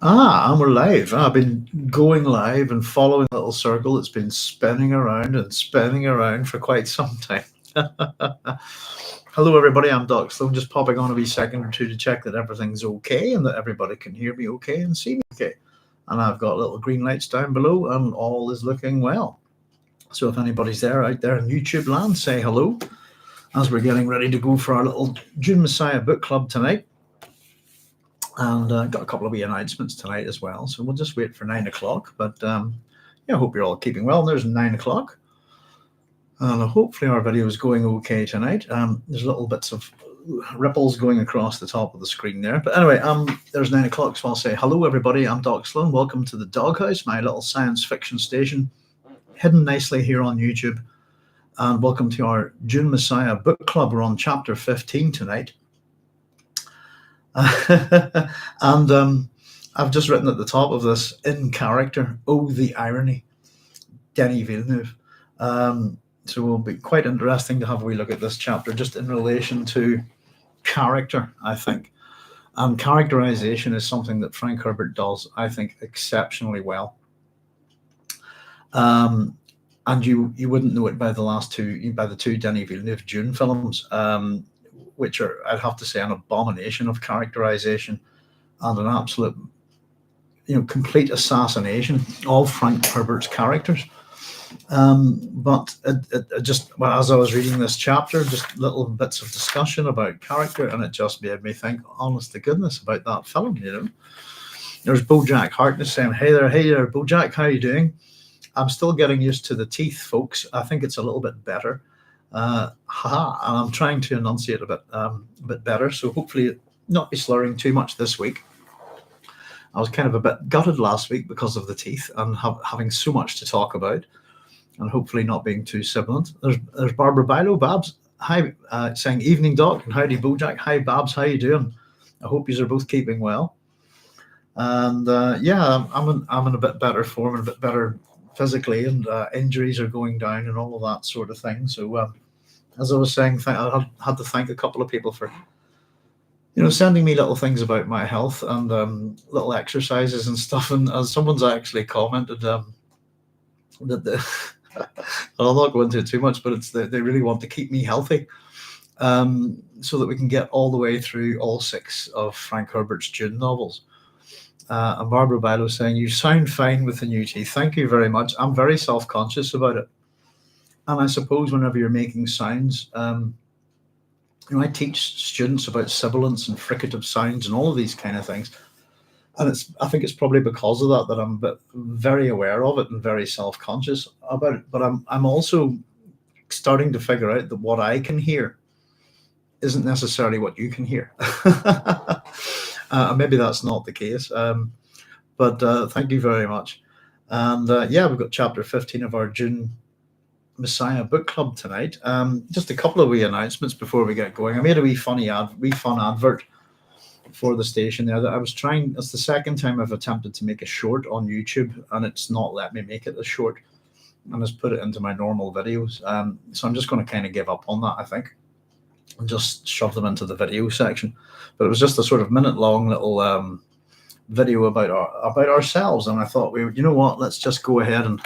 And we're live. I've been going live and following a little circle. It's been spinning around and spinning around for quite some time. Hello, everybody. I'm Doc Sloan, just popping on a wee second or two to check that everything's okay and that everybody can hear me okay and see me okay. And I've got little green lights down below, and all is looking well. So if anybody's out there in YouTube land, say hello as we're getting ready to go for our little Dune Messiah book club tonight. And got a couple of wee announcements tonight as well. So we'll just wait for 9 o'clock. But yeah, I hope you're all keeping well. And there's 9 o'clock. And hopefully our video is going okay tonight. There's little bits of ripples going across the top of the screen there. But anyway, there's 9 o'clock. So I'll say hello, everybody. I'm Doc Sloan. Welcome to the Doghouse, my little science fiction station, hidden nicely here on YouTube. And welcome to our Dune Messiah book club. We're on chapter 15 tonight. And I've just written at the top of this, in character, oh, the irony, Denis Villeneuve. So it will be quite interesting to have a wee look at this chapter just in relation to character, I think. And characterization is something that Frank Herbert does, I think, exceptionally well. And you wouldn't know it by the two Denis Villeneuve Dune films, which are, I'd have to say, an abomination of characterization and an absolute, complete assassination of Frank Herbert's characters. But as I was reading this chapter, just little bits of discussion about character, and it just made me think, honest to goodness, about that film. There's Bojack Harkness saying, hey there, Bojack, how are you doing? I'm still getting used to the teeth, folks. I think it's a little bit better. And I'm trying to enunciate a bit better, so hopefully not be slurring too much this week. I was kind of a bit gutted last week because of the teeth and having so much to talk about, and hopefully not being too sibilant. There's Barbara Bilo. Babs, hi, saying evening, Doc, and howdy, Bojack. Hi, Babs, how you doing? I hope you are both keeping well. And yeah, I'm in a bit better form, and a bit better physically, and injuries are going down and all of that sort of thing. So as I was saying, I had to thank a couple of people for sending me little things about my health and little exercises and stuff. And as someone's actually commented that I'll not go into it too much, but they really want to keep me healthy, so that we can get all the way through all 6 of Frank Herbert's Dune novels. And Barbara Bilo saying, you sound fine with the new teeth. Thank you very much. I'm very self-conscious about it. And I suppose whenever you're making sounds, I teach students about sibilants and fricative sounds and all of these kind of things. And I think it's probably because of that I'm very aware of it and very self-conscious about it. But I'm also starting to figure out that what I can hear isn't necessarily what you can hear. Maybe that's not the case. But thank you very much. And yeah, we've got chapter 15 of our Dune Messiah book club tonight. Just a couple of wee announcements before we get going. I made a wee fun advert for the station there that I was trying. It's the second time I've attempted to make a short on YouTube, and it's not let me make it a short, and it's put it into my normal videos. So I'm just going to kind of give up on that, I think, and just shove them into the video section. But it was just a sort of minute-long little video about ourselves, and I thought, let's just go ahead and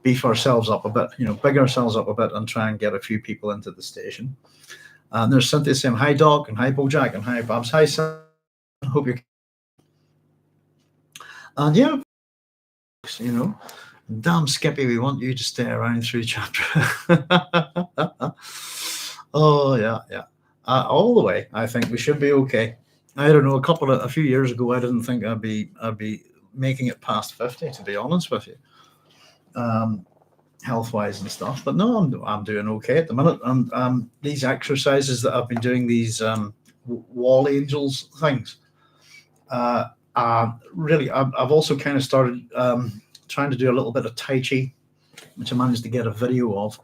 beef ourselves up a bit, big ourselves up a bit, and try and get a few people into the station. And there's Cynthia saying, hi, Doc, and hi, Bojack, and hi, Babs. Hi, Sam. Hope you're... And yeah, damn Skippy, we want you to stay around through chapter. Oh, yeah. All the way, I think we should be okay. I don't know, a few years ago, I didn't think I'd be making it past 50, to be honest with you. Health-wise and stuff, but no, I'm doing okay at the minute. And these exercises that I've been doing, these wall angels things, really, I've also kind of started trying to do a little bit of Tai Chi, which I managed to get a video of,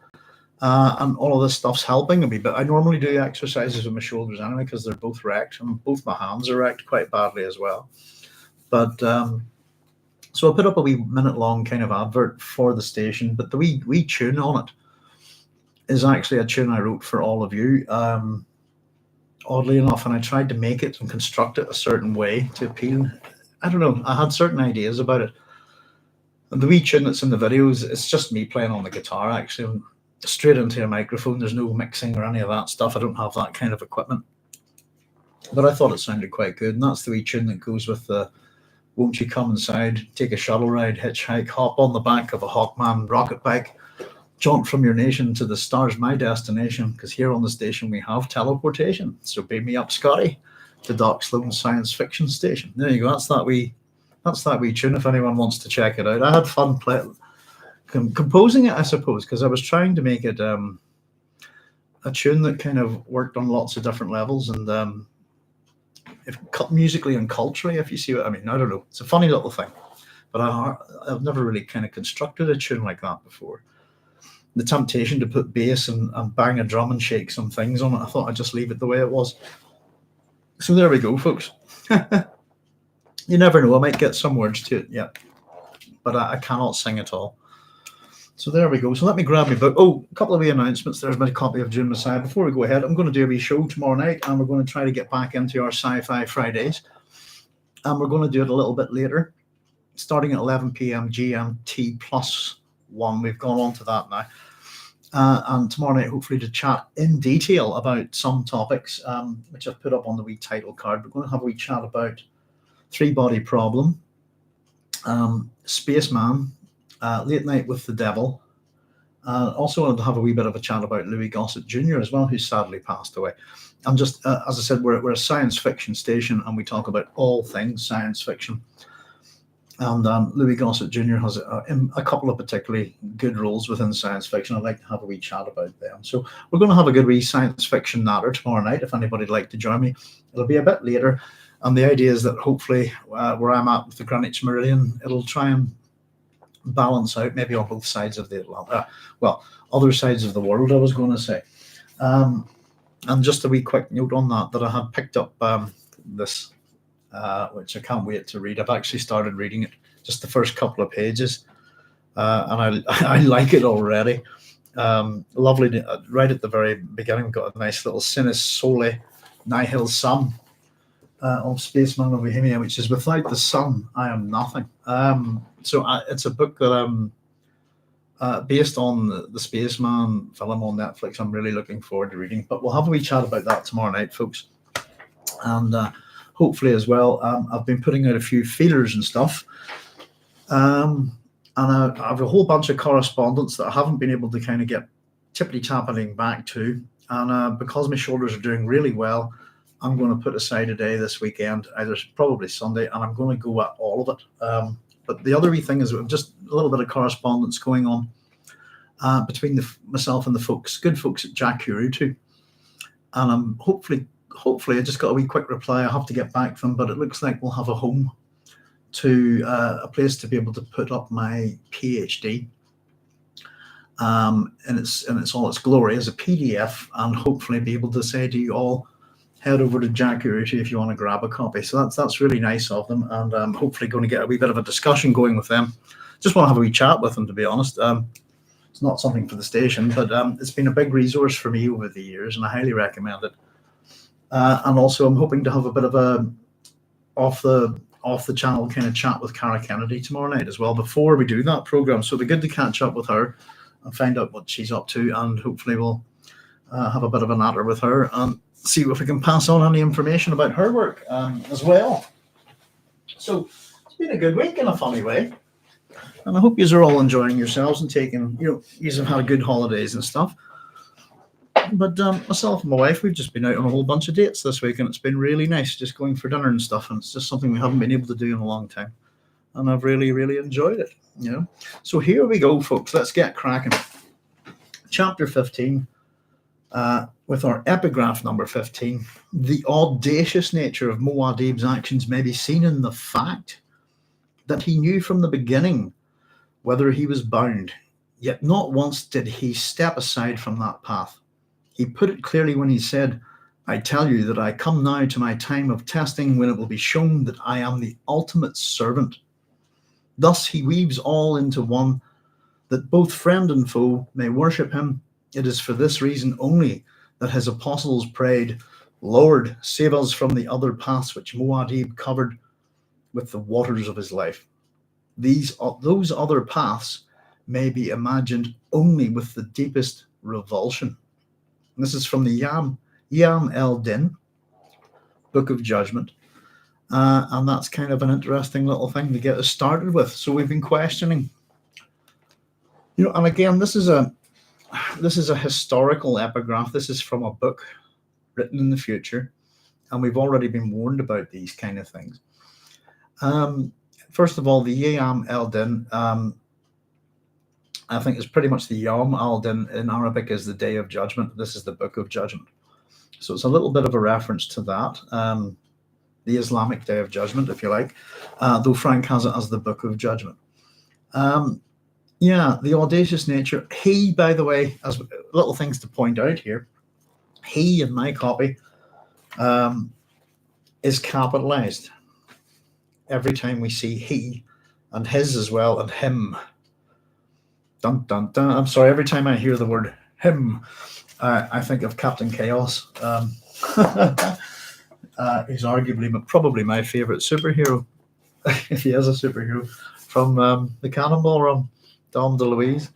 and all of this stuff's helping me. But I normally do exercises with my shoulders anyway, because they're both wrecked, and both my hands are wrecked quite badly as well. But so I put up a wee minute-long kind of advert for the station, but the wee tune on it is actually a tune I wrote for all of you, oddly enough, and I tried to make it and construct it a certain way to appeal I don't know, I had certain ideas about it. And the wee tune that's in the videos, it's just me playing on the guitar, actually, straight into a microphone. There's no mixing or any of that stuff. I don't have that kind of equipment. But I thought it sounded quite good, and that's the wee tune that goes with the "Won't you come inside, take a shuttle ride, hitchhike, hop on the back of a Hawkman rocket bike, jaunt from your nation to the stars, my destination, because here on the station we have teleportation. So beam me up, Scotty, to Doc Sloan's science fiction station." There you go. That's that wee tune. If anyone wants to check it out, I had fun composing it, I suppose, because I was trying to make it a tune that kind of worked on lots of different levels, and if musically and culturally, if you see what I mean. I don't know. It's a funny little thing, but I've never really kind of constructed a tune like that before. The temptation to put bass and bang a drum and shake some things on it, I thought I'd just leave it the way it was. So there we go, folks. You never know, I might get some words to it yet, but I cannot sing at all. So there we go. So let me grab my book. Oh, a couple of wee announcements. There's my copy of Dune Messiah. Before we go ahead, I'm going to do a wee show tomorrow night, and we're going to try to get back into our Sci-Fi Fridays. And we're going to do it a little bit later, starting at 11 p.m. GMT +1. We've gone on to that now. And tomorrow night, hopefully, to chat in detail about some topics, which I've put up on the wee title card. We're going to have a wee chat about three-body problem, Spaceman, Late Night with the Devil. Also wanted to have a wee bit of a chat about Louis Gossett Jr. as well, who sadly passed away. I'm just, as I said, we're a science fiction station, and we talk about all things science fiction. And Louis Gossett Jr. has a couple of particularly good roles within science fiction. I'd like to have a wee chat about them. So we're going to have a good wee science fiction natter tomorrow night, if anybody'd like to join me. It'll be a bit later, and the idea is that hopefully where I'm at with the Greenwich Meridian, it'll try and balance out, maybe on both sides of the Atlantic, other sides of the world, I was going to say. And just a wee quick note on that I had picked up this, which I can't wait to read. I've actually started reading it, just the first couple of pages, and I like it already. Lovely, right at the very beginning, we've got a nice little Sinus Sole Nihil Sum of Spaceman of Bohemia, which is "Without the sun, I am nothing." So it's a book that based on the Spaceman film on Netflix. I'm really looking forward to reading, but we'll have a wee chat about that tomorrow night, folks. And hopefully as well, I've been putting out a few feelers and stuff, and I have a whole bunch of correspondence that I haven't been able to kind of get tippity-tapping back to, and because my shoulders are doing really well, I'm going to put aside a day this weekend, either probably Sunday, and I'm going to go at all of it. But the other wee thing is just a little bit of correspondence going on between myself and the good folks at Jack Hurutu. And I'm hopefully I just got a wee quick reply. I have to get back to them, but it looks like we'll have a home to a place to be able to put up my PhD. And it's all its glory as a PDF, and hopefully be able to say to you all, head over to Jack Hurutu if you want to grab a copy. So that's really nice of them, and I'm hopefully going to get a wee bit of a discussion going with them. Just want to have a wee chat with them, to be honest. It's not something for the station, but it's been a big resource for me over the years, and I highly recommend it. And also, I'm hoping to have a bit of a off the channel kind of chat with Cara Kennedy tomorrow night as well before we do that program. So it'll be good to catch up with her and find out what she's up to, and hopefully we'll have a bit of a natter with her and see if we can pass on any information about her work as well. So it's been a good week in a funny way, and I hope you are all enjoying yourselves and taking, you have had good holidays and stuff. But myself and my wife, we've just been out on a whole bunch of dates this week, and it's been really nice, just going for dinner and stuff, and it's just something we haven't been able to do in a long time, and I've really, really enjoyed it. So here we go, folks. Let's get cracking. Chapter 15. With our epigraph number 15, the audacious nature of Muad'Dib's actions may be seen in the fact that he knew from the beginning whither he was bound, yet not once did he step aside from that path. He put it clearly when he said, "I tell you that I come now to my time of testing, when it will be shown that I am the ultimate servant." Thus he weaves all into one, that both friend and foe may worship him. It is for this reason only that his apostles prayed, "Lord, save us from the other paths which Muad'Dib covered, with the waters of his life. Those other paths may be imagined only with the deepest revulsion. And this is from the Yam El Din, Book of Judgment. And that's kind of an interesting little thing to get us started with. So we've been questioning, and again, this is a historical epigraph. This is from a book written in the future, and we've already been warned about these kind of things. First of all, the Yam El Din, I think is pretty much the Yom Al Din in Arabic is the Day of Judgment. This is the Book of Judgment. So it's a little bit of a reference to that, the Islamic Day of Judgment, if you like, though Frank has it as the Book of Judgment. The audacious nature. He, by the way, as little things to point out here, he in my copy is capitalized every time we see he, and his as well, and him. Dun, dun, dun. I'm sorry, every time I hear the word him, I think of Captain Chaos. He's arguably, but probably my favorite superhero, if he is a superhero, from the Cannonball Run, Dom DeLuise.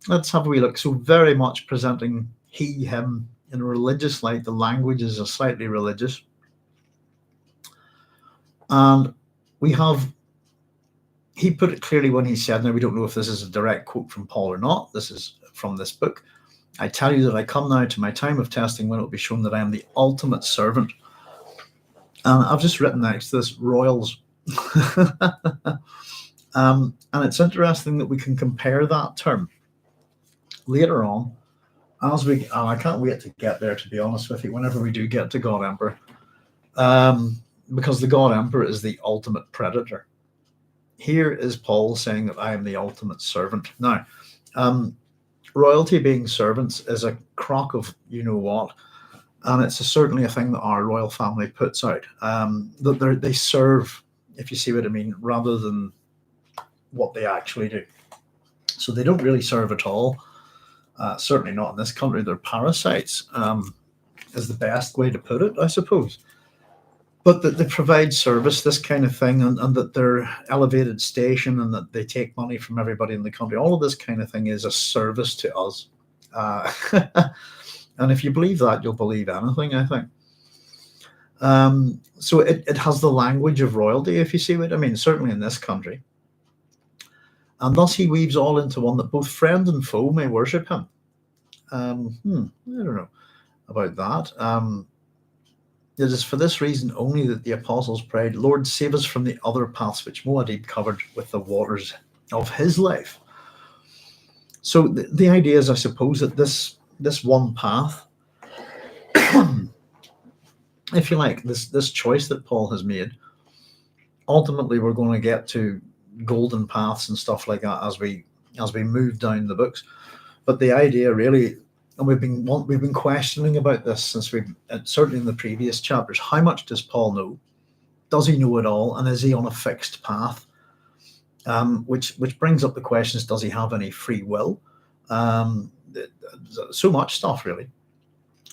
Let's have a wee look. So very much presenting he, him in a religious light. The language is a slightly religious. And he put it clearly when he said, now we don't know if this is a direct quote from Paul or not. This is from this book. I tell you that I come now to my time of testing when it will be shown that I am the ultimate servant. And I've just written next to this royals. And it's interesting that we can compare that term later on and I can't wait to get there, to be honest with you, whenever we do get to God Emperor. Because the God Emperor is the ultimate predator. Here is Paul saying that I am the ultimate servant. Now, royalty being servants is a crock of you-know-what, and it's certainly a thing that our royal family puts out, that they serve, if you see what I mean, rather than what they actually do. So they don't really serve at all, certainly not in this country. They're parasites, is the best way to put it, I suppose. But that they provide service, this kind of thing, and that they're elevated station and that they take money from everybody in the country. All of this kind of thing is a service to us. And if you believe that, you'll believe anything, I think. So it has the language of royalty, if you see what I mean, certainly in this country. And thus he weaves all into one that both friend and foe may worship him. I don't know about that. It is for this reason only that the apostles prayed, Lord, save us from the other paths which Muad'Dib covered with the waters of his life. So the idea is, I suppose, that this one path, if you like, this choice that Paul has made, ultimately we're going to get to golden paths and stuff like that as we move down the books. But the idea really, and we've been questioning about this since certainly in the previous chapters, how much does Paul know? Does he know it all? And is he on a fixed path? Which brings up the questions, does he have any free will? So much stuff, really.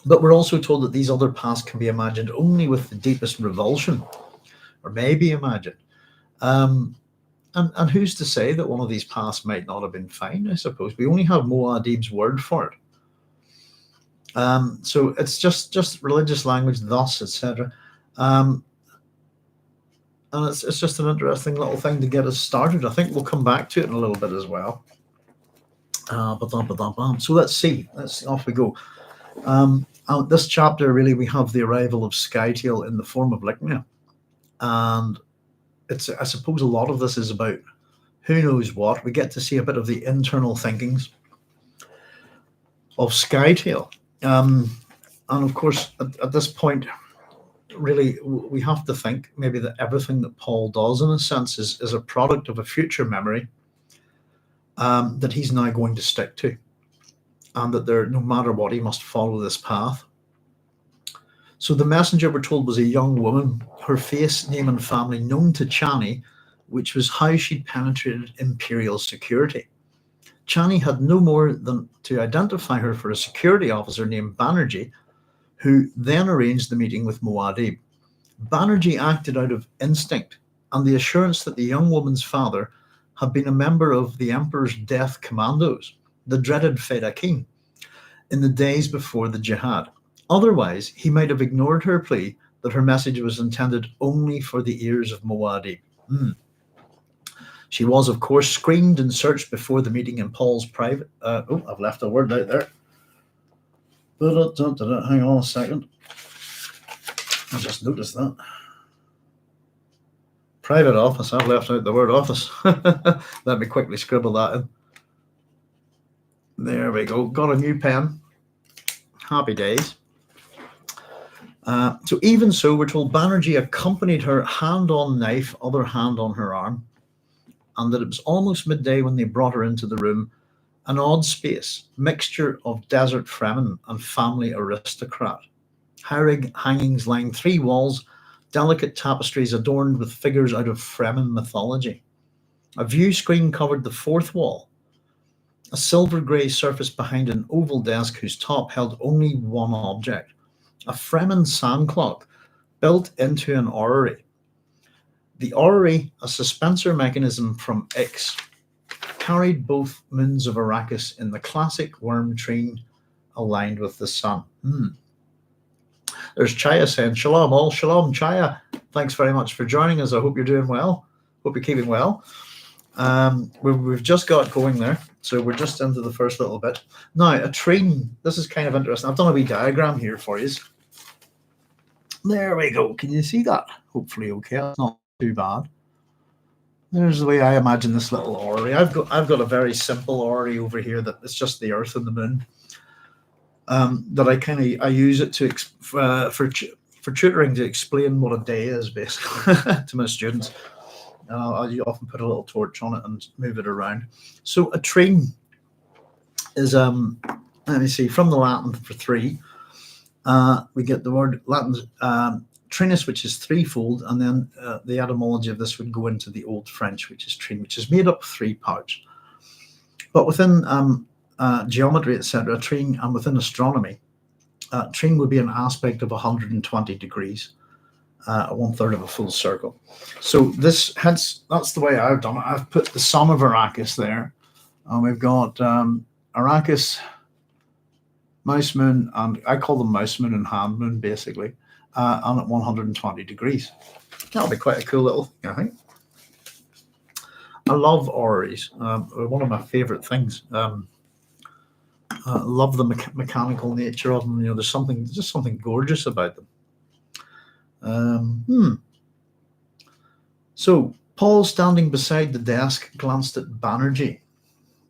But we're also told that these other paths can be imagined only with the deepest revulsion, or may be imagined. And who's to say that one of these paths might not have been fine, I suppose. We only have Muad'Dib's word for it. So it's just religious language, thus, etc. And it's just an interesting little thing to get us started. I think we'll come back to it in a little bit as well. So let's see. Off we go. This chapter, really, we have the arrival of Scytale in the form of Lichna. And I suppose a lot of this is about who knows what. We get to see a bit of the internal thinkings of Scytale. And of course, at this point, really, we have to think maybe that everything that Paul does, in a sense, is a product of a future memory that he's now going to stick to. And that no matter what, he must follow this path. So the messenger, we're told, was a young woman, her face, name, and family known to Chani, which was how she'd penetrated imperial security. Chani had no more than to identify her for a security officer named Bannerjee, who then arranged the meeting with Muad'Dib. Bannerjee acted out of instinct and the assurance that the young woman's father had been a member of the Emperor's death commandos, the dreaded Fedaykin, in the days before the jihad. Otherwise, he might have ignored her plea that her message was intended only for the ears of Muad'Dib. She was, of course, screened and searched before the meeting in Paul's private... I've left a word out there. Hang on a second. I just noticed that. Private office. I've left out the word office. Let me quickly scribble that in. There we go. Got a new pen. Happy days. So even so, we're told Bannerjee accompanied her hand on knife, other hand on her arm, and that it was almost midday when they brought her into the room, an odd space, mixture of desert Fremen and family aristocrat. High hangings lined 3 walls, delicate tapestries adorned with figures out of Fremen mythology. A view screen covered the 4th wall, a silver-grey surface behind an oval desk whose top held only one object, a Fremen sand clock built into an orrery. The orrery, a suspensor mechanism from Ix, carried both moons of Arrakis in the classic worm tree aligned with the sun. There's Chaya saying, Shalom all, Shalom Chaya. Thanks very much for joining us. I hope you're doing well. Hope you're keeping well. We've just got going there. So we're just into the first little bit. Now, a train. This is kind of interesting. I've done a wee diagram here for you. There we go. Can you see that? Hopefully okay. It's not too bad. There's the way I imagine this little orrery. I've got a very simple orrery over here that it's just the Earth and the Moon. That I use it to for tutoring to explain what a day is basically to my students. I often put a little torch on it and move it around. So a train is let me see, from the Latin for 3. We get the word Latin trinus, which is threefold, and then the etymology of this would go into the Old French, which is train, which is made up of 3 parts. But within geometry, etc., train, and within astronomy, train would be an aspect of 120 degrees, 1/3 of a full circle. So hence that's the way I've done it. I've put the sum of Arrakis there, and we've got Arrakis, mouse moon, and I call them mouse moon and hand moon basically, and at 120 degrees. That'll be quite a cool little thing, I think. I love orreries. One of my favorite things. I love the mechanical nature of them. There's just something gorgeous about them. So Paul, standing beside the desk, glanced at Bannerjee.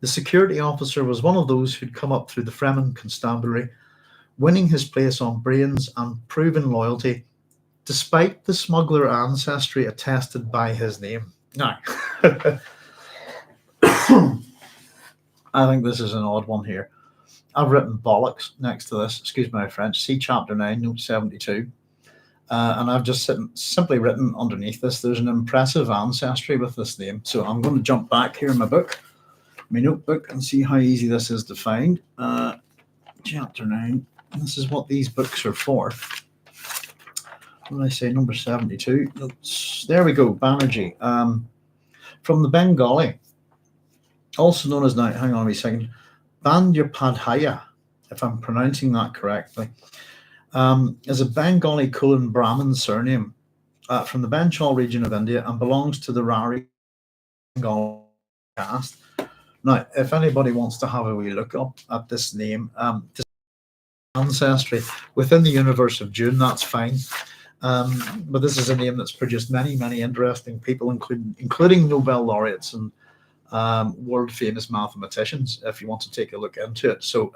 The security officer was one of those who'd come up through the Fremen constabulary, winning his place on brains and proven loyalty, despite the smuggler ancestry attested by his name. Now, I think this is an odd one here. I've written bollocks next to this. Excuse my French. See chapter 9, note 72. And I've just simply written underneath this, there's an impressive ancestry with this name. So I'm going to jump back here in my book, my notebook, and see how easy this is to find. Chapter 9. This is what these books are for. What did I say? Number 72. There we go. Bannerjee. From the Bengali, also known as, now, hang on a wee second, Bannerjee, if I'm pronouncing that correctly, is a Bengali Kulin Brahmin surname from the Bengal region of India and belongs to the Rari Bengal caste. Now, if anybody wants to have a wee look up at this name, ancestry within the universe of Dune, that's fine. But this is a name that's produced many, many interesting people, including Nobel laureates and world famous mathematicians, if you want to take a look into it. So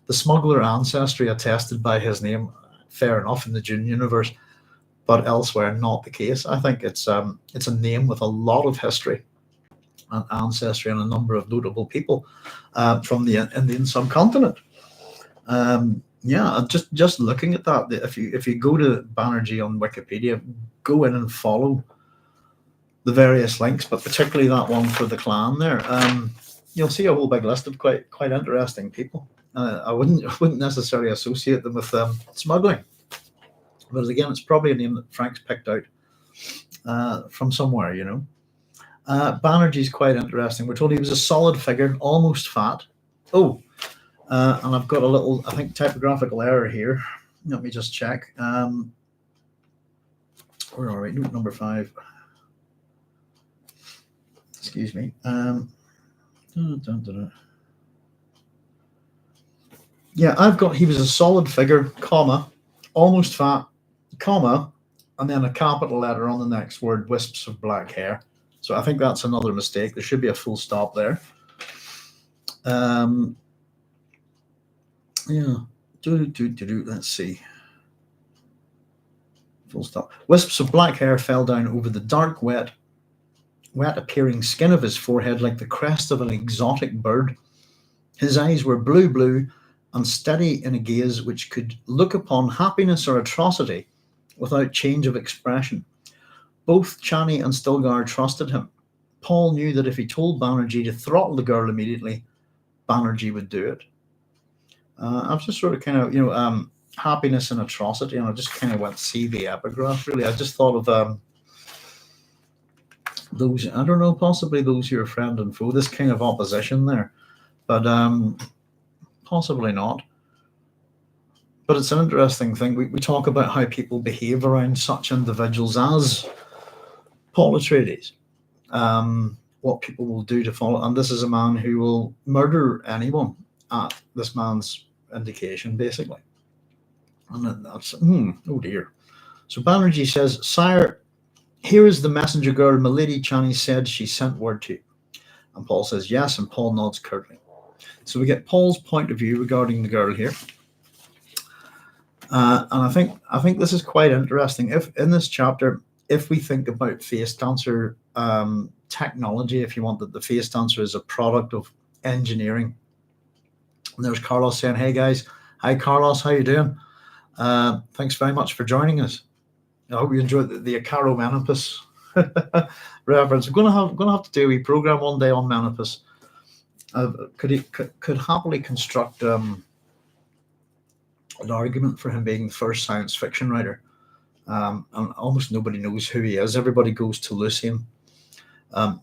the smuggler ancestry attested by his name, fair enough in the Dune universe, but elsewhere not the case. I think it's a name with a lot of history and ancestry and a number of notable people from the Indian subcontinent. Yeah, just looking at that, if you go to Bannerjee on Wikipedia, go in and follow the various links, but particularly that one for the clan there, you'll see a whole big list of quite interesting people. I wouldn't necessarily associate them with smuggling. But again, it's probably a name that Frank's picked out from somewhere, you know. Bannerjee is quite interesting. We're told he was a solid figure, almost fat. Oh, and I've got a little, I think, typographical error here. Let me just check. Where are we? Note number 5. Excuse me. Yeah, I've got he was a solid figure, comma, almost fat, comma, and then a capital letter on the next word, wisps of black hair. So I think that's another mistake. There should be a full stop there. Yeah. Let's see. Full stop. Wisps of black hair fell down over the dark, wet appearing skin of his forehead like the crest of an exotic bird. His eyes were blue and steady in a gaze which could look upon happiness or atrocity without change of expression. Both Chani and Stilgar trusted him. Paul knew that if he told Bannerjee to throttle the girl immediately, Bannerjee would do it. I've just sort of kind of, happiness and atrocity, and I just kind of went to see the epigraph, really. I just thought of those, I don't know, possibly those who are friend and foe, this kind of opposition there. But possibly not. But it's an interesting thing. We talk about how people behave around such individuals as Paul Atreides, what people will do to follow. And this is a man who will murder anyone at this man's indication, basically. And that's, oh dear. So Bannerjee says, "Sire, here is the messenger girl Milady Chani said she sent word to." And Paul says, "Yes," and Paul nods curtly. So we get Paul's point of view regarding the girl here. And I think this is quite interesting. If in this chapter, if we think about face dancer technology, if you want, that the face dancer is a product of engineering. And there's Carlos saying, "Hey guys, hi Carlos, how you doing? Thanks very much for joining us. I hope you enjoyed the Acaro Menopus reference. I'm gonna have to do a wee program one day on Menopus. Could happily construct an argument for him being the first science fiction writer. And almost nobody knows who he is. Everybody goes to Lucian.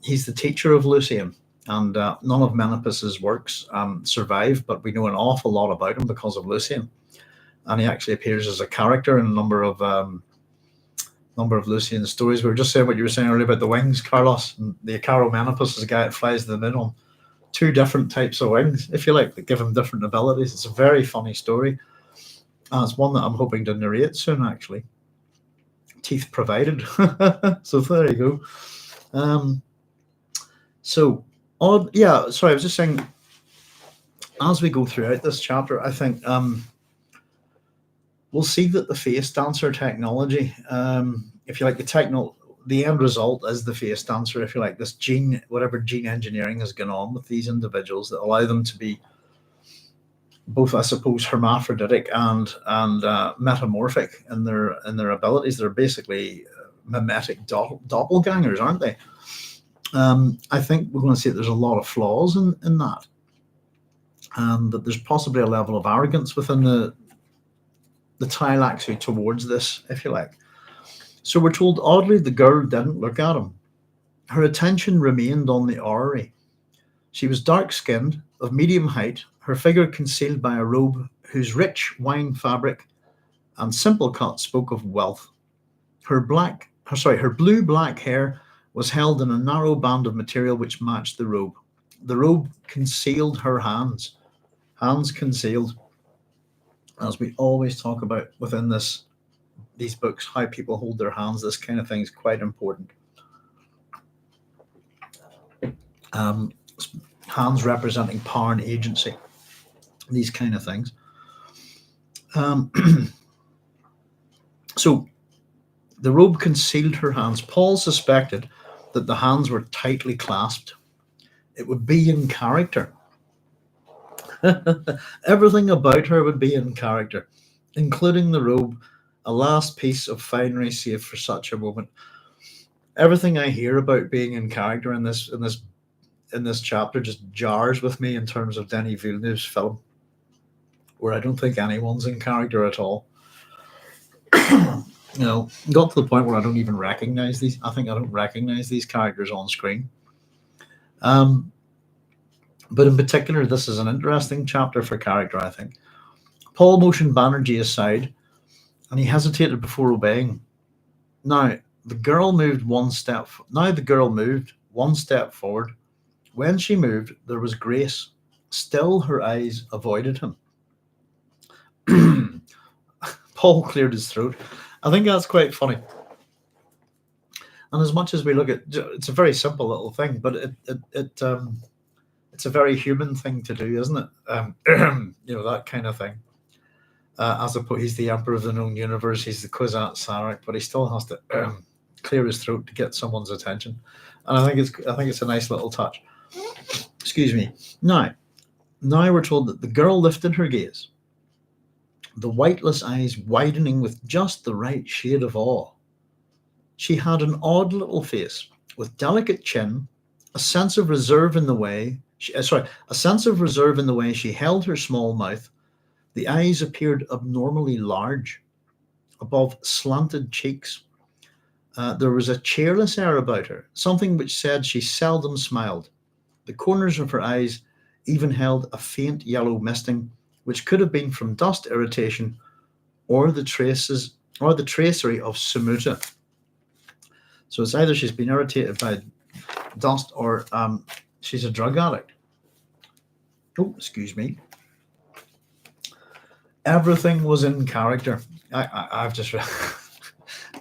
He's the teacher of Lucian, and none of Menopus's works survive, but we know an awful lot about him because of Lucian. And he actually appears as a character in a number of Lucian's stories. We were just saying what you were saying earlier about the wings, Carlos. And the Acaro Menopus is a guy that flies them in on 2 different types of wings, if you like, that give him different abilities. It's a very funny story. And it's one that I'm hoping to narrate soon, actually. Teeth provided. So there you go. Sorry, I was just saying, as we go throughout this chapter, I think we'll see that the face dancer technology, if you like, the end result is the face dancer, if you like, this gene, whatever gene engineering has gone on with these individuals that allow them to be both, I suppose, hermaphroditic and metamorphic in their abilities. They're basically mimetic doppelgangers, aren't they? I think we're going to see that there's a lot of flaws in that, and that there's possibly a level of arrogance within the Tleilaxu towards this, if you like. So we're told, oddly, the girl didn't look at him. Her attention remained on the orrery. She was dark-skinned, of medium height, her figure concealed by a robe whose rich wine fabric and simple cut spoke of wealth. Her blue-black hair was held in a narrow band of material which matched the robe. The robe concealed her hands concealed. As we always talk about within these books, how people hold their hands, this kind of thing is quite important. Hands representing power and agency, these kind of things. So the robe concealed her hands. Paul suspected that the hands were tightly clasped. It would be in character. Everything about her would be in character, including the robe, a last piece of finery saved for such a moment. Everything I hear about being in character in this chapter just jars with me in terms of Denis Villeneuve's film, where I don't think anyone's in character at all. got to the point where I don't even recognize these. I think I don't recognize these characters on screen. But in particular, this is an interesting chapter for character, I think. Paul motioned Bannerjee aside, and he hesitated before obeying. Now the girl moved one step forward. When she moved, there was grace. Still, her eyes avoided him. Paul cleared his throat. I think that's quite funny. And as much as we look at, it's a very simple little thing, but it's a very human thing to do, isn't it? That kind of thing. As opposed, he's the emperor of the known universe. He's the Kwisatz Haderach, but he still has to clear his throat to get someone's attention. And I think it's a nice little touch. Excuse me. Now we're told that the girl lifted her gaze, the whiteless eyes widening with just the right shade of awe. She had an odd little face with delicate chin, a sense of reserve in the way she held her small mouth. The eyes appeared abnormally large, above slanted cheeks. There was a cheerless air about her, something which said she seldom smiled. The corners of her eyes even held a faint yellow misting, which could have been from dust irritation or the tracery of Samuta. So it's either she's been irritated by dust or she's a drug addict. Oh, excuse me. Everything was in character. I've just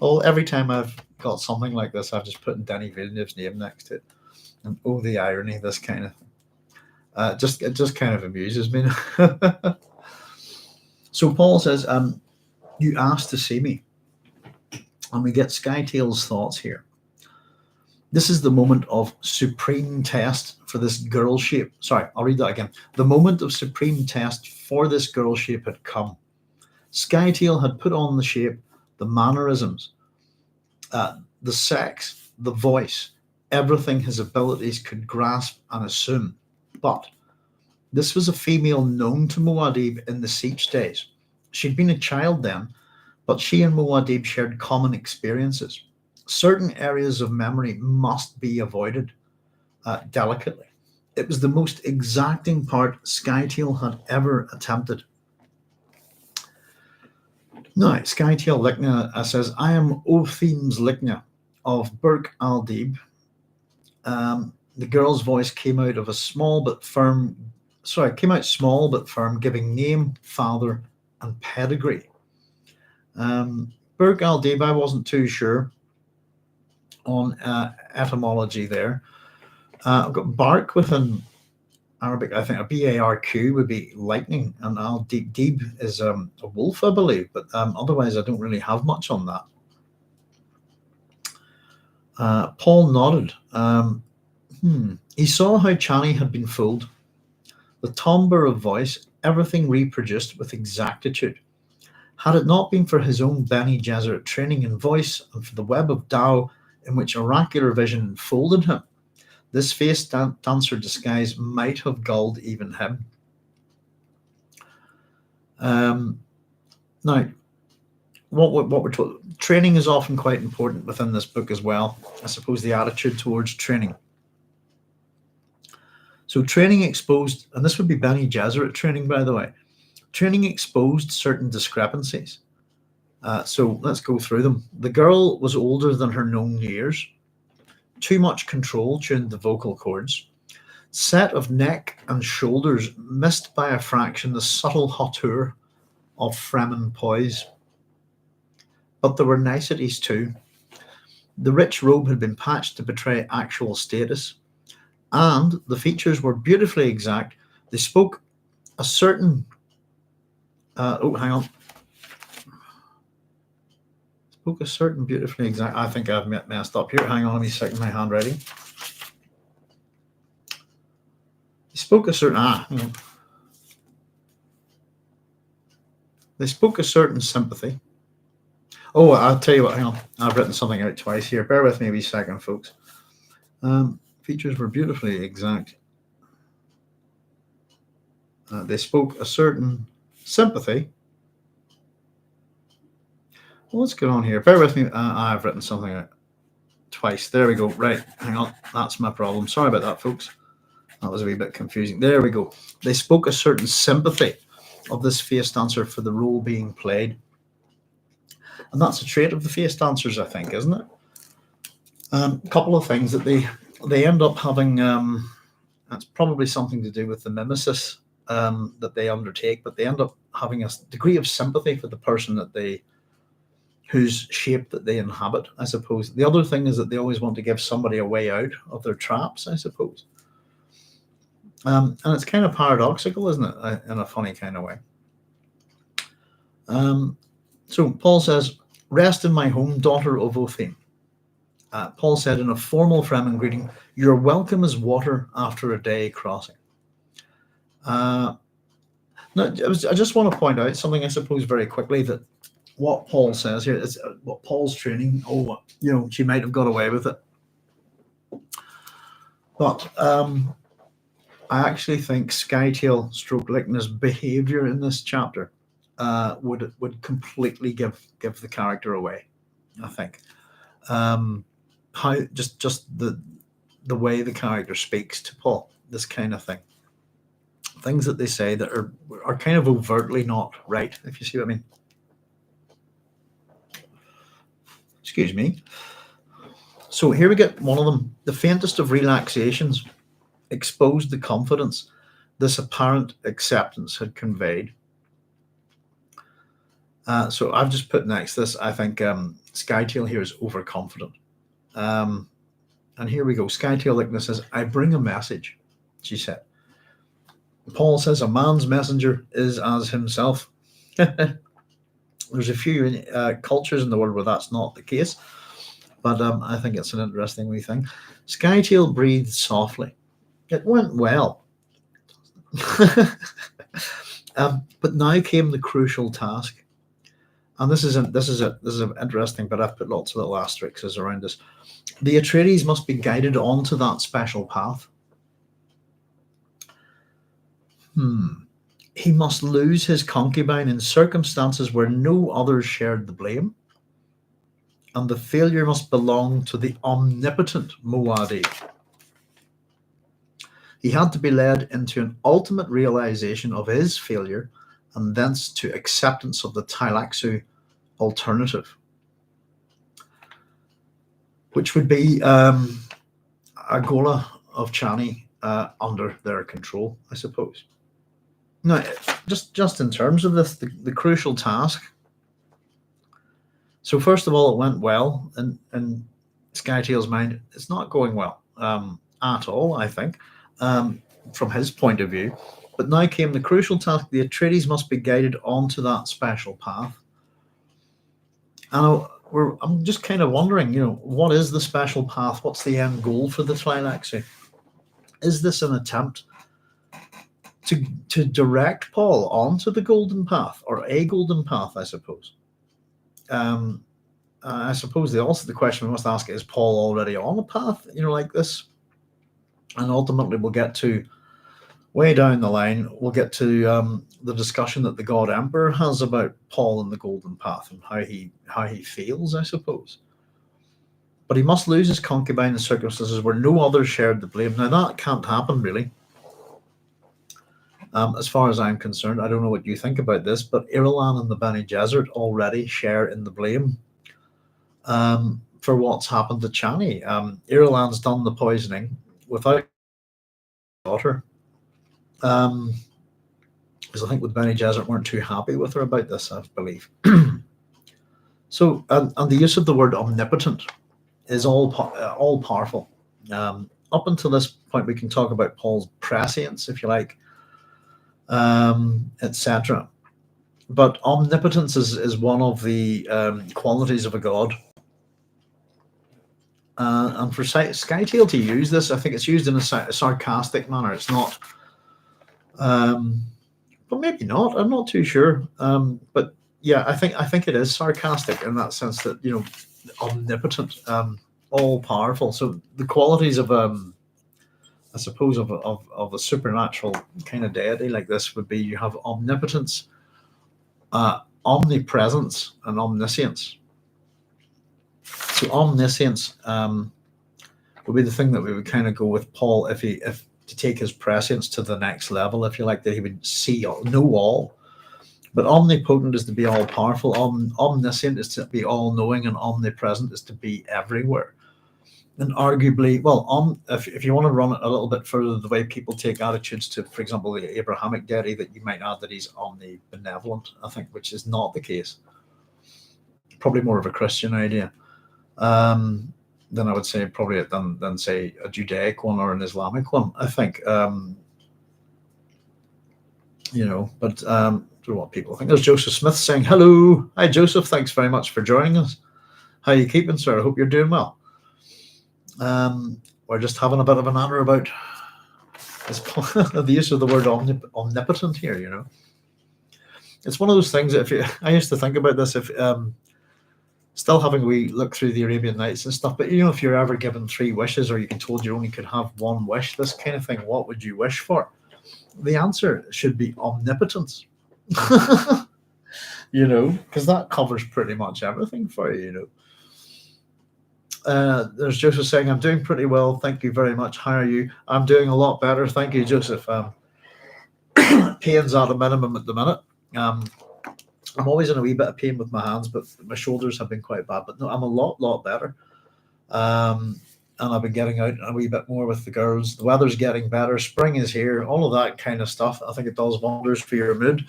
every time I've got something like this, I've just put Denis Villeneuve's name next to it, and the irony, this kind of thing. It just kind of amuses me. So Paul says, "You asked to see me," and we get Scytale's thoughts here. This is the moment of supreme test for this girl shape. Sorry, I'll read that again. The moment of supreme test for this girl shape had come. Scytale had put on the shape, the mannerisms, the sex, the voice, everything his abilities could grasp and assume. But this was a female known to Muad'Dib in the Siege days. She'd been a child then, but she and Muad'Dib shared common experiences. Certain areas of memory must be avoided delicately. It was the most exacting part Scytale had ever attempted. Now, Scytale Lichna says, "I am Otheym's Lichna of Muad'Dib." The girl's voice came out small but firm, giving name, father, and pedigree. Muad'Dib, I wasn't too sure on etymology there. I've got bark within Arabic. I think a barq would be lightning, and al-Dib is a wolf, I believe, but otherwise I don't really have much on that. Paul nodded. He saw how Chani had been fooled. The timbre of voice, everything reproduced with exactitude. Had it not been for his own Bene Gesserit training in voice and for the web of Tao in which oracular vision enfolded him, this face dancer disguise might have gulled even him. Now, what we're told, training is often quite important within this book as well. I suppose the attitude towards training. So training exposed, and this would be Bene Gesserit training, by the way. Training exposed certain discrepancies. So let's go through them. The girl was older than her known years. Too much control tuned the vocal cords. Set of neck and shoulders missed by a fraction the subtle hauteur of Fremen poise. But there were niceties too. The rich robe had been patched to betray actual status, and the features were beautifully exact. They spoke a certain spoke a certain beautifully exact. I think I've messed up here. Hang on, let me check my handwriting. They spoke a certain hang on. They spoke a certain sympathy. Oh, I'll tell you what, hang on. I've written something out twice here. Bear with me a wee second, folks. Features were beautifully exact. They spoke a certain sympathy. What's going on here? Bear with me. I've written something out twice. There we go. Right, hang on. That's my problem. Sorry about that, folks. That was a wee bit confusing. There we go. They spoke a certain sympathy of this face dancer for the role being played. And that's a trait of the face dancers, I think, isn't it? A couple of things that they end up having, that's probably something to do with the mimesis that they undertake, but they end up having a degree of sympathy for the person whose shape that they inhabit, I suppose. The other thing is that they always want to give somebody a way out of their traps, I suppose. And it's kind of paradoxical, isn't it, in a funny kind of way. So Paul says, "Rest in my home, daughter of Otheym." Paul said in a formal Fremen greeting, "You're welcome as water after a day crossing." Now, I just want to point out something, I suppose, very quickly, that what Paul says here is what Paul's training. Oh, she might have got away with it. But I actually think Scytale / Lichna's behavior in this chapter would completely give the character away. I think how just the way the character speaks to Paul, this kind of thing, things that they say that are kind of overtly not right, if you see what I mean. Excuse me. So here we get one of them. The faintest of relaxations exposed the confidence this apparent acceptance had conveyed. So I've just put next to this, I think Scytale here is overconfident. And here we go. Scytale Lichna says, "I bring a message," she said. Paul says, "A man's messenger is as himself." There's a few cultures in the world where that's not the case, but I think it's an interesting wee thing. Scytale breathed softly. It went well. But now came the crucial task. And this is interesting, but I've put lots of little asterisks around this. The Atreides must be guided onto that special path. He must lose his concubine in circumstances where no others shared the blame, and the failure must belong to the omnipotent Muad'Dib. He had to be led into an ultimate realization of his failure, and thence to acceptance of the Tleilaxu alternative, which would be a Gola of Chani under their control, I suppose. Now, just in terms of this, the crucial task. So first of all, it went well, and in Scytale's mind, it's not going well at all, I think, from his point of view. But now came the crucial task. The Atreides must be guided onto that special path. And I'm just kind of wondering, what is the special path? What's the end goal for the Tleilaxu? Is this an attempt to direct Paul onto the golden path, or a golden path, I suppose? I suppose the question we must ask is Paul already on a path, like this? And ultimately we'll get to, way down the line, we'll get to the discussion that the God Emperor has about Paul and the golden path and how he feels, I suppose. But he must lose his concubine in circumstances where no others shared the blame. Now that can't happen, really. As far as I'm concerned, I don't know what you think about this, but Irulan and the Bene Gesserit already share in the blame for what's happened to Chani. Irulan's done the poisoning without daughter. Because I think the Bene Gesserit weren't too happy with her about this, I believe. So, and the use of the word omnipotent is all powerful. Up until this point, we can talk about Paul's prescience, if you like, etc. But omnipotence is one of the qualities of a god. And for Scytale to use this, I think it's used in a sarcastic manner. It's not, but maybe not. I'm not too sure. But yeah, I think it is sarcastic in that sense that omnipotent, all powerful. So the qualities of I suppose of a supernatural kind of deity like this would be you have omnipotence, omnipresence, and omniscience. So omniscience would be the thing that we would kind of go with Paul if to take his prescience to the next level, if you like, that he would see all, know all. But omnipotent is to be all powerful. Omniscient is to be all knowing, and omnipresent is to be everywhere. And arguably, well, if you want to run it a little bit further, the way people take attitudes to, for example, the Abrahamic deity, that you might add that he's omnibenevolent, I think, which is not the case. Probably more of a Christian idea. Then I would say probably than say a Judaic one or an Islamic one, I think. But I don't know what people think. There's Joseph Smith saying hello. Hi Joseph, thanks very much for joining us. How are you keeping, sir? I hope you're doing well. We're just having a bit of an honor about the use of the word omnipotent here. It's one of those things that I used to think about this, if still having we look through the Arabian Nights and stuff, but if you're ever given 3 wishes, or you've been told you only could have 1 wish, this kind of thing, what would you wish for? The answer should be omnipotence. Because that covers pretty much everything for you. There's Joseph saying, I'm doing pretty well, thank you very much. How are you? I'm doing a lot better, thank you, Joseph. Pain's at a minimum at the minute. I'm always in a wee bit of pain with my hands, but my shoulders have been quite bad. But no, I'm a lot better. And I've been getting out a wee bit more with the girls. The weather's getting better. Spring is here. All of that kind of stuff. I think it does wonders for your mood.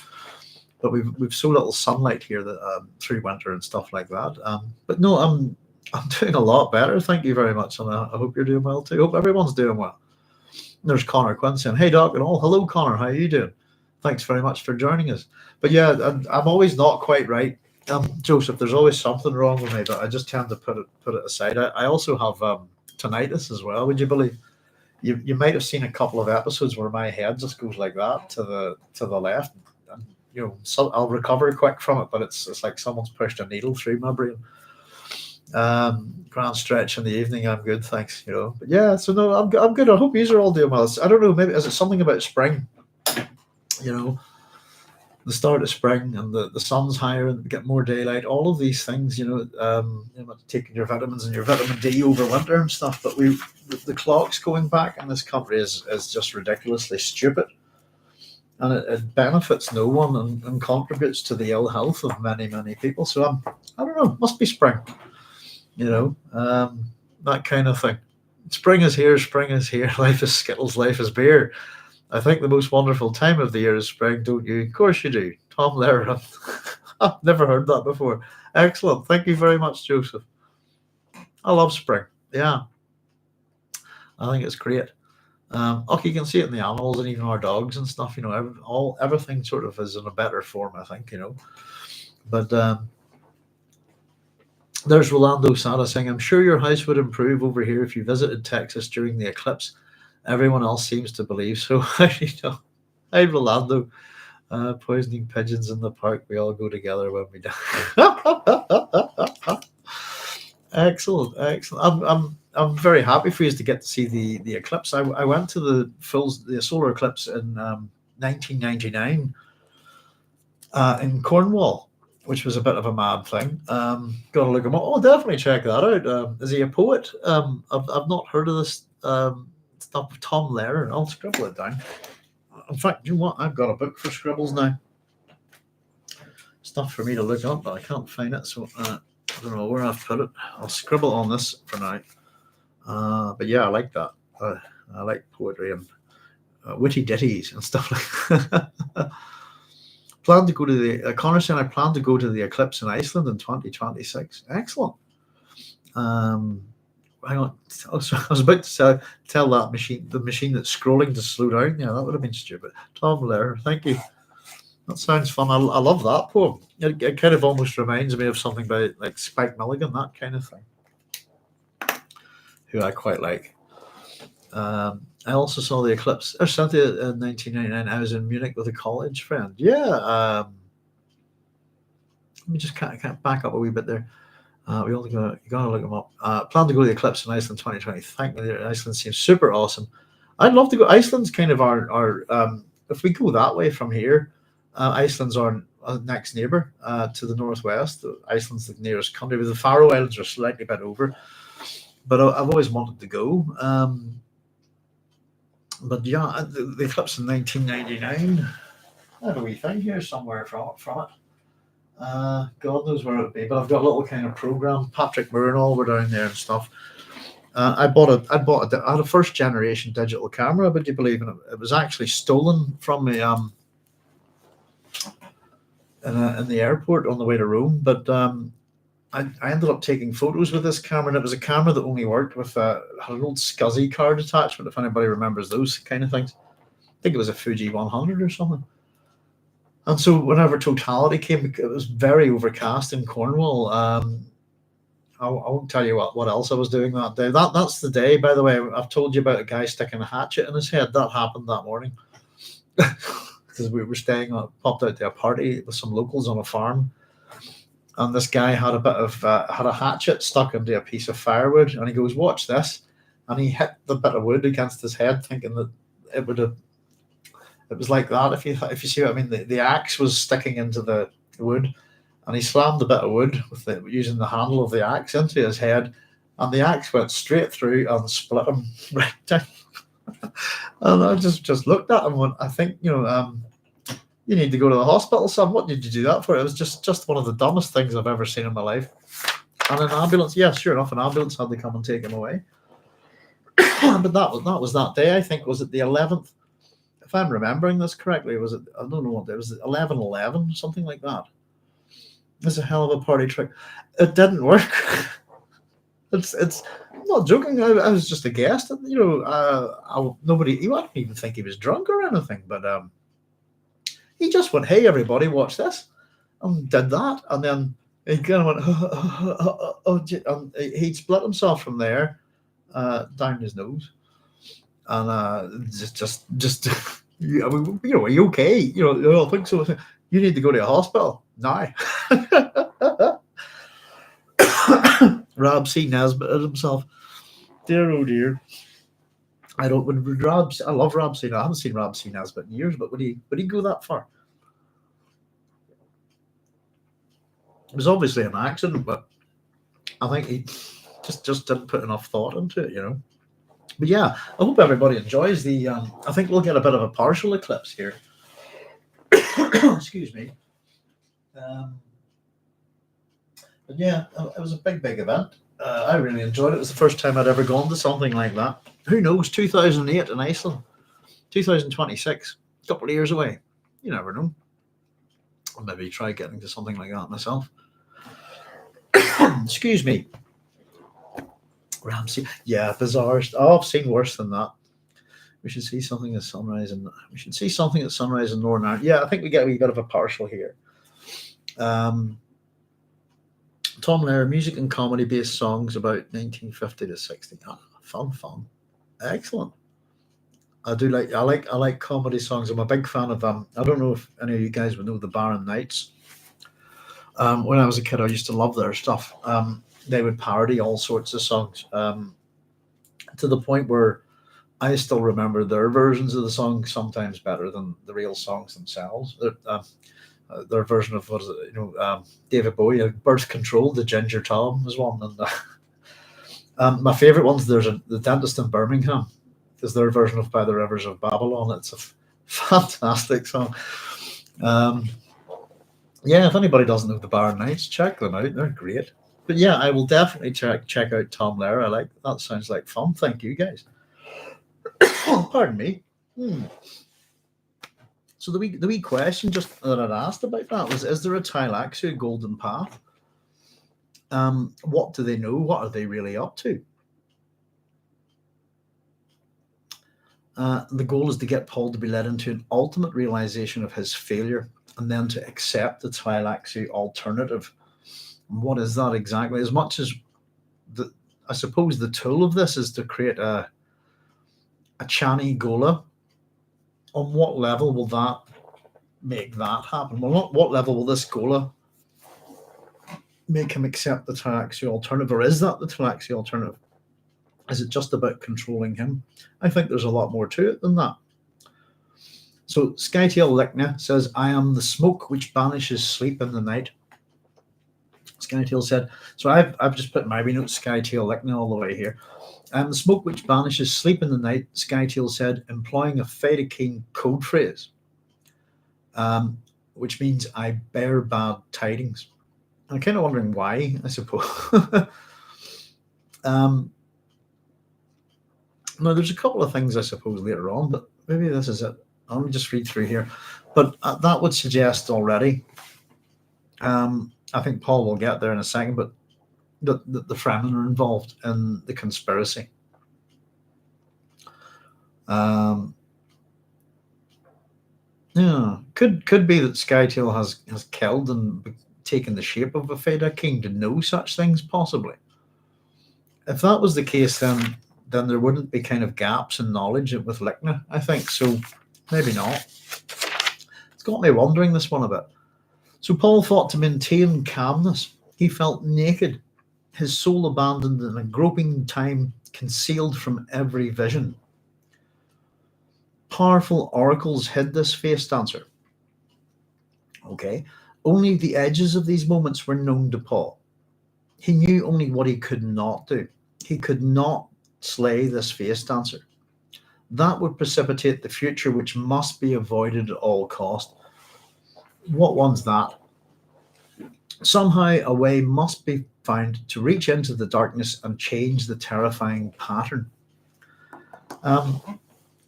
But we've so little sunlight here that through winter and stuff like that. But no, I'm doing a lot better. Thank you very much, and I hope you're doing well too. I hope everyone's doing well. And there's Connor Quinn saying, "Hey Doc and all. Hello Connor, how are you doing? Thanks very much for joining us." But yeah, I'm always not quite right, Joseph. There's always something wrong with me, but I just tend to put it aside. I also have tinnitus as well. Would you believe? You might have seen a couple of episodes where my head just goes like that to the left, and so I'll recover quick from it, but it's like someone's pushed a needle through my brain. Grand stretch in the evening. I'm good, thanks. But yeah, so no, I'm good. I hope you are all doing well. I don't know, maybe is it something about spring? The start of spring, and the sun's higher and get more daylight, all of these things, taking your vitamins and your vitamin D over winter and stuff. But the clocks going back in this country is just ridiculously stupid, and it benefits no one and contributes to the ill health of many people. So I don't know, must be spring, that kind of thing. Spring is here, life is Skittles, life is beer. I think the most wonderful time of the year is spring, don't you? Of course you do. Tom Lehrer. I've never heard that before. Excellent. Thank you very much, Joseph. I love spring. Yeah. I think it's great. You can see it in the animals and even our dogs and stuff, everything sort of is in a better form, I think, But there's Rolando Sada saying, I'm sure your house would improve over here if you visited Texas during the eclipse. Everyone else seems to believe so. Hi, Rolando. Poisoning pigeons in the park. We all go together when we die. Excellent. I'm very happy for you to get to see the eclipse. I went to the solar eclipse in 1999 in Cornwall, which was a bit of a mad thing. Got to look him up. Oh, definitely check that out. Is he a poet? I've not heard of this. Stuff with Tom Lehrer. I'll scribble it down. In fact, you know what? I've got a book for scribbles now. Stuff for me to look up, but I can't find it, so I don't know where I've put it. I'll scribble on this for now. But yeah, I like that. I like poetry and witty ditties and stuff like that. Plan to go to the Connor saying I plan to go to the eclipse in Iceland in 2026. Excellent. Hang on. I was about to tell the machine that's scrolling to slow down. Yeah, that would have been stupid. Tom Lehrer, thank you. That sounds fun. I love that poem. It kind of almost reminds me of something by like Spike Milligan, that kind of thing, who I quite like. I also saw the eclipse. Cynthia in 1999. I was in Munich with a college friend. Yeah. Let me just can't back up a wee bit there. We only gotta look them up. Plan to go to the eclipse in Iceland 2020. Thank me. Iceland seems super awesome. I'd love to go. Iceland's kind of our if we go that way from here, Iceland's our next neighbour to the northwest. Iceland's the nearest country, but the Faroe Islands are slightly bit over. But I've always wanted to go. But yeah, the eclipse in 1999. I have a wee thing here somewhere from it. God knows where it would be, but I've got a little kind of program. Patrick Moore and all were down there and stuff. I had a first generation digital camera, but you believe it was actually stolen from me in the airport on the way to Rome. But I ended up taking photos with this camera, and it was a camera that only worked with had an old SCSI card attachment, if anybody remembers those kind of things. I think it was a Fuji 100 or something. And so whenever totality came, it was very overcast in Cornwall. I won't tell you what else I was doing that day. That's the day, by the way. I've told you about a guy sticking a hatchet in his head. That happened that morning. Because we were popped out to a party with some locals on a farm. And this guy had had a hatchet stuck into a piece of firewood, and he goes, "Watch this!" And he hit the bit of wood against his head, thinking that it would have. It was like that. If you see what I mean, the axe was sticking into the wood, and he slammed the bit of wood using the handle of the axe into his head, and the axe went straight through and split him right down. And I just looked at him and went, "I think you need to go to the hospital, son. What did you do that for?" It was just one of the dumbest things I've ever seen in my life. And an ambulance, yeah, sure enough, an ambulance had to come and take him away. But that was that day. I think, was it the 11th? If I'm remembering this correctly, I don't know what day. It was 11/11, something like that. It's a hell of a party trick. It didn't work. It's I'm not joking. I was just a guest. Nobody. He wouldn't even think he was drunk or anything. But he just went, "Hey, everybody, watch this," and did that, and then he kind of went, and he'd split himself from there down his nose, and just are you okay? I don't think so. You need to go to a hospital now. Rob C. Nesbitt himself. Dear, oh dear. I love Rob C. I haven't seen Rob C. Nesbitt in years, but would he go that far? It was obviously an accident, but I think he just didn't put enough thought into it, But yeah, I hope everybody enjoys the. I think we'll get a bit of a partial eclipse here. Excuse me. But yeah, it was a big event. I really enjoyed it. It was the first time I'd ever gone to something like that. Who knows? 2008 in Iceland, 2026, a couple of years away. You never know. I'll maybe try getting to something like that myself. Excuse me. Ramsey, yeah, bizarre. Oh, I've seen worse than that. We should see something at sunrise, and in Northern Ireland. Yeah, I think we get a wee bit of a partial here. Tom Lehrer, music and comedy-based songs about 1950 to 60. Oh, fun, excellent. I like comedy songs. I'm a big fan of them. I don't know if any of you guys would know the Barron Knights. When I was a kid, I used to love their stuff. They would parody all sorts of songs to the point where I still remember their versions of the songs sometimes better than the real songs themselves. Their version of David Bowie, Birth Control, the Ginger Tom was one, and my favorite ones. There's the Dentist in Birmingham. Is their version of By the Rivers of Babylon. It's a fantastic song. Yeah, if anybody doesn't know the Barron Knights, check them out. They're great. But yeah, I will definitely check out Tom Lehrer. I like that. Sounds like fun. Thank you, guys. Pardon me. So the wee question just that I'd asked about that was: is there a Tleilaxu golden path? What do they know? What are they really up to? The goal is to get Paul to be led into an ultimate realization of his failure, and then to accept the Tleilaxu alternative. And what is that exactly? As much as I suppose the tool of this is to create a Chani Gola. On what level will that make that happen? Well, what level will this Gola make him accept the Tleilaxu alternative, or is that the Tleilaxu alternative? Is it just about controlling him? I think there's a lot more to it than that. So Scytale Lichna says, I am the smoke which banishes sleep in the night. Scytale said, so I've just put my notes, Scytale Lichna all the way here. I am the smoke which banishes sleep in the night, Scytale said, employing a Fedaykin code phrase, which means I bear bad tidings. I'm kind of wondering why, I suppose. Now, there's a couple of things, I suppose, later on, but maybe this is it. Let me just read through here. But that would suggest already, I think Paul will get there in a second, but that the Fremen are involved in the conspiracy. Yeah, could be that Scytale has killed and taken the shape of a Fedaykin to know such things, possibly. If that was the case, then there wouldn't be kind of gaps in knowledge with Lichna, I think. So maybe not. It's got me wondering, this one, a bit. So Paul thought to maintain calmness. He felt naked, his soul abandoned in a groping time, concealed from every vision. Powerful oracles hid this face dancer. Okay, only the edges of these moments were known to Paul. He knew only what he could not do. He could not slay this face dancer. That would precipitate the future which must be avoided at all cost. What one's that? Somehow a way must be found to reach into the darkness and change the terrifying pattern.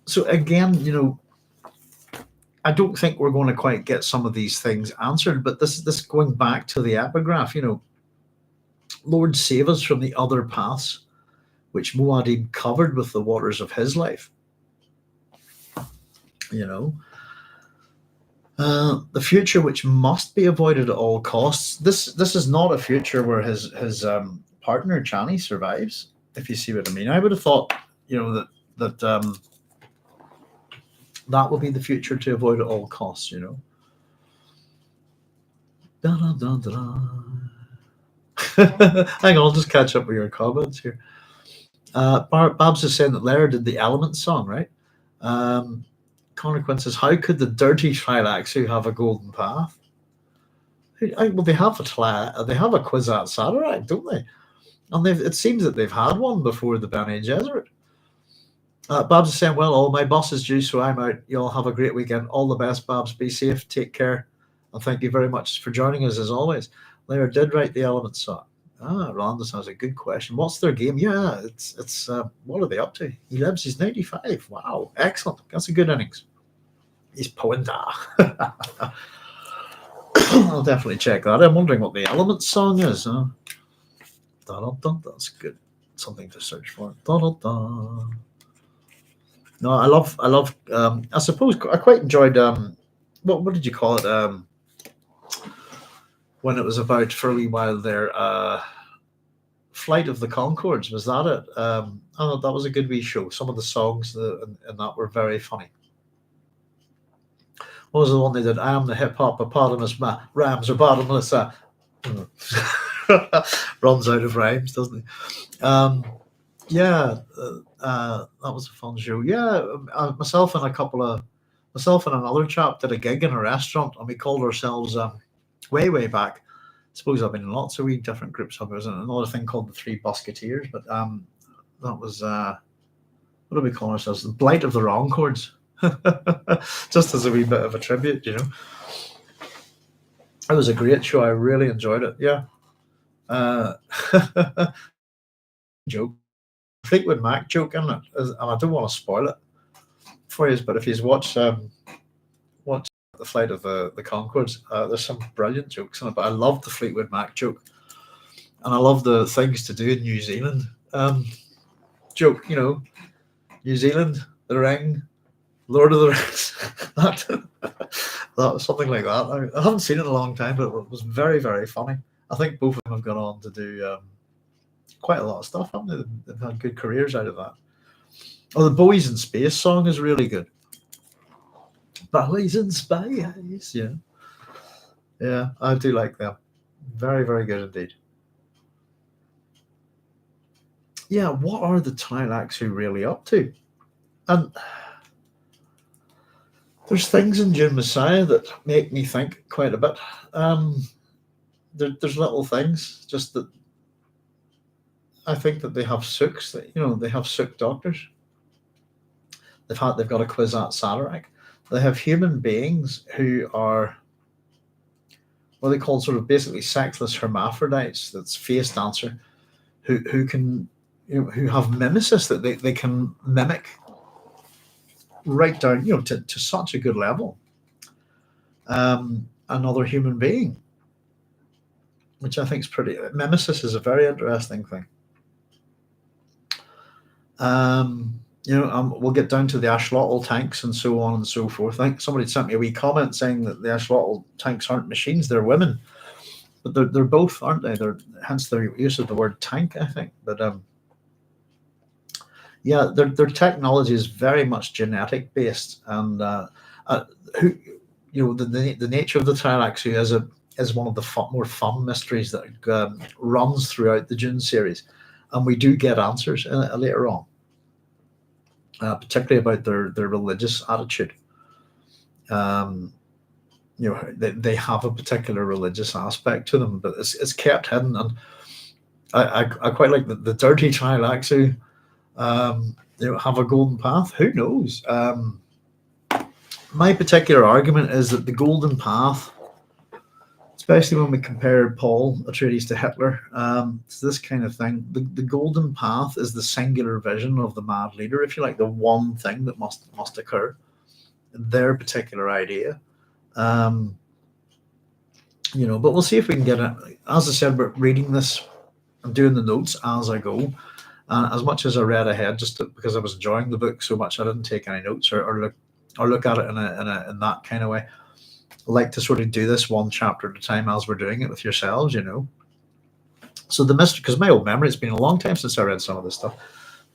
So again, I don't think we're going to quite get some of these things answered, but this going back to the epigraph, Lord, save us from the other paths which Muad'Dib covered with the waters of his life. The future which must be avoided at all costs. This is not a future where his partner Chani survives, if you see what I mean. I would have thought, that would be the future to avoid at all costs. Da, da, da, da, da. Hang on, I'll just catch up with your comments here. Babs is saying that Lara did the Element song, right? Connor Quinn says, how could the dirty Tleilaxu have a golden path? Well, they have a Kwisatz Haderach, don't they? And it seems that they've had one before the Bene Gesserit. Babs is saying, well, all my boss is due, so I'm out. You all have a great weekend. All the best, Babs. Be safe. Take care. And thank you very much for joining us, as always. Lara did write the Element song. Randus has a good question. What's their game? Yeah, it's what are they up to? He lives, he's 95. Wow, excellent. That's a good innings. He's Pointa. I'll definitely check that. I'm wondering what the Element song is. That's good. Something to search for. No, I love. I suppose I quite enjoyed. What did you call it? When it was about for a wee while there, Flight of the Conchords, was that it? I thought that was a good wee show. Some of the songs in that were very funny. What was the one they did? I am the hip hop hippopotamus, my rhymes are bottomless. Runs out of rhymes, doesn't he? That was a fun show. Yeah, myself and another chap did a gig in a restaurant, and we called ourselves way back. I suppose I've been in lots of wee different groups. There was another thing called the Three Musketeers, but that was what do we call ourselves? The Blight of the Wrong Chords. Just as a wee bit of a tribute, It was a great show. I really enjoyed it. Yeah. Joke. Fleetwood Mac joke in it, and I don't want to spoil it for you, but if you watch the Flight of the Conchords, there's some brilliant jokes in it. But I love the Fleetwood Mac joke, and I love the things to do in New Zealand joke. New Zealand, The Ring, Lord of the Rings. that was something like that. I haven't seen it in a long time, but it was very, very funny. I think both of them have gone on to do quite a lot of stuff, haven't they? They've had good careers out of that. Oh, the Bowies in Space song is really good. Bowies in Space, yeah. Yeah, I do like them. Very, very good indeed. Yeah, what are the Tleilaxu really up to? And There's things in Dune Messiah that make me think quite a bit. There's little things, just that I think that they have Sooks, that they have Sook doctors. They've got a Kwisatz Haderach. They have human beings who are what they call sort of basically sexless hermaphrodites. That's face dancer, who can who have mimesis, that they can mimic right down to such a good level. Another human being, which I think is pretty. Mimesis is a very interesting thing. We'll get down to the Ashlotl tanks and so on and so forth. I think somebody sent me a wee comment saying that the Ashlotl tanks aren't machines; they're women, but they're both, aren't they? Hence their use of the word tank, I think. But yeah, their technology is very much genetic based, and the nature of the Tleilaxu is one of the more fun mysteries that runs throughout the Dune series, and we do get answers later on, particularly about their religious attitude. They have a particular religious aspect to them, but it's kept hidden, and I quite like the dirty Tleilaxu. Have a golden path. Who knows? My particular argument is that the golden path, especially when we compare Paul Atreides to Hitler, it's this kind of thing. The golden path is the singular vision of the mad leader, if you like, the one thing that must occur, their particular idea. But we'll see if we can get it. As I said, we're reading this. I'm doing the notes as I go. As much as I read ahead, because I was enjoying the book so much, I didn't take any notes or look at it in that kind of way. I like to sort of do this one chapter at a time as we're doing it with yourselves, So the mystery, because my old memory, it's been a long time since I read some of this stuff,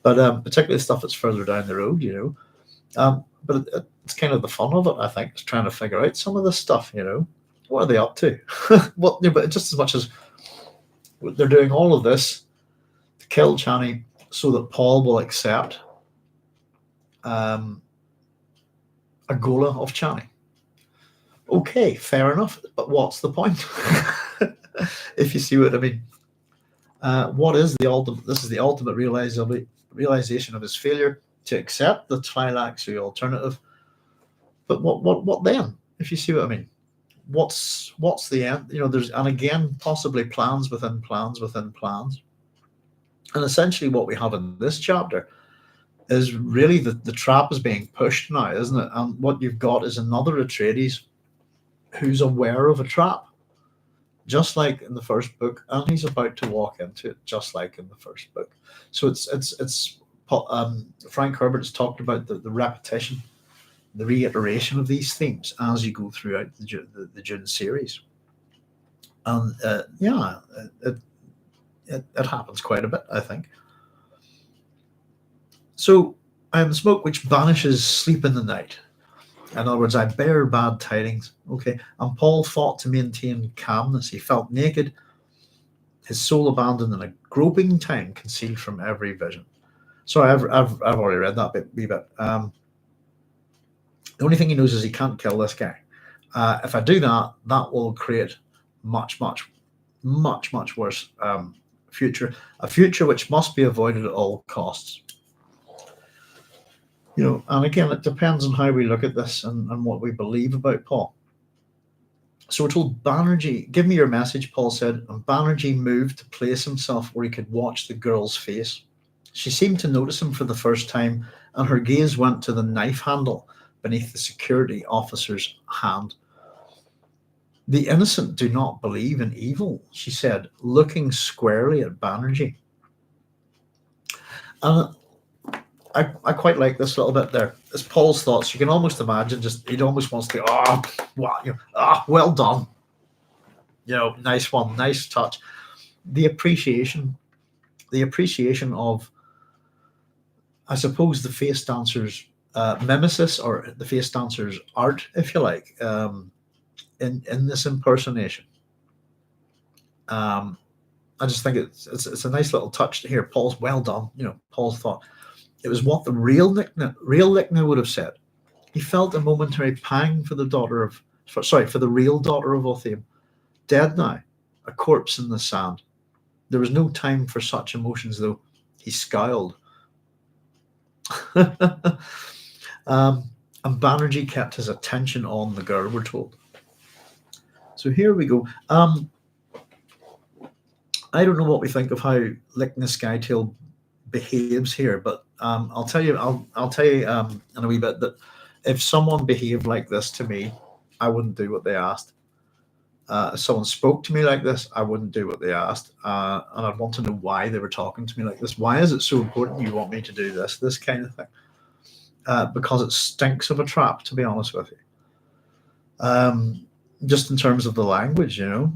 but particularly stuff that's further down the road, But it's kind of the fun of it, I think, is trying to figure out some of this stuff, What are they up to? But just as much as they're doing all of this to kill Chani so that Paul will accept a Gola of Chani. Okay, fair enough, but what's the point? If you see what I mean. What is the ultimate? This is the ultimate realization of his failure to accept the Tleilaxu alternative. But what then? If you see what I mean. What's the end? There's, and again, possibly plans within plans within plans. And essentially what we have in this chapter is really the trap is being pushed now, isn't it? And what you've got is another Atreides who's aware of a trap, just like in the first book, and he's about to walk into it, just like in the first book. So it's Frank Herbert's talked about the repetition, the reiteration of these themes as you go throughout the Dune series. And it happens quite a bit, I think. So I am the smoke which banishes sleep in the night. In other words, I bear bad tidings. Okay. And Paul fought to maintain calmness. He felt naked, his soul abandoned in a groping time, concealed from every vision. Sorry, I've already read that wee bit. The only thing he knows is he can't kill this guy. If I do that, that will create much worse future, a future which must be avoided at all costs. And again, it depends on how we look at this and what we believe about Paul. So we're told Bannerjee, give me your message, Paul said, and Bannerjee moved to place himself where he could watch the girl's face. She seemed to notice him for the first time, and her gaze went to the knife handle beneath the security officer's hand. The innocent do not believe in evil, she said, looking squarely at Bannerjee. And I quite like this little bit there. It's Paul's thoughts. You can almost imagine he almost wants to, well done. Nice one, nice touch. The appreciation of, I suppose, the face dancer's mimesis, or the face dancer's art, if you like, in this impersonation. I just think it's a nice little touch to hear. Paul's well done. Paul's thought. It was what the real Lichna would have said. He felt a momentary pang for the for the real daughter of Otheym, dead now, a corpse in the sand. There was no time for such emotions, though. He scowled. And Bannerjee kept his attention on the girl, we're told. So here we go. I don't know what we think of how Lichna Scytale behaves here, but I'll tell you in a wee bit that if someone behaved like this to me, I wouldn't do what they asked. If someone spoke to me like this, I wouldn't do what they asked, and I'd want to know why they were talking to me like this. Why is it so important you want me to do this kind of thing? Because it stinks of a trap, to be honest with you. Just in terms of the language, you know.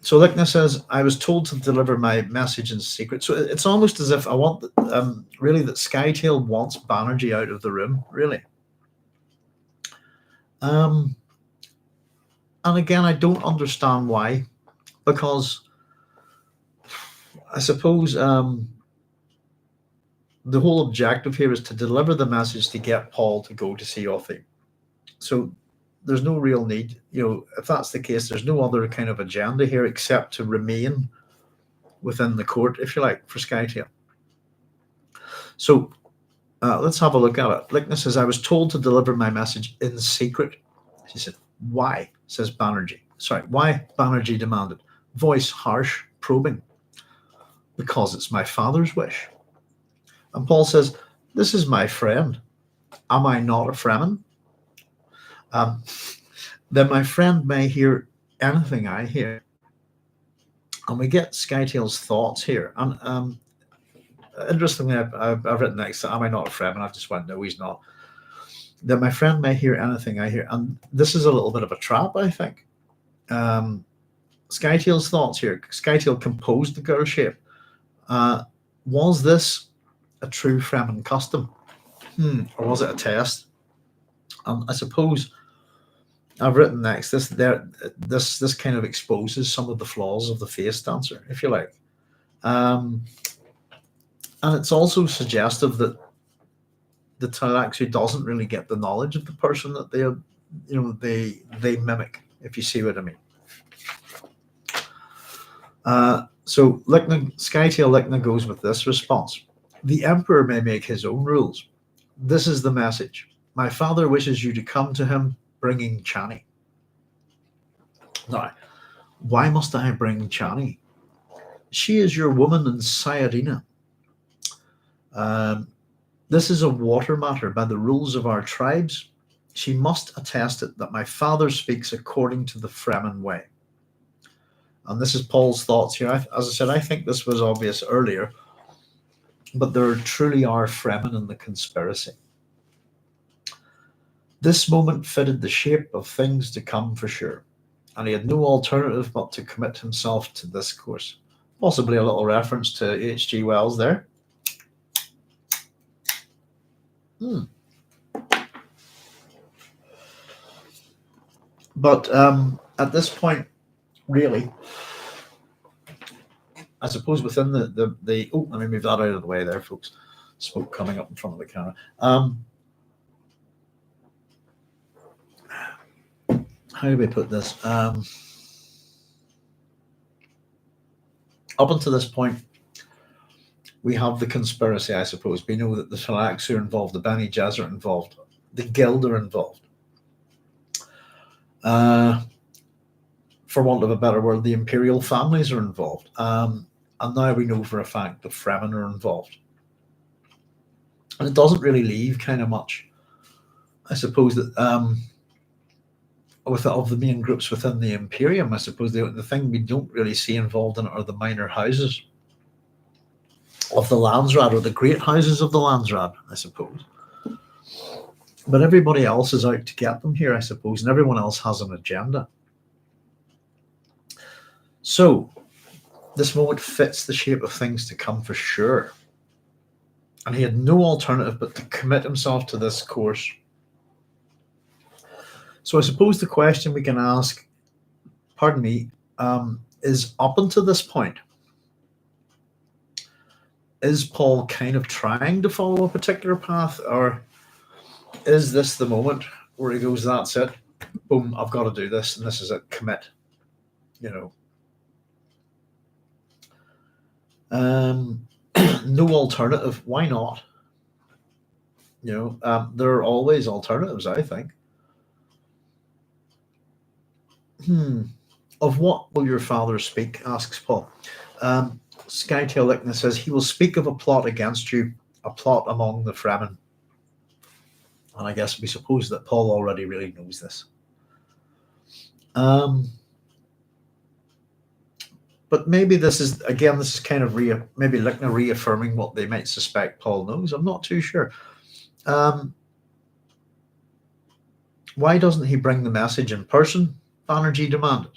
So Lichna says, I was told to deliver my message in secret. So it's almost as if I want, really, that Scytale wants Bannerjee out of the room, really. And again, I don't understand why, because I suppose the whole objective here is to deliver the message to get Paul to go to see Otheym. So there's no real need, you know, if that's the case, there's no other kind of agenda here except to remain within the court, if you like, for Scytale. So let's have a look at it. Lichna says, I was told to deliver my message in secret. She said, why? Says Bannerjee. Sorry, why? Bannerjee demanded. Voice harsh, probing. Because it's my father's wish. And Paul says, this is my friend. Am I not a Fremen? Then my friend may hear anything I hear. And we get Scytale's thoughts here. And interestingly, I've written next to, am I not a Fremen? I've just went, no, he's not. Then my friend may hear anything I hear. And this is a little bit of a trap, I think. Scytale's thoughts here. Scytale composed the girl shape. Was this a true Fremen custom? Or was it a test? I suppose I've written next, this kind of exposes some of the flaws of the face dancer, if you like. And it's also suggestive that the Tleilaxu doesn't really get the knowledge of the person that they mimic, if you see what I mean. So Scytale Lichna goes with this response. The Emperor may make his own rules. This is the message. My father wishes you to come to him bringing Chani. Now, why must I bring Chani? She is your woman in Sayarina. This is a water matter by the rules of our tribes. She must attest it that my father speaks according to the Fremen way. And this is Paul's thoughts here. As I said, I think this was obvious earlier, but there truly are Fremen in the conspiracy. This moment fitted the shape of things to come for sure, and he had no alternative but to commit himself to this course. Possibly a little reference to H.G. Wells there. But at this point, really, I suppose within the oh, let me move that out of the way there, folks. Smoke coming up in front of the camera. How do we put this? Up until this point, we have the conspiracy, I suppose. We know that the Tleilaxu are involved, the Bene Gesserit are involved, the Guild are involved. For want of a better word, the imperial families are involved. And now we know for a fact the Fremen are involved. And it doesn't really leave kind of much. I suppose that of the main groups within the Imperium, I suppose the thing we don't really see involved in it are the minor houses of the Landsraad, or the great houses of the Landsraad, I suppose. But everybody else is out to get them here, I suppose, and everyone else has an agenda. So this moment fits the shape of things to come for sure. And he had no alternative but to commit himself to this course. So I suppose the question we can ask, pardon me, is up until this point, is Paul kind of trying to follow a particular path, or Is this the moment where he goes, that's it, boom, I've got to do this, and this is it, commit, you know? No alternative. Why not? There are always alternatives, I think. Of what will your father speak? Asks Paul. Skytail Lichna says he will speak of a plot against you, a plot among the Fremen. And I guess we suppose that Paul already really knows this. But maybe this is kind of maybe Lichna reaffirming what they might suspect Paul knows. I'm not too sure. Why doesn't he bring the message in person? Bannerjee demanded.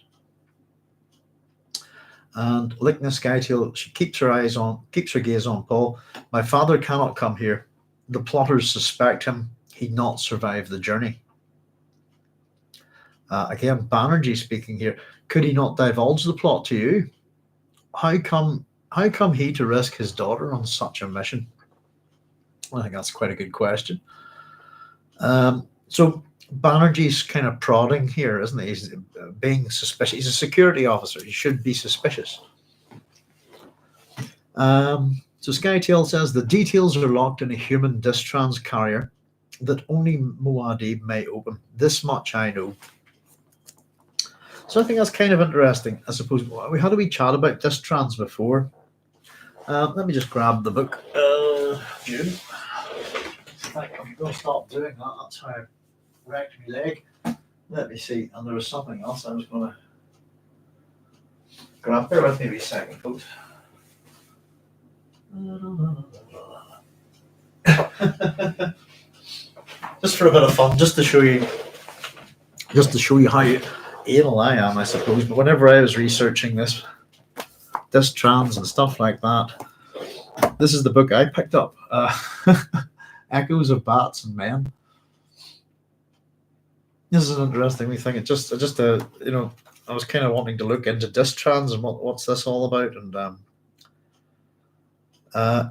And Lichna Skytail, she keeps her gaze on Paul. My father cannot come here. The plotters suspect him. He'd not survive the journey. Again, Bannerjee speaking here. Could he not divulge the plot to you? How come he to risk his daughter on such a mission? I think that's quite a good question. So Bannerjee's kind of prodding here, isn't he? He's being suspicious. He's a security officer. He should be suspicious. So Skytail says the details are locked in a human distrans carrier that only Muad'Dib may open. This much I know. So I think that's kind of interesting. I suppose we had a wee chat about distrans before. Let me just grab the book. Dune. I'm going to stop doing that. That's how I wrecked my leg. Let me see. And there was something else I was going to grab. Bear with me a second, folks. Just for a bit of fun, just to show you how anal I am, I suppose. But whenever I was researching this trans and stuff like that, this is the book I picked up. Echoes of Bats and Men. This is an interesting thing. I was kind of wanting to look into distrans and what's this all about, and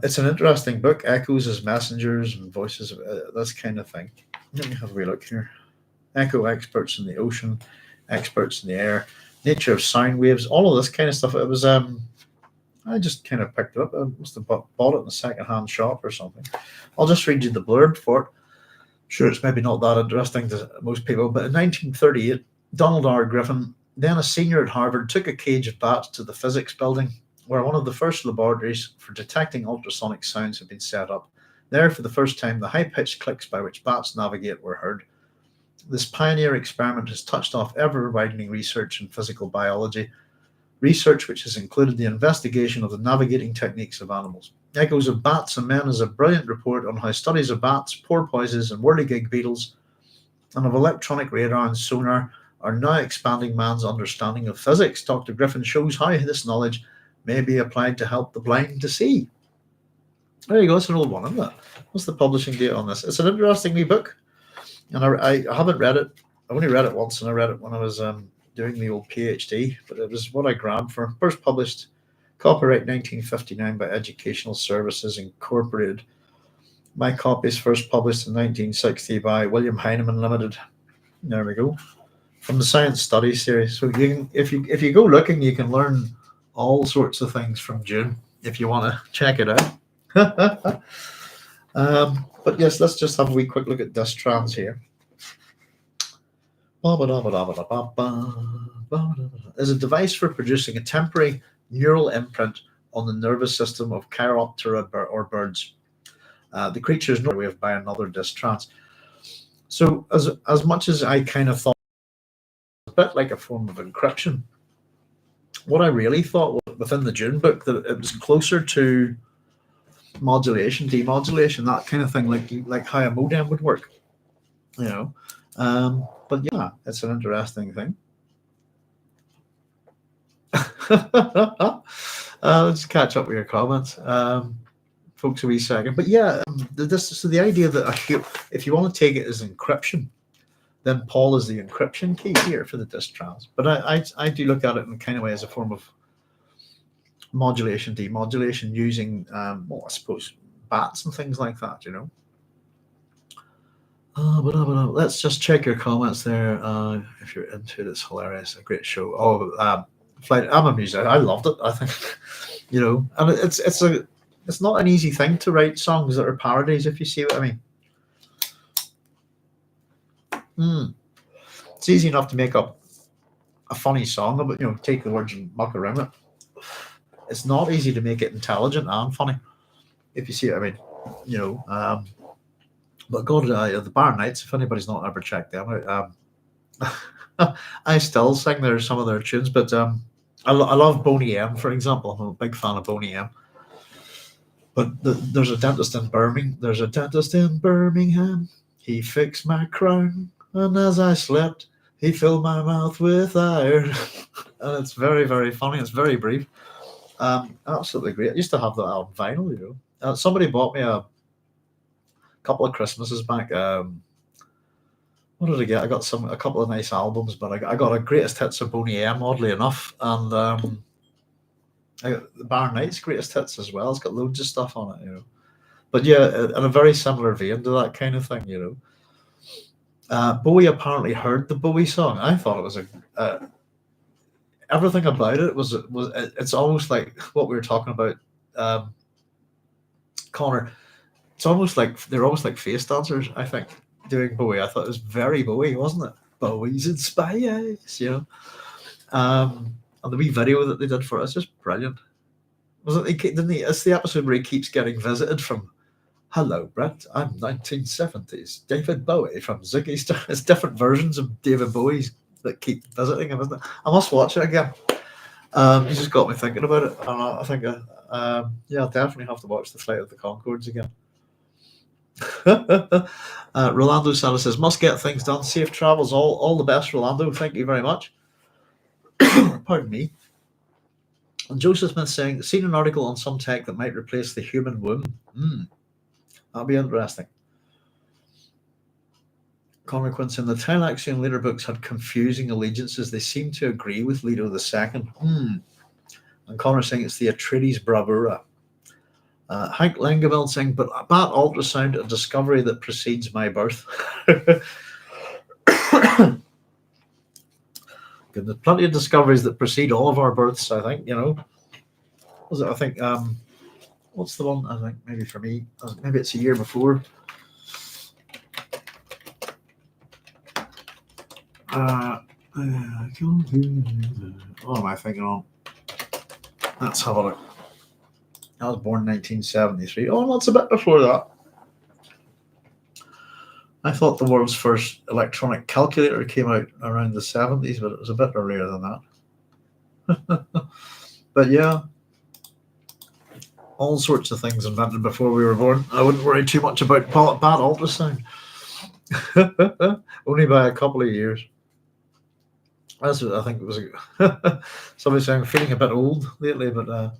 it's an interesting book. Echoes as messengers and voices, this kind of thing. Let me have a wee look here. Echo experts in the ocean, experts in the air, nature of sound waves, all of this kind of stuff. It was I just kind of picked it up. I must have bought it in a second-hand shop or something. I'll just read you the blurb for it. Sure, it's maybe not that interesting to most people, but in 1938, Donald R. Griffin, then a senior at Harvard, took a cage of bats to the physics building, where one of the first laboratories for detecting ultrasonic sounds had been set up. There, for the first time, the high-pitched clicks by which bats navigate were heard. This pioneer experiment has touched off ever-widening research in physical biology, research which has included the investigation of the navigating techniques of animals. Echoes of Bats and Men is a brilliant report on how studies of bats, porpoises, and whirligig beetles, and of electronic radar and sonar are now expanding man's understanding of physics. Dr. Griffin shows how this knowledge may be applied to help the blind to see. There you go, it's an old one, isn't it? What's the publishing date on this? It's an interesting wee book, and I haven't read it. I only read it once, and I read it when I was doing the old PhD, but it was what I grabbed for. First published, copyright 1959 by Educational Services Incorporated. My copy is first published in 1960 by William Heinemann Limited. There we go. From the Science Studies series. So you can, if you go looking, you can learn all sorts of things from Dune if you want to check it out. But yes, let's just have a wee quick look at distrans here. Is a device for producing a temporary neural imprint on the nervous system of Chiroptera or birds. The creature is not aware of by another distrans. So as much as I kind of thought it was a bit like a form of encryption, what I really thought was within the Dune book that it was closer to modulation, demodulation, that kind of thing, like how a modem would work, But yeah, it's an interesting thing. Let's catch up with your comments, folks, a wee second. But yeah, the idea that if you want to take it as encryption, then Paul is the encryption key here for the distrans. But I do look at it in kind of way as a form of modulation, demodulation, using I suppose bats and things like that, Let's just check your comments there. If you're into it, it's hilarious. A great show. Flight. I'm amused. I loved it. I think and it's not an easy thing to write songs that are parodies. If you see what I mean. It's easy enough to make up a funny song about take the words and muck around it. It's not easy to make it intelligent and funny. If you see what I mean. But God, the Bar Nights. If anybody's not ever checked them out, I still sing some of their tunes, but I love Boney M, for example. I'm a big fan of Boney M. But there's a dentist in Birmingham. There's a dentist in Birmingham. He fixed my crown, and as I slept, he filled my mouth with iron. And it's very, very funny. It's very brief. Absolutely great. I used to have that on vinyl. Somebody bought me a couple of Christmases back. What did I get? I got a couple of nice albums, but I got a greatest hits of Boney M, oddly enough, and I got the Bar Nights greatest hits as well. It's got loads of stuff on it, But yeah, in a very similar vein to that kind of thing, Bowie apparently heard the Bowie song. I thought it was everything about it was it's almost like what we were talking about, Connor. It's almost like they're almost like face dancers, I think, doing Bowie. I thought it was very Bowie, wasn't it? Bowie's in space, and the wee video that they did for us, just brilliant. Was it? Didn't he? It's the episode where he keeps getting visited from. Hello, Brett. I'm 1970s David Bowie from Ziggy Star. It's different versions of David Bowie's that keep visiting him, isn't it? I must watch it again. You just got me thinking about it. I think, I'll definitely have to watch the Flight of the Conchords again. Rolando Salas says, must get things done. Safe travels. All the best, Rolando. Thank you very much. Pardon me. And Joseph Smith saying, seen an article on some tech that might replace the human womb. That'll be interesting. Conor Quinn saying, the Tleilaxu later books had confusing allegiances. They seem to agree with Leto II. And Connor saying it's the Atreides bravura. Hank Langeveld saying, but bat ultrasound, a discovery that precedes my birth. There's plenty of discoveries that precede all of our births, I think, Was it, I think, what's the one? I think maybe for me, maybe it's a year before. What am I thinking on? Let's have a look. I was born in 1973. Oh, no, it's a bit before that. I thought the world's first electronic calculator came out around the 70s, but it was a bit earlier than that. But yeah, all sorts of things invented before we were born. I wouldn't worry too much about bad ultrasound. Only by a couple of years. That's what I think it was. Somebody saying feeling a bit old lately, but I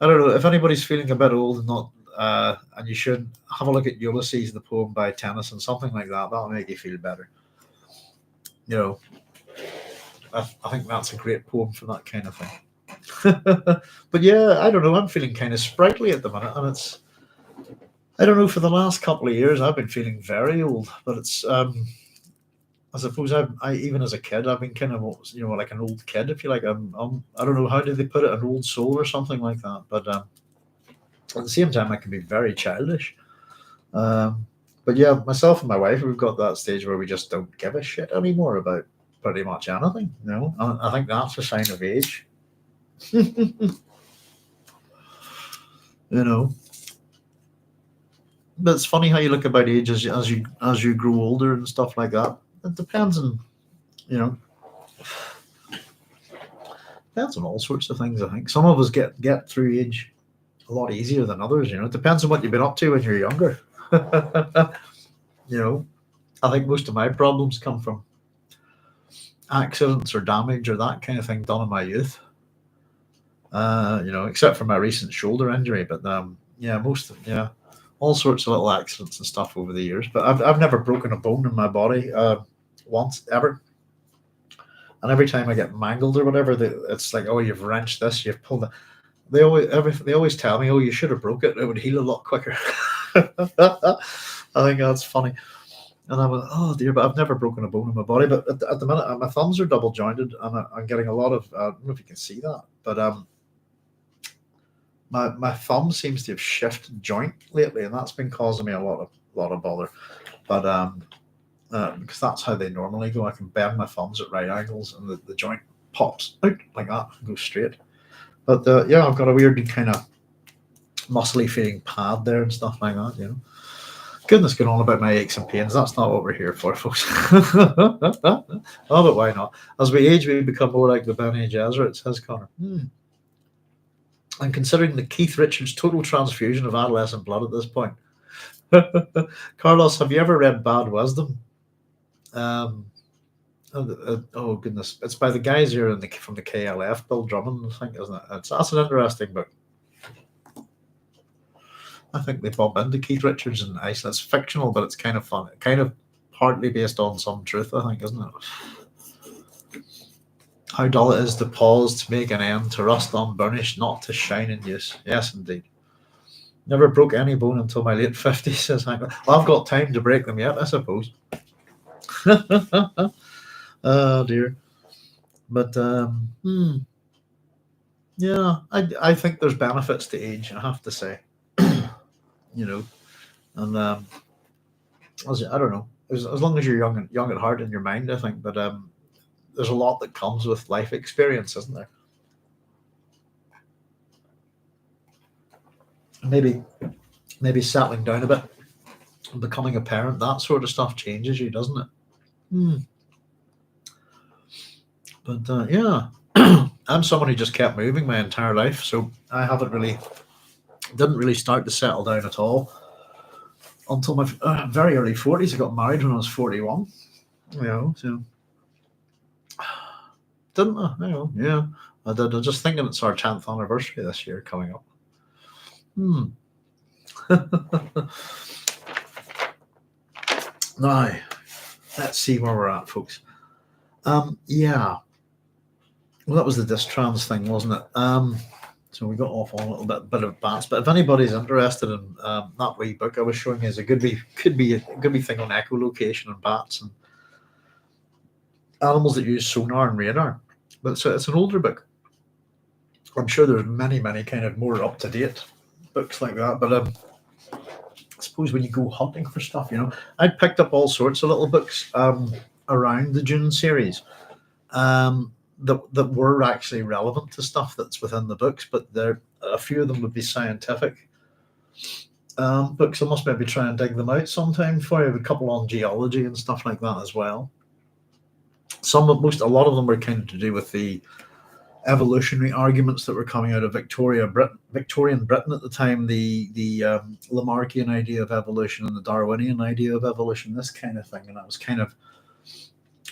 don't know if anybody's feeling a bit old and not. And you should have a look at Ulysses, the poem by Tennyson, something like that. That'll make you feel better. I think that's a great poem for that kind of thing. But yeah, I don't know. I'm feeling kind of sprightly at the minute, and it's. I don't know. For the last couple of years, I've been feeling very old, but it's. I suppose I even as a kid, I've been kind of like an old kid, if you like. I don't know how do they put it, an old soul or something like that, but. At the same time, I can be very childish. But yeah, myself and my wife, we've got that stage where we just don't give a shit anymore about pretty much anything. I think that's a sign of age. But it's funny how you look about age as you grow older and stuff like that. It depends on, depends on all sorts of things. I think some of us get through age a lot easier than others. It depends on what you've been up to when you're younger. I think most of my problems come from accidents or damage or that kind of thing done in my youth. Except for my recent shoulder injury, but all sorts of little accidents and stuff over the years. But I've never broken a bone in my body once ever. And every time I get mangled or whatever, it's like, oh, you've wrenched this, you've pulled it. They always tell me, oh, you should have broke it. It would heal a lot quicker. I think that's funny. And I went, oh dear, but I've never broken a bone in my body. But at the minute, my thumbs are double jointed, and I'm getting a lot of. I don't know if you can see that, but my thumb seems to have shifted joint lately, and that's been causing me a lot of bother. But because that's how they normally go. I can bend my thumbs at right angles, and the joint pops out like that and goes straight. But yeah, I've got a weird kind of muscly feeling pad there and stuff like that. Goodness, going on about my aches and pains. That's not what we're here for, folks. Oh, but why not? As we age, we become more like the Bene Gesserit, says Connor. I'm considering the Keith Richards total transfusion of adolescent blood at this point. Carlos, have you ever read Bad Wisdom? Oh goodness, it's by the guys here from the KLF, Bill Drummond, I think, isn't it? That's an interesting book. I think they bump into Keith Richards in Iceland. It's fictional, but it's kind of fun. Kind of partly based on some truth, I think, isn't it? How dull it is to pause to make an end, to rust unburnished, not to shine in use. Yes, indeed. Never broke any bone until my late 50s, says Hank. Well, I've got time to break them yet, I suppose. Oh, dear. But, yeah, I think there's benefits to age, I have to say. And I don't know, as long as you're young at heart in your mind, I think. But there's a lot that comes with life experience, isn't there? Maybe settling down a bit and becoming a parent, that sort of stuff changes you, doesn't it? But yeah, I'm someone who just kept moving my entire life, so I didn't really start to settle down at all until my very early 40s. I got married when I was 41. So didn't I? Yeah, I did. I'm just thinking it's our 10th anniversary this year coming up. Now, let's see where we're at, folks. Yeah. Well, that was the distrans thing, wasn't it? So we got off on a little bit of bats. But if anybody's interested in that wee book I was showing you, is a could be a thing on echolocation and bats and animals that use sonar and radar. But it's an older book. I'm sure there's many kind of more up to date books like that. But I suppose when you go hunting for stuff, I picked up all sorts of little books around the Dune series. That were actually relevant to stuff that's within the books, but a few of them would be scientific books. I must maybe try and dig them out sometime for you. A couple on geology and stuff like that as well. A lot of them were kind of to do with the evolutionary arguments that were coming out of Victorian Britain at the time, the Lamarckian idea of evolution and the Darwinian idea of evolution, this kind of thing. And that was kind of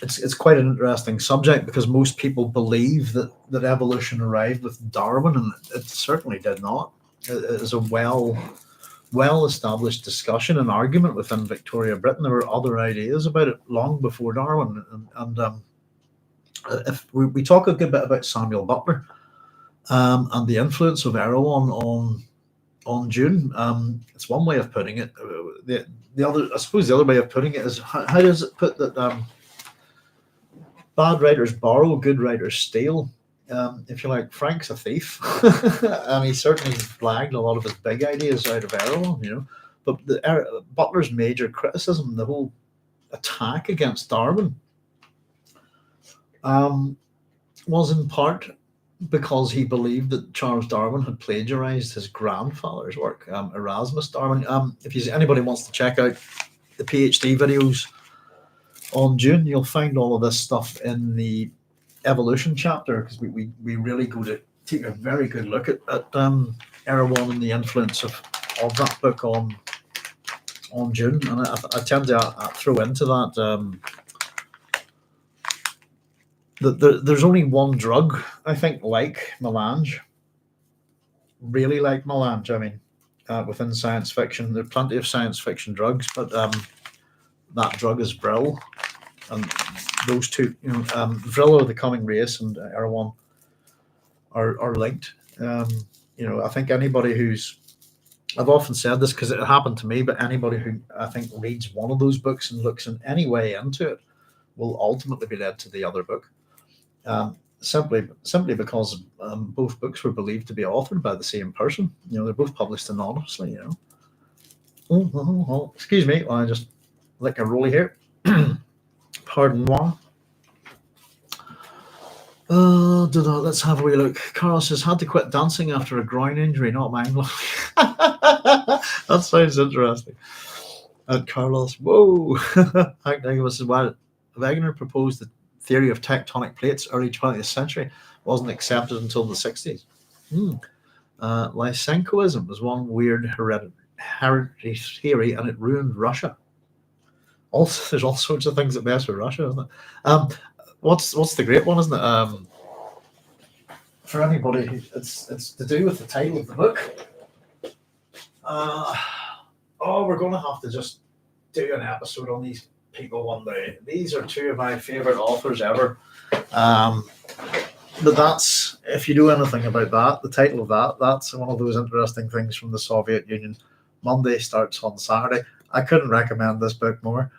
it's quite an interesting subject because most people believe that evolution arrived with Darwin, and it certainly did not. It is a well established discussion and argument within Victoria Britain. There were other ideas about it long before Darwin, and if we talk a good bit about Samuel Butler and the influence of Erewhon on Dune, it's one way of putting it. The other way of putting it is how does it put that? Bad writers borrow, good writers steal. If you like, Frank's a thief, and he certainly flagged a lot of his big ideas out of Erewhon, But Butler's major criticism, the whole attack against Darwin, was in part because he believed that Charles Darwin had plagiarized his grandfather's work, Erasmus Darwin. If anybody wants to check out the PhD videos on Dune, you'll find all of this stuff in the evolution chapter, because we really go to take a very good look at Erewhon and the influence of that book on Dune. And I tend to throw into that there's only one drug, I think, like melange, really like melange. I mean, within science fiction, there are plenty of science fiction drugs, but that drug is Vril. And those two, Vril or the coming race and Erewhon are linked. I think anybody who's I've often said this because it happened to me, but anybody who I think reads one of those books and looks in any way into it will ultimately be led to the other book. Simply because both books were believed to be authored by the same person. They're both published anonymously. Excuse me, I just lick a rolly here. Pardon moi. Let's have a wee look. Carl says, had to quit dancing after a groin injury, not mine. That sounds interesting. And Carlos, whoa. This is why Wegener proposed the theory of tectonic plates early 20th century, wasn't accepted until the 60s. Lysenkoism was one weird hereditary theory, and it ruined Russia. Also, there's all sorts of things that mess with Russia, isn't it? What's the great one, isn't it? For anybody, it's to do with the title of the book. We're going to have to just do an episode on these people one day. These are two of my favorite authors ever. But that's, if you know anything about that, the title of that's one of those interesting things from the Soviet Union. Monday starts on Saturday. I couldn't recommend this book more.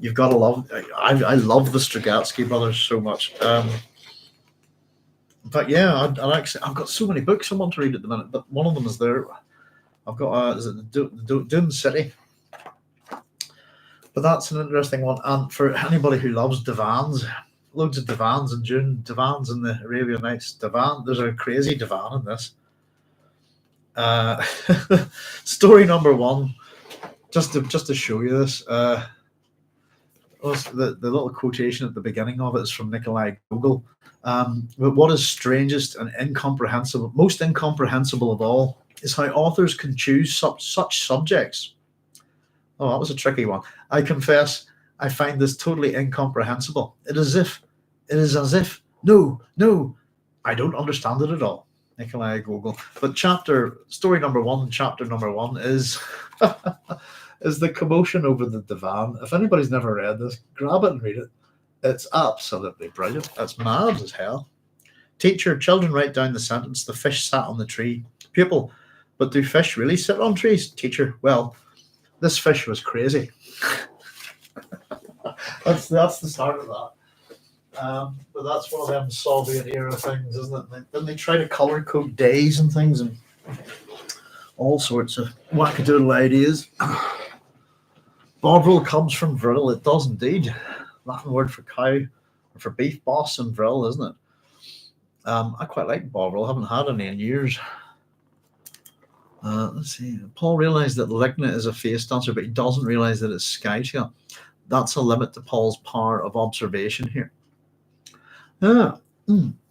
You've got to love. I love the Strugatsky brothers so much. But yeah, I've got so many books I want to read at the minute. But one of them is there. I've got is it Dune City? But that's an interesting one. And for anybody who loves divans, loads of divans in Dune, divans in the Arabian Nights. There's a crazy divan in this. Story number one, just to show you this. The little quotation at the beginning of it is from Nikolai Gogol. But what is strangest and most incomprehensible of all, is how authors can choose such subjects. Oh, that was a tricky one. I confess, I find this totally incomprehensible. It is as if, no, I don't understand it at all. Nikolai Gogol. But story number one, chapter number one is is the commotion over the divan. If anybody's never read this, grab it and read it. It's absolutely brilliant. It's mad as hell. Teacher, children write down the sentence, the fish sat on the tree. Pupil, but do fish really sit on trees? Teacher, well, this fish was crazy. That's the start of that. But that's one of them Soviet era things, isn't it? Then they try to color code days and things and all sorts of wackadoodle ideas. Bovril comes from vril. It does indeed. Latin word for cow, or for beef, boss and vril, isn't it? I quite like Bovril. I haven't had any in years. Let's see. Paul realized that Lichna is a face dancer, but he doesn't realize that it's Scytale. That's a limit to Paul's power of observation here.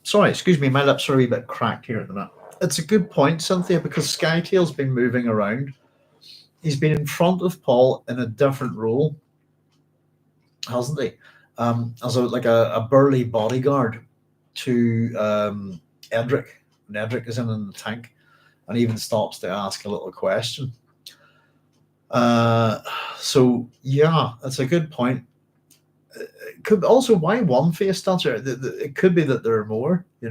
Sorry, excuse me, my lips are a wee bit cracked here at the minute. It's a good point, Cynthia, because Scytale's been moving around. He's been in front of Paul in a different role, hasn't he? As a burly bodyguard to Edric. And Edric is in the tank and even stops to ask a little question. So yeah, that's a good point. It could also, why one face dancer? It could be that there are more, I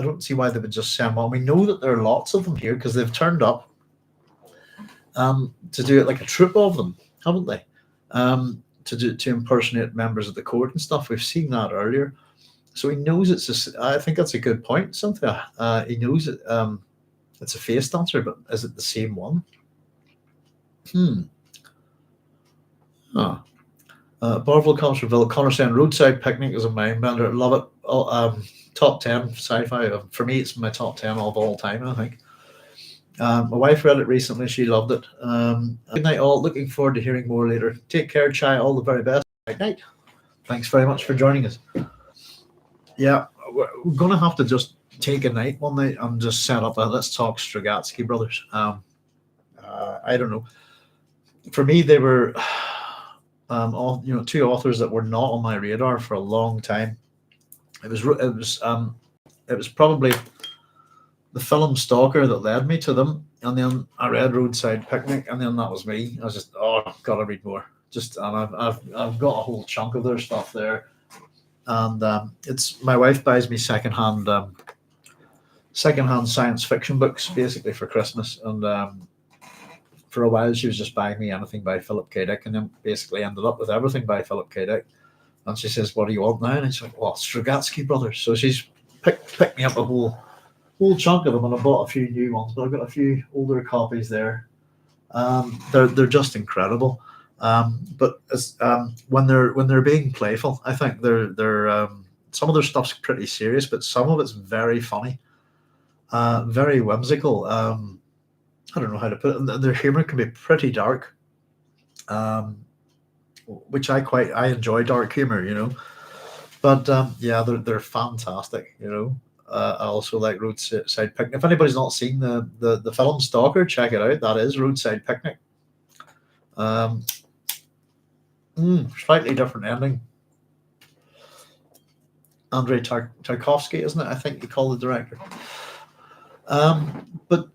don't see why they would just send one. We know that there are lots of them here because they've turned up to do it, like a troupe of them, haven't they? To impersonate members of the court and stuff. We've seen that earlier. So he knows I think that's a good point, Cynthia. He knows it's a face dancer, but is it the same one? Bovril comes from Villa. Connor saying Roadside Picnic is a mind bender. Love it. Top 10 sci-fi. For me, it's my top 10 of all time, I think. My wife read it recently. She loved it. Good night, all. Looking forward to hearing more later. Take care, Chai. All the very best. Good night. Thanks very much for joining us. Yeah, we're going to have to just take a night one night and just set up Let's Talk Strugatsky Brothers. I don't know. For me, they were all, two authors that were not on my radar for a long time. It was probably the film Stalker that led me to them, and then I read Roadside Picnic, and then that was me. I was just, gotta read more. And I've got a whole chunk of their stuff there, and it's my wife buys me secondhand secondhand science fiction books, basically for Christmas. And for a while, she was just buying me anything by Philip K. Dick, and then basically ended up with everything by Philip K. Dick. And she says, "What do you want now?" And it's like, "Well, Strugatsky Brothers." So she's picked me up a whole chunk of them, and I bought a few new ones, but I've got a few older copies there. They're just incredible. But as, when they're being playful, I think they're some of their stuff's pretty serious, but some of it's very funny, very whimsical. I don't know how to put it. Their humor can be pretty dark, which I enjoy dark humor, But yeah, they're fantastic, I also like Roadside Picnic. If anybody's not seen the film Stalker, check it out. That is Roadside Picnic. Slightly different ending. Andrei Tarkovsky, isn't it? I think you call the director. But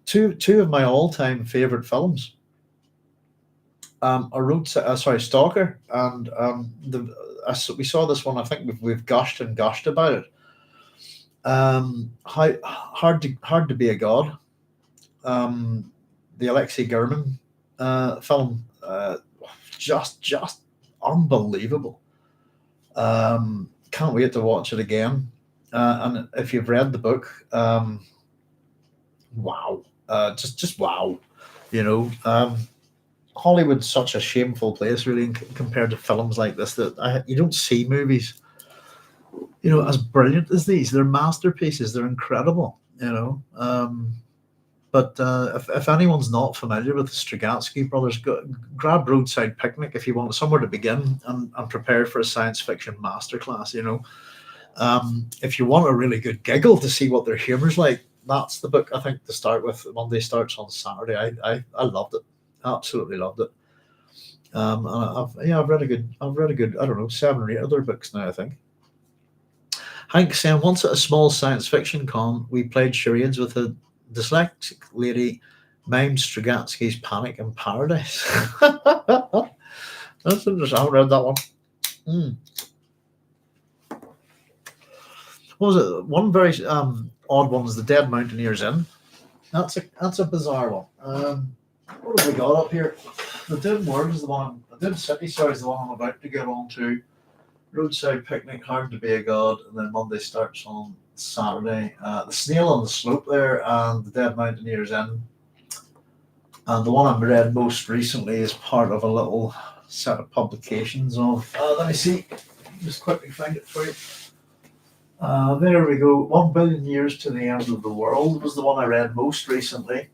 two of my all-time favorite films are Stalker, and we saw this one. I think we've gushed about it. Hard to be a god. The Alexei German film, just unbelievable. Can't wait to watch it again. And if you've read the book, wow, just wow, Hollywood's such a shameful place, really, compared to films like this. That you don't see movies, as brilliant as these. They're masterpieces. They're incredible, But if anyone's not familiar with the Strugatsky brothers, grab Roadside Picnic if you want somewhere to begin and prepare for a science fiction masterclass. If you want a really good giggle to see what their humor's like, that's the book I think to start with. Monday starts on Saturday. I loved it, absolutely loved it. And I've read a good I don't know 7 or 8 other books now, I think. Hank saying, once at a small science fiction con, we played charades with a dyslexic lady mimed Strugatsky's Panic in Paradise. That's interesting. I haven't read that one. What was it? One very odd one was The Dead Mountaineers Inn. That's a bizarre one. What have we got up here? The Dim World is the one. The Dim City, sorry, is the one I'm about to get on to. Roadside Picnic, Hard to be a God, and then Monday starts on Saturday. The Snail on the Slope there, and The Dead Mountaineers Inn. And the one I've read most recently is part of a little set of publications of. Let me see. Just quickly find it for you. There we go. 1 Billion Years to the End of the World was the one I read most recently,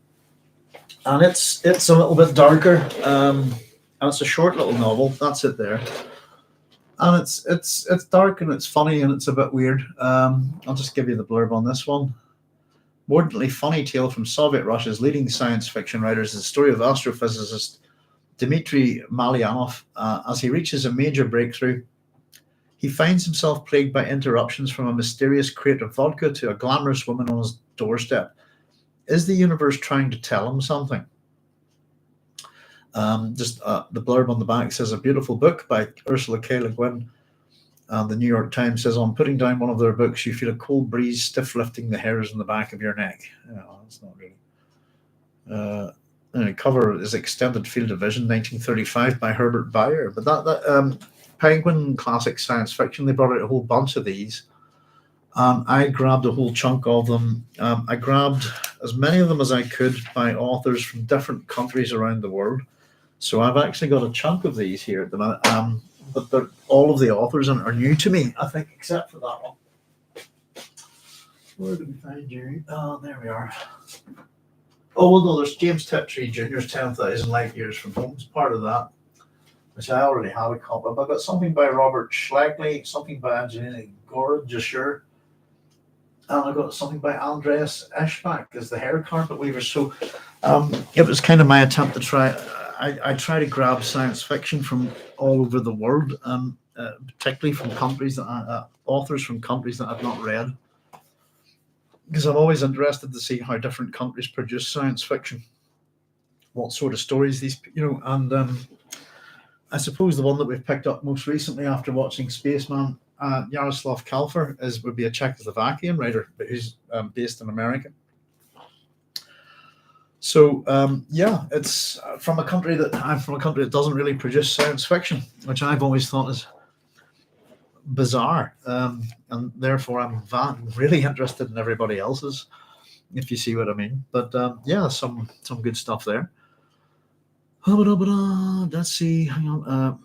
and it's a little bit darker. And it's a short little novel. That's it there. And it's dark and it's funny and it's a bit weird. I'll just give you the blurb on this one. Mordantly funny tale from Soviet Russia's leading science fiction writers is the story of astrophysicist Dmitry Malyanov. As he reaches a major breakthrough, he finds himself plagued by interruptions from a mysterious crate of vodka to a glamorous woman on his doorstep. Is the universe trying to tell him something? The blurb on the back says, a beautiful book by Ursula K. Le Guin. And the New York Times says, on putting down one of their books, you feel a cold breeze stiff lifting the hairs on the back of your neck. That's not really. The cover is Extended Field of Vision, 1935 by Herbert Bayer. But that Penguin classic science fiction, they brought out a whole bunch of these. I grabbed a whole chunk of them. I grabbed as many of them as I could by authors from different countries around the world. So I've actually got a chunk of these here at the minute, but all of the authors are new to me, I think, except for that one. Where did we find you? Oh, there we are. Oh, well, no, there's James Tiptree Jr.'s 10,000 Light Years from Home. It's part of that, which I already have a copy of. I've got something by Robert Schlegley, something by Angelina Gorjasher, and I've got something by Andreas Eschbach as the hair carpet weaver. So it was kind of my attempt to try. I try to grab science fiction from all over the world, particularly from countries that authors from countries that I've not read, because I'm always interested to see how different countries produce science fiction, what sort of stories these, and I suppose the one that we've picked up most recently after watching Spaceman Yaroslav Kalfer would be a Czechoslovakian writer, but who's based in America. So yeah, it's from a country that I'm from, a country that doesn't really produce science fiction, which I've always thought is bizarre, and therefore I'm really interested in everybody else's, if you see what I mean. But yeah, some good stuff there. Let's see. Hang on.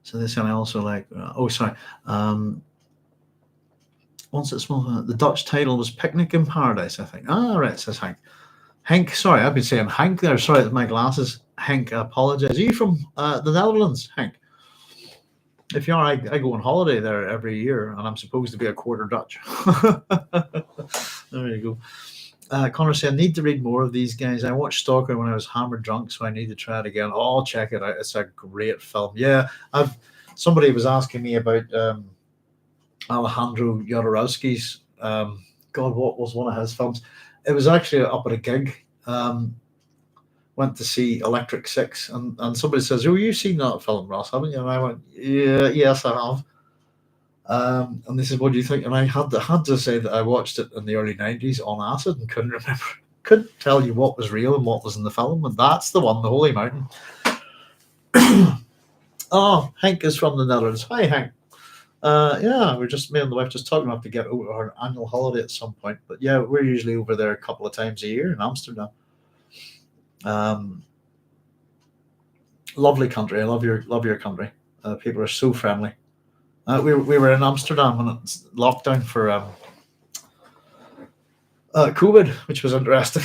So this one I also like. Sorry. Once it's small, the Dutch title was Picnic in Paradise, I think. Right, says Hank. Hank, sorry, I've been saying Hank there. Sorry, my glasses. Hank, I apologize. Are you from the Netherlands, Hank? If you are, I go on holiday there every year, and I'm supposed to be a quarter Dutch. There you go. Connor said, I need to read more of these guys. I watched Stalker when I was hammered drunk, so I need to try it again. Oh, check it out. It's a great film. Yeah, somebody was asking me about Alejandro Jodorowsky's God, what was one of his films? It was actually up at a gig. Went to see Electric Six, and somebody says, "Oh, you've seen that film, Ross, haven't you?" And I went, "Yeah, yes, I have." And they said, "What do you think?" And I had to say that I watched it in the early '90s on acid and couldn't remember, couldn't tell you what was real and what was in the film. And that's the one, The Holy Mountain. Oh, Hank is from the Netherlands. Hi, Hank. Yeah, me and the wife just talking about to get over our annual holiday at some point. But yeah, we're usually over there a couple of times a year in Amsterdam. Lovely country. I love your country. People are so friendly. We were in Amsterdam when it's lockdown for COVID, which was interesting.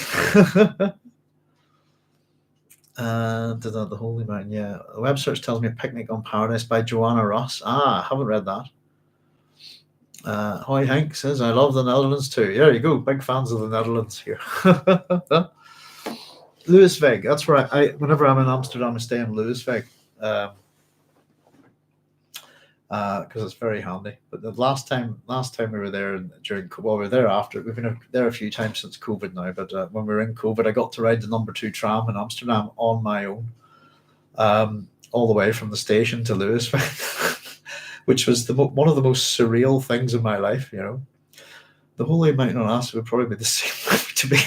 The Holy Mountain, yeah. The web search tells me Picnic on Paradise by Joanna Ross. I haven't read that. Hoy Hank says, I love the Netherlands too. There you go. Big fans of the Netherlands here. Louisvig, that's where I whenever I'm in Amsterdam, I stay in Louisvig. Because it's very handy. But the last time we were there we were there after. We've been there a few times since COVID now. But when we were in COVID, I got to ride the number 2 tram in Amsterdam on my own, all the way from the station to Louisville, which was one of the most surreal things in my life. You know, the Holy Mountain on Acid would probably be the same to me.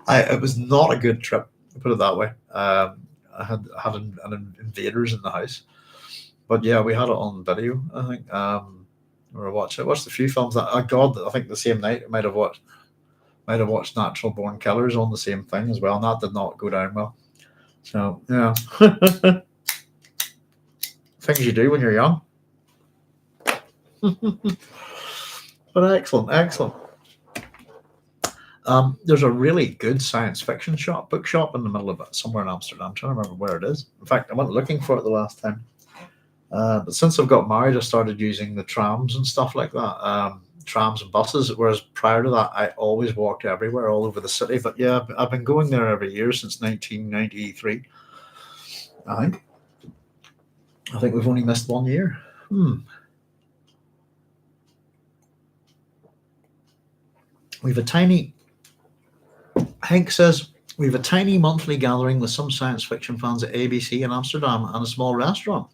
It was not a good trip, to put it that way. I had an invaders in the house. But yeah, we had it on video, I think. We were watching. I watched a few films that I think the same night I might have watched Natural Born Killers on the same thing as well, and that did not go down well. So yeah. Things you do when you're young. But excellent. There's a really good science fiction bookshop in the middle of it, somewhere in Amsterdam. I'm trying to remember where it is. In fact, I went looking for it the last time. But since I've got married, I started using the trams and stuff like that, trams and buses, whereas prior to that, I always walked everywhere, all over the city. But yeah, I've been going there every year since 1993, I think we've only missed 1 year. We've a tiny... Hank says, we have a tiny monthly gathering with some science fiction fans at ABC in Amsterdam and a small restaurant.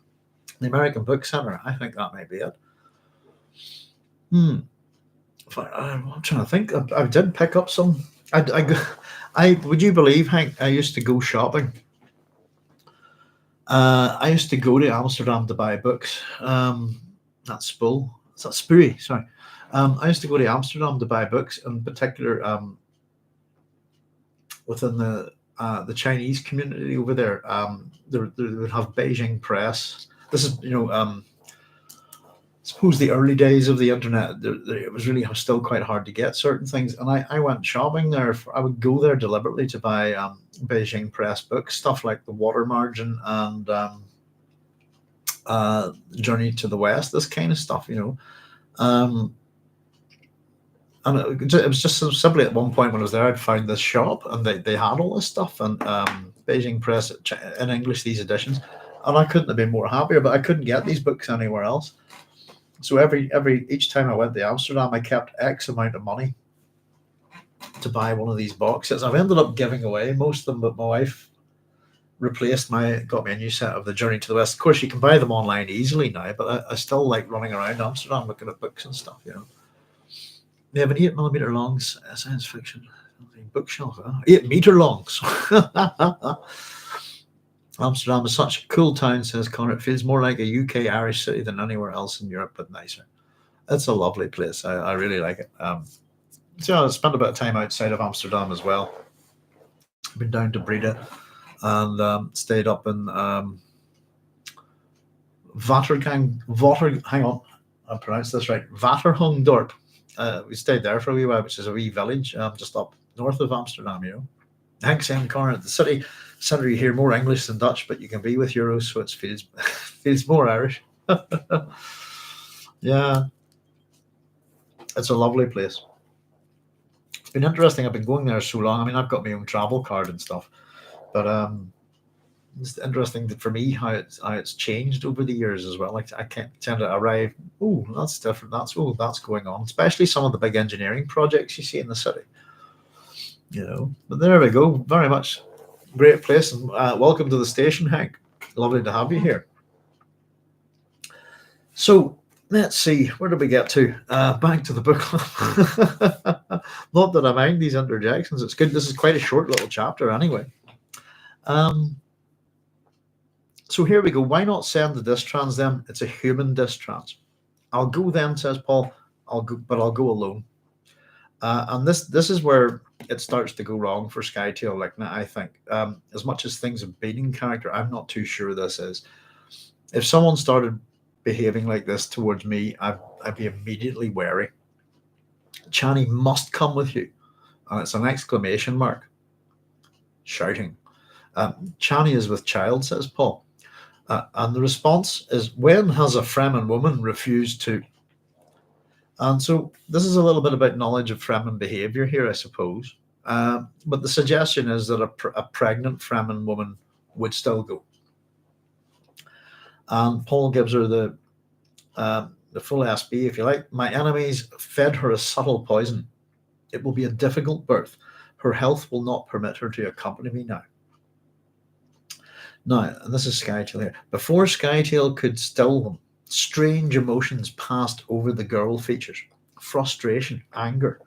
The American Book Center. I think that might be it. I'm trying to think. I did pick up some. Would you believe, Hank? I used to go shopping. I used to go to Amsterdam to buy books. That's Spool. Is that Spooey? Sorry. I used to go to Amsterdam to buy books, in particular within the Chinese community over there. They would have Beijing Press. This is, I suppose the early days of the internet, it was really still quite hard to get certain things. And I went shopping there. I would go there deliberately to buy Beijing Press books, stuff like The Water Margin and Journey to the West, this kind of stuff, And it was just simply at one point when I was there, I'd found this shop and they had all this stuff and Beijing Press in English, these editions. And I couldn't have been more happier, but I couldn't get these books anywhere else. So each time I went to Amsterdam, I kept X amount of money to buy one of these boxes. I've ended up giving away most of them, but my got me a new set of the Journey to the West. Of course, you can buy them online easily now, but I still like running around Amsterdam looking at books and stuff. They have an 8mm long science fiction bookshelf, 8 meter long. Amsterdam is such a cool town, says Connor. It feels more like a UK Irish city than anywhere else in Europe, but nicer. It's a lovely place. I really like it. So I spent a bit of time outside of Amsterdam as well. Been down to Breda and stayed up in hang on, I pronounced this right, Waterhongdorp. We stayed there for a wee while, which is a wee village just up north of Amsterdam, Thanks, Connor. The city centre, you hear more English than Dutch, but you can be with Euros, so it feels more Irish. Yeah, it's a lovely place. It's been interesting. I've been going there so long. I mean, I've got my own travel card and stuff, but it's interesting for me how it's changed over the years as well. Like I can't tend to arrive. Oh, that's different. That's going on. Especially some of the big engineering projects you see in the city. But there we go. Very much great place, and welcome to the station, Hank. Lovely to have you here. So let's see, where did we get to? Back to the book club. Not that I mind these interjections. It's good. This is quite a short little chapter anyway. So here we go. Why not send the distrans then? It's a human distrans. I'll go then, says Paul. I'll go alone. And this is where it starts to go wrong for Scytale, Lichna, I think. As much as things have been in character, I'm not too sure this is. If someone started behaving like this towards me, I'd be immediately wary. Chani must come with you. And it's an exclamation mark. Shouting. Chani is with child, says Paul. And the response is, when has a Fremen woman refused to? And so this is a little bit about knowledge of Fremen behavior here, I suppose. But the suggestion is that a pregnant Fremen woman would still go. And Paul gives her the full SB, if you like. My enemies fed her a subtle poison. It will be a difficult birth. Her health will not permit her to accompany me now. Now, and this is Scytale here. Before Scytale could still them, strange emotions passed over the girl features. Frustration, anger.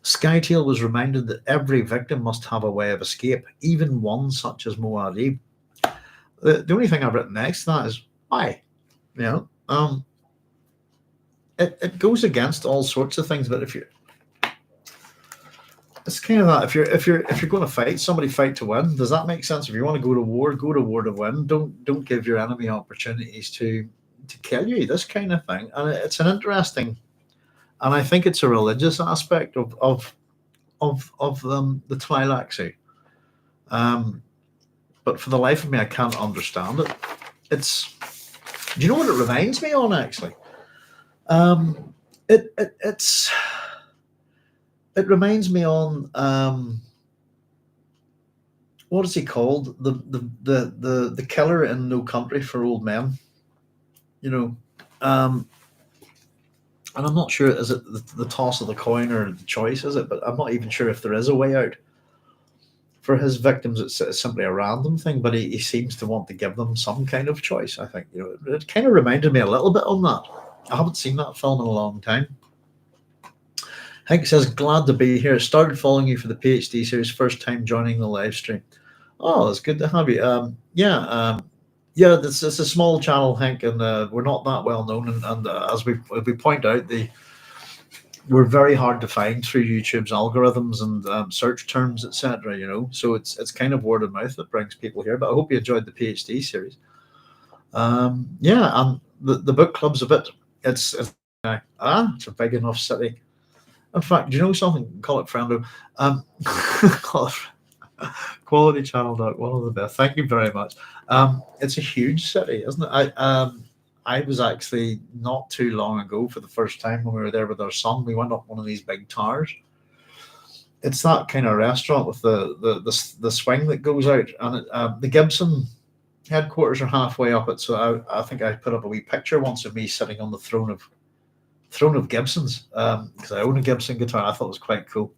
Scytale was reminded that every victim must have a way of escape, even one such as Muad'Dib. The only thing I've written next to that is why. It goes against all sorts of things, but it's kind of that if you're going to fight somebody, fight to win. Does that make sense? If you want to go to war to win. Don't give your enemy opportunities to kill you. This kind of thing, and it's an interesting, and I think it's a religious aspect of the Tleilaxu. But for the life of me, I can't understand it. Do you know what it reminds me on, actually? It reminds me on what is he called? The killer in No Country for Old Men. And I'm not sure, is it the toss of the coin or the choice, is it? But I'm not even sure if there is a way out. For his victims, it's simply a random thing, but he seems to want to give them some kind of choice, I think. It kind of reminded me a little bit on that. I haven't seen that film in a long time. Hank says, glad to be here. Started following you for the PhD series, first time joining the live stream. Oh, it's good to have you. Yeah, it's a small channel, Hank, and we're not that well known. And as we point out, we're very hard to find through YouTube's algorithms and search terms, etc. So it's kind of word of mouth that brings people here. But I hope you enjoyed the PhD series. And the book club's a bit. It's a big enough city. In fact, do you know something? Call it friendo. Quality Channel Doc, one of the best. Thank you very much. It's a huge city, isn't it? I was actually not too long ago for the first time when we were there with our son. We went up one of these big towers. It's that kind of restaurant with the swing that goes out, and the Gibson headquarters are halfway up it. So I think I put up a wee picture once of me sitting on the throne of Gibsons because I own a Gibson guitar. I thought it was quite cool.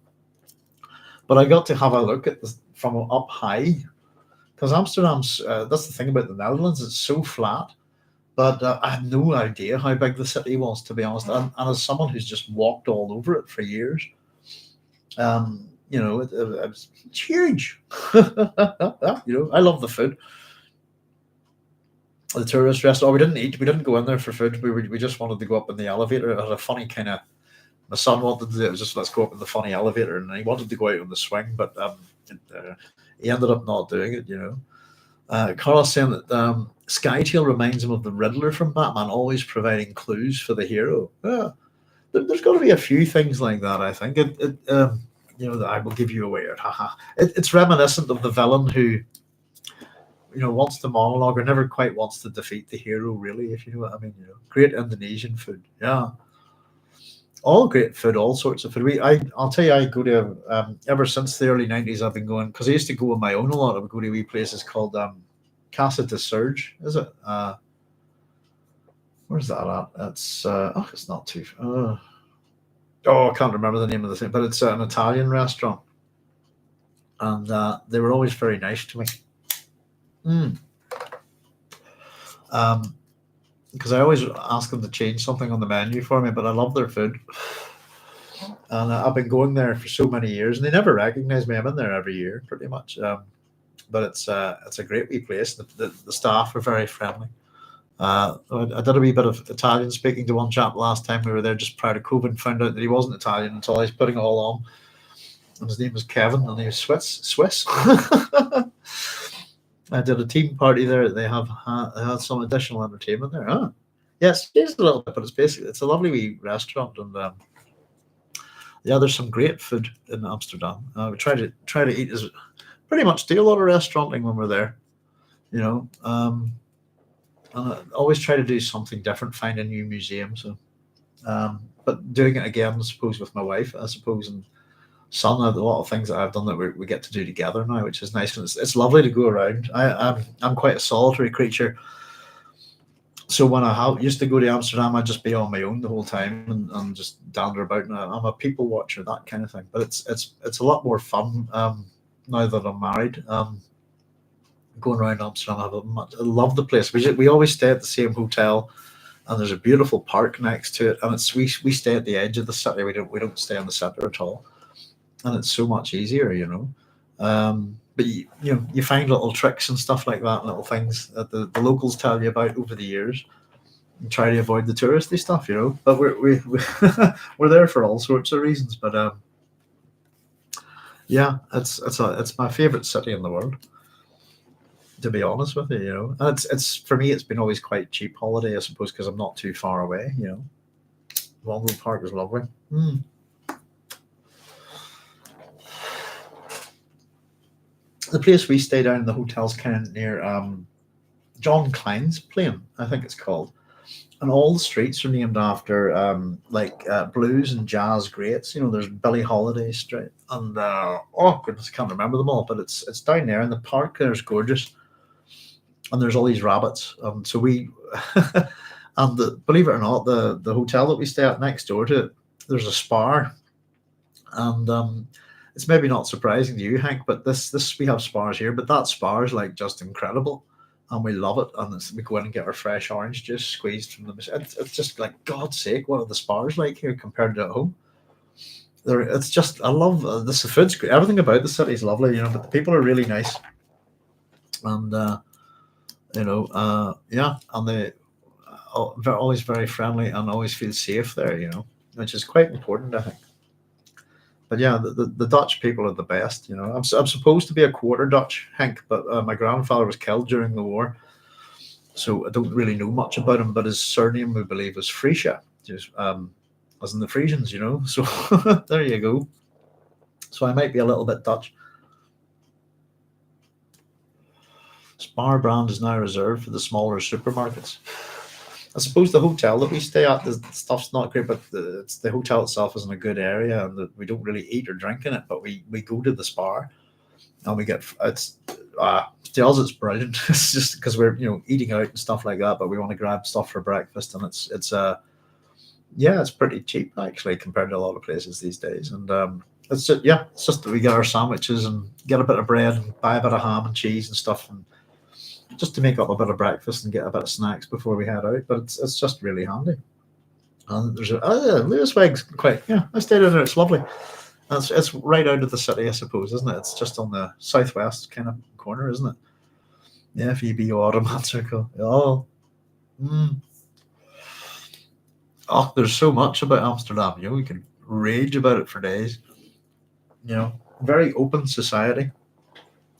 But I got to have a look at this from up high because Amsterdam's that's the thing about the Netherlands, it's so flat. But I had no idea how big the city was, to be honest. And as someone who's just walked all over it for years, it's huge. I love the food. The tourist restaurant. We didn't eat. We didn't go in there for food. We just wanted to go up in the elevator. It had a funny kind of. My son wanted to do it. It was just let's go up in the funny elevator, and he wanted to go out on the swing, but he ended up not doing it. Carl's saying that Scytale reminds him of the Riddler from Batman, always providing clues for the hero. Yeah, there's got to be a few things like that. I think that I will give you away. It's reminiscent of the villain who wants to monologue or never quite wants to defeat the hero, really, if you know what I mean. Great Indonesian food. Yeah. All great food, all sorts of food. I'll tell you, I go to, ever since the early 90s, I've been going, because I used to go on my own a lot. I would go to wee places called Casa de Surge, is it? Where's that at? It's not too far. I can't remember the name of the thing, but it's an Italian restaurant. And they were always very nice to me. Because I always ask them to change something on the menu for me, but I love their food. And I've been going there for so many years, and they never recognize me. I'm in there every year, pretty much. But it's a great wee place. The staff are very friendly. I did a wee bit of Italian speaking to one chap last time we were there just prior to COVID, and found out that he wasn't Italian until I was putting it all on. And his name was Kevin, and he was Swiss. I did a team party there. They had some additional entertainment there. Yes, it's a little bit, but it's a lovely wee restaurant, and there's some great food in Amsterdam. We try to eat pretty much do a lot of restauranting when we're there, and I always try to do something different, find a new museum. So, but doing it again, I suppose, with my wife, and son, a lot of things that I've done that we get to do together now, which is nice, and it's lovely to go around. I'm quite a solitary creature, so when I used to go to Amsterdam, I'd just be on my own the whole time and just dander about. And I'm a people watcher, that kind of thing. But it's a lot more fun now that I'm married. Going around Amsterdam, I love the place. We always stay at the same hotel, and there's a beautiful park next to it, and we stay at the edge of the city. We don't stay in the center at all. And it's so much easier, But you find little tricks and stuff like that, little things that the locals tell you about over the years, and try to avoid the touristy stuff, But we're there for all sorts of reasons. But it's my favorite city in the world, to be honest with you. And it's for me, it's been always quite cheap holiday, I suppose, because I'm not too far away. Longwood Park is lovely. The place we stay down in the hotel's kind of near John Klein's Plain, I think it's called, and all the streets are named after blues and jazz greats. There's Billie Holiday Street, and goodness, I can't remember them all, but it's down there, and the park there's gorgeous, and there's all these rabbits, and so we and believe it or not, the hotel that we stay at next door to it, there's a spar, and it's maybe not surprising to you, Hank, but this we have spars here, but that spar is like just incredible, and we love it. And we go in and get our fresh orange juice squeezed from the machine. It's just like, God's sake, what are the spars like here compared to at home? It's just, I love this. The food's great. Everything about the city is lovely, but the people are really nice, and and they're always very friendly and always feel safe there, which is quite important, I think. But yeah, the Dutch people are the best. I'm supposed to be a quarter Dutch, Hank, but my grandfather was killed during the war, so I don't really know much about him. But his surname, we believe, was Friesche, just as in the Frisians, So there you go. So I might be a little bit Dutch. Spar brand is now reserved for the smaller supermarkets. I suppose the hotel that we stay at, the stuff's not great, but the hotel itself is in a good area, and we don't really eat or drink in it, but we go to the Spar, and we get to us it's brilliant. It's just because we're eating out and stuff like that, but we want to grab stuff for breakfast, and it's pretty cheap actually compared to a lot of places these days, and it's just that we get our sandwiches and get a bit of bread and buy a bit of ham and cheese and stuff, and just to make up a bit of breakfast and get a bit of snacks before we head out. But it's just really handy. And there's Lewisweg's quite, yeah, I stayed in there. It's lovely. And it's right out of the city, I suppose, isn't it? It's just on the southwest kind of corner, isn't it? Yeah, FEB Autumn Circle. Oh, oh, there's so much about Amsterdam. You know, we can rage about it for days. You know, very open society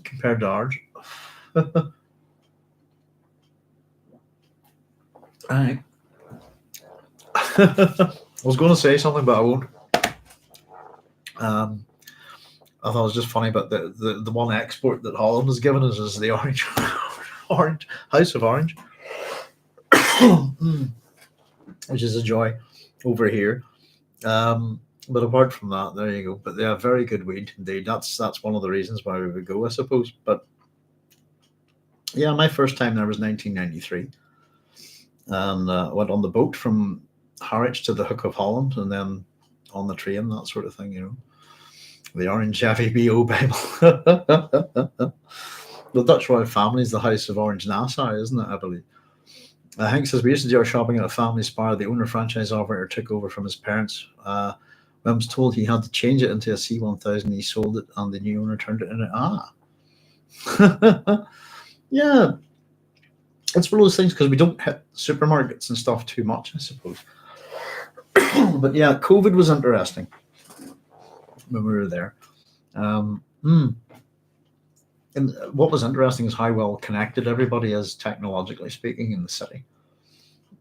compared to ours. Right. I was going to say something, but I won't. I thought it was just funny, but the one export that Holland has given us is the orange, orange House of Orange, which is a joy over here. But apart from that, there you go. But they have very good weed indeed. That's one of the reasons why we would go, I suppose. But yeah, my first time there was 1993, and went on the boat from Harwich to the Hook of Holland, and then on the train, that sort of thing. You know, the Orange FEBO Bible. The Dutch royal family is the House of Orange Nassau, isn't it? I believe. Hank says we used to do our shopping at a family Spar. The owner franchise operator took over from his parents. When I was told he had to change it into a C1000, he sold it, and the new owner turned it in. Yeah, it's one of those things because we don't hit supermarkets and stuff too much, I suppose. But yeah, COVID was interesting when we were there. And what was interesting is how well connected everybody is, technologically speaking, in the city.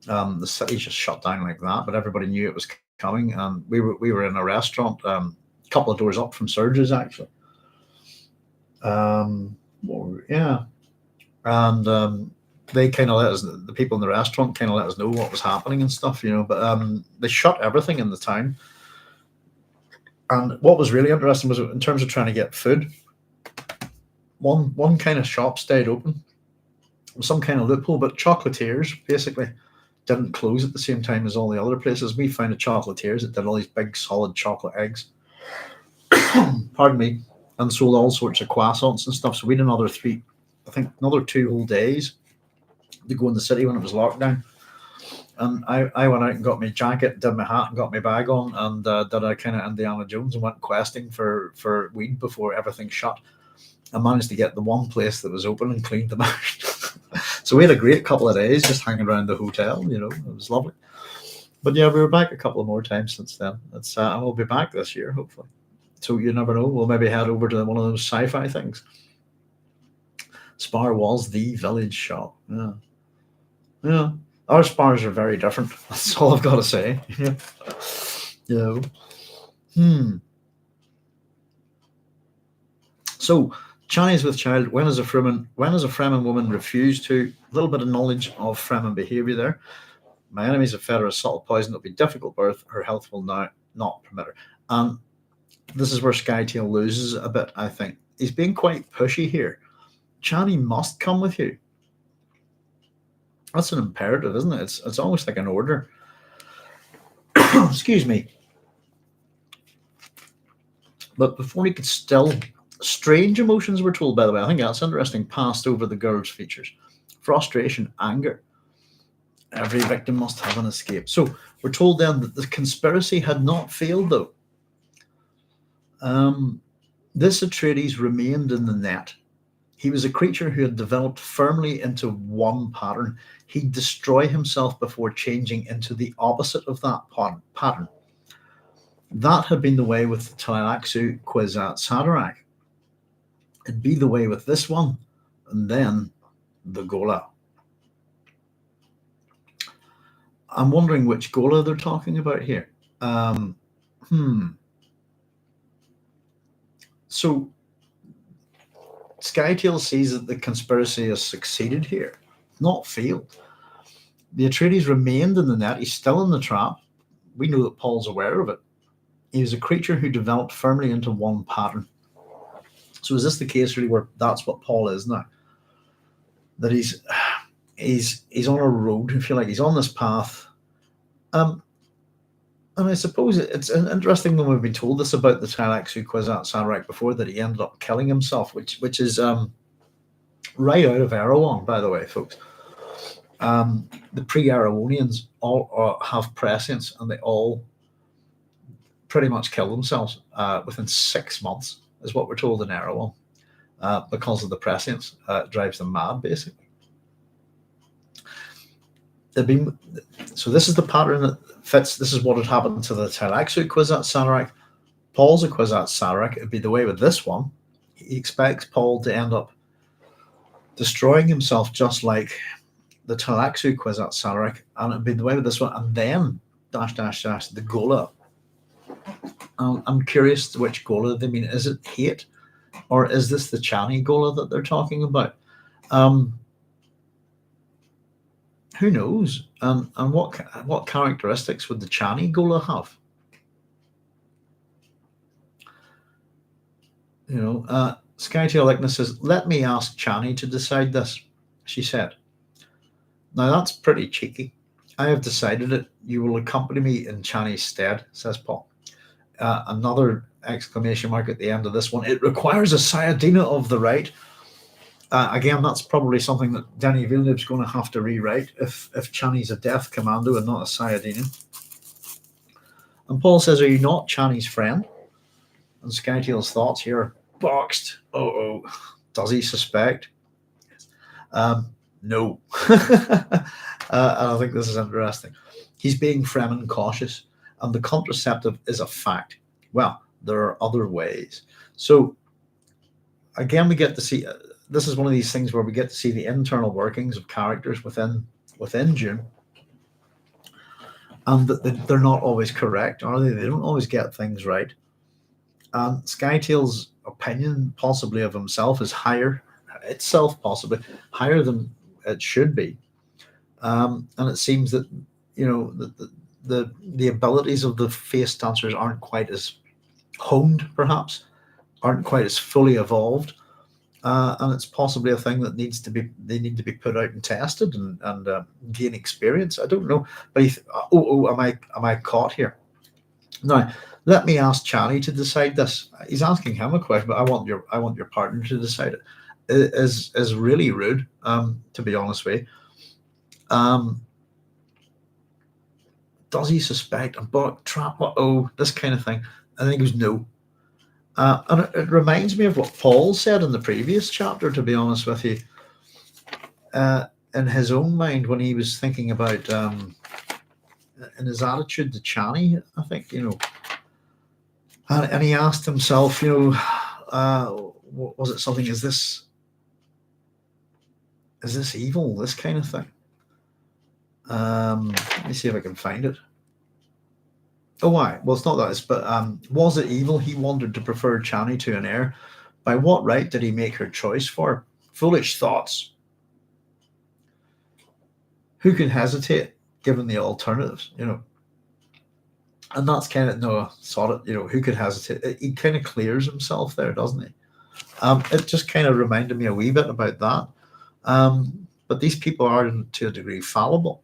The city just shut down like that, but everybody knew it was coming. And we were in a restaurant, a couple of doors up from Surge's, actually. Yeah, and they kind of let us, the people in the restaurant kind of let us know what was happening and stuff, you know. But they shut everything in the town. And what was really interesting was in terms of trying to get food. One kind of shop stayed open, some kind of loophole, but chocolatiers basically didn't close at the same time as all the other places. We found a chocolatiers that did all these big solid chocolate eggs, pardon me, and sold all sorts of croissants and stuff. So we had another 2 whole days to go in the city when it was locked down. And I went out and got my jacket, did my hat, and got my bag on, and did a kind of Indiana Jones and went questing for weed before everything shut. I managed to get the one place that was open and cleaned them out. So we had a great couple of days just hanging around the hotel, you know. It was lovely. But yeah, we were back a couple of more times since then. It's and we'll be back this year, hopefully. So you never know. We'll maybe head over to one of those sci-fi things. Spar was the village shop. Yeah. Yeah. Our Spars are very different. That's all I've got to say. Yeah. Yeah. So Chinese with child, when is a Fremen woman refused to? A little bit of knowledge of Fremen behaviour there. My enemies have fed her a subtle poison. It'll be difficult birth. Her health will now not permit her. And this is where Scytale loses a bit, I think. He's being quite pushy here. Chani must come with you. That's an imperative, isn't it? It's almost like an order. Excuse me. But before he could still... Strange emotions, we're told, by the way. I think that's interesting. Passed over the girl's features. Frustration, anger. Every victim must have an escape. So we're told then that the conspiracy had not failed, though. This Atreides remained in the net. He was a creature who had developed firmly into one pattern. He'd destroy himself before changing into the opposite of that pattern. That had been the way with the Tleilaxu Kwisatz Haderach. It'd be the way with this one, and then the Gola. I'm wondering which Gola they're talking about here. So Scytale sees that the conspiracy has succeeded here, not failed. The Atreides remained in the net. He's still in the trap. We know that Paul's aware of it. He was a creature who developed firmly into one pattern. So is this the case really where that's what Paul is now? That he's on a road, if you like, he's on this path. And I suppose it's interesting when we've been told this about the Tleilaxu Scytale before, that he ended up killing himself, which is right out of Erewhon, by the way, folks. The pre-Erewhonians all have prescience, and they all pretty much kill themselves within 6 months, is what we're told in Erewhon, because of the prescience. Drives them mad, basically. So this is the pattern that fits. This is what had happened to the Tleilaxu Scytale. Paul's Scytale, it'd be the way with this one. He expects Paul to end up destroying himself just like the Tleilaxu Scytale, and it'd be the way with this one, and then the Gola. I'm curious which Gola they mean. Is it hate, or is this the Chani Gola that they're talking about? Who knows? And what characteristics would the Chani Gola have? Scytale Lichna says, "Let me ask Chani to decide this," she said. Now that's pretty cheeky. "I have decided it. You will accompany me in Chani's stead," says Paul. Another exclamation mark at the end of this one. "It requires a Sayadina of the right." Again, that's probably something that Denis Villeneuve's going to have to rewrite if Chani's a death commando and not a Sayadina. And Paul says, "Are you not Chani's friend?" And Scytale's thoughts here are boxed. Does he suspect? No. And I think this is interesting. He's being Fremen cautious, and the contraceptive is a fact. Well, there are other ways. So again, we get to see, this is one of these things where we get to see the internal workings of characters within Dune, and that they're not always correct, are they? They don't always get things right. And Scytale's opinion, possibly of himself, is possibly higher than it should be. And it seems that the abilities of the face dancers aren't quite as honed, perhaps, aren't quite as fully evolved, and it's possibly a thing that they need to be put out and tested and gain experience. I don't know, but am I caught here? Now, let me ask Chani to decide this. He's asking him a question, but I want your partner to decide it. Is really rude, to be honest with you. Does he suspect a bug trap? This kind of thing. And then he goes, no. And it reminds me of what Paul said in the previous chapter, to be honest with you. In his own mind, when he was thinking about in his attitude to Chani, I think, and he asked himself, was it something, is this evil, this kind of thing? Let me see if I can find it. Why? Well, it's not that. But was it evil? He wanted to prefer Chani to an heir. By what right did he make her choice for? Foolish thoughts. Who can hesitate given the alternatives? And that's kind of who could hesitate? He kind of clears himself there, doesn't he? It just kind of reminded me a wee bit about that. But these people are, to a degree, fallible.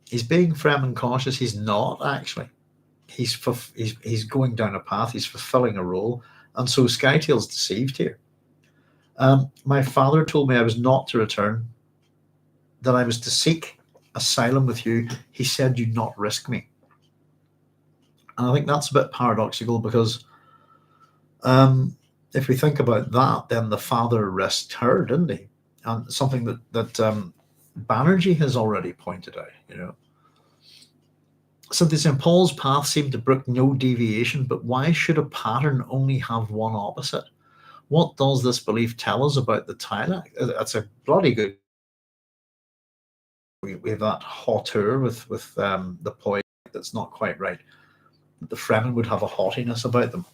He's being Fremen cautious. He's not actually. He's going down a path. He's fulfilling a role, and so Scytale's deceived here. My father told me I was not to return, that I was to seek asylum with you. He said, "Do not risk me." And I think that's a bit paradoxical, because if we think about that, then the father risked her, didn't he? And something that Bannerjee has already pointed out, So this in Paul's path seemed to brook no deviation, but why should a pattern only have one opposite? What does this belief tell us about the Tleilax? That's a bloody good. We have that hauteur with the poise that's not quite right. The Fremen would have a haughtiness about them.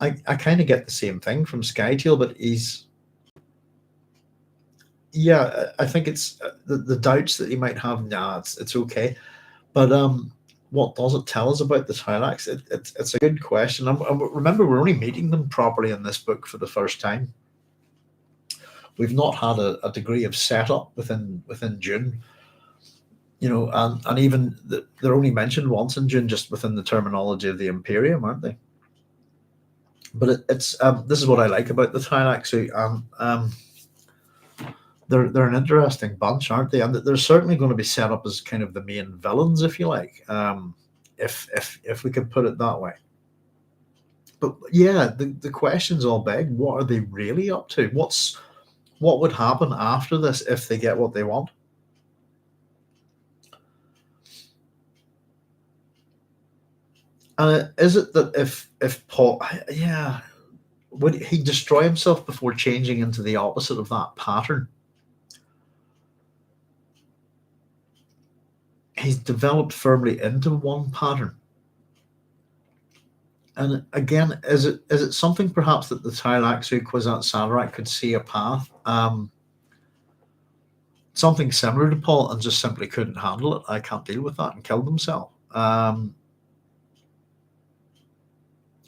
I kind of get the same thing from Scytale, but I think it's the doubts that he might have. It's okay, but what does it tell us about the Tleilax? It's a good question. Remember, we're only meeting them properly in this book for the first time. We've not had a degree of setup within Dune, and even they're only mentioned once in Dune, just within the terminology of the Imperium, aren't they? But it's this is what I like about the Tleilaxu, and they're an interesting bunch, aren't they? And they're certainly going to be set up as kind of the main villains, if you like, if we could put it that way. But yeah, the questions all beg: what are they really up to? What would happen after this if they get what they want? Is it that if Paul, yeah, would he destroy himself before changing into the opposite of that pattern? He's developed firmly into one pattern. And again, is it something perhaps that the Tleilaxu Kwisatz Haderach could see a path, something similar to Paul, and just simply couldn't handle it? I can't deal with that, and killed himself.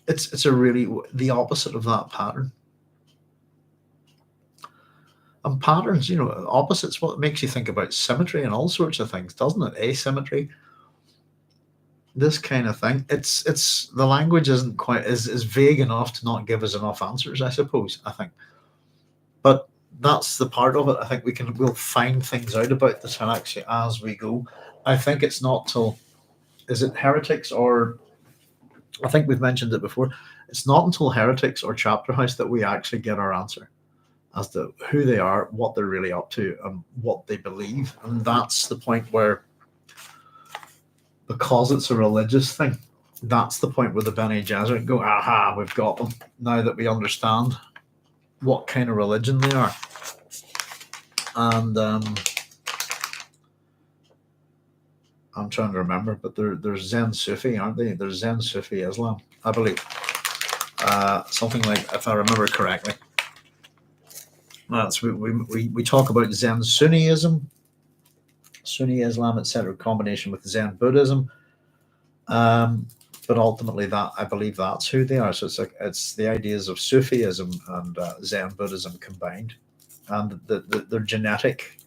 It's a really the opposite of that pattern. And patterns, opposites, what makes you think about symmetry and all sorts of things, doesn't it? Asymmetry, this kind of thing. It's the language isn't quite is vague enough to not give us enough answers, I suppose, I think. But that's the part of it. I think we'll find things out about the Tleilaxu as we go. I think it's not till, is it Heretics, or I think we've mentioned it before, it's not until Heretics or Chapter House that we actually get our answer as to who they are, what they're really up to, and what they believe. And that's the point where, because it's a religious thing, that's the point where the Bene Gesserit go, aha, we've got them, now that we understand what kind of religion they are. And I'm trying to remember, but they're Zen Sufi, aren't they? They're Zen Sufi Islam, I believe. Something like, if I remember correctly. That's we talk about Zen Sunniism, Sunni Islam, etc., combination with Zen Buddhism. But ultimately, that I believe that's who they are. So it's the ideas of Sufism and Zen Buddhism combined, and their genetic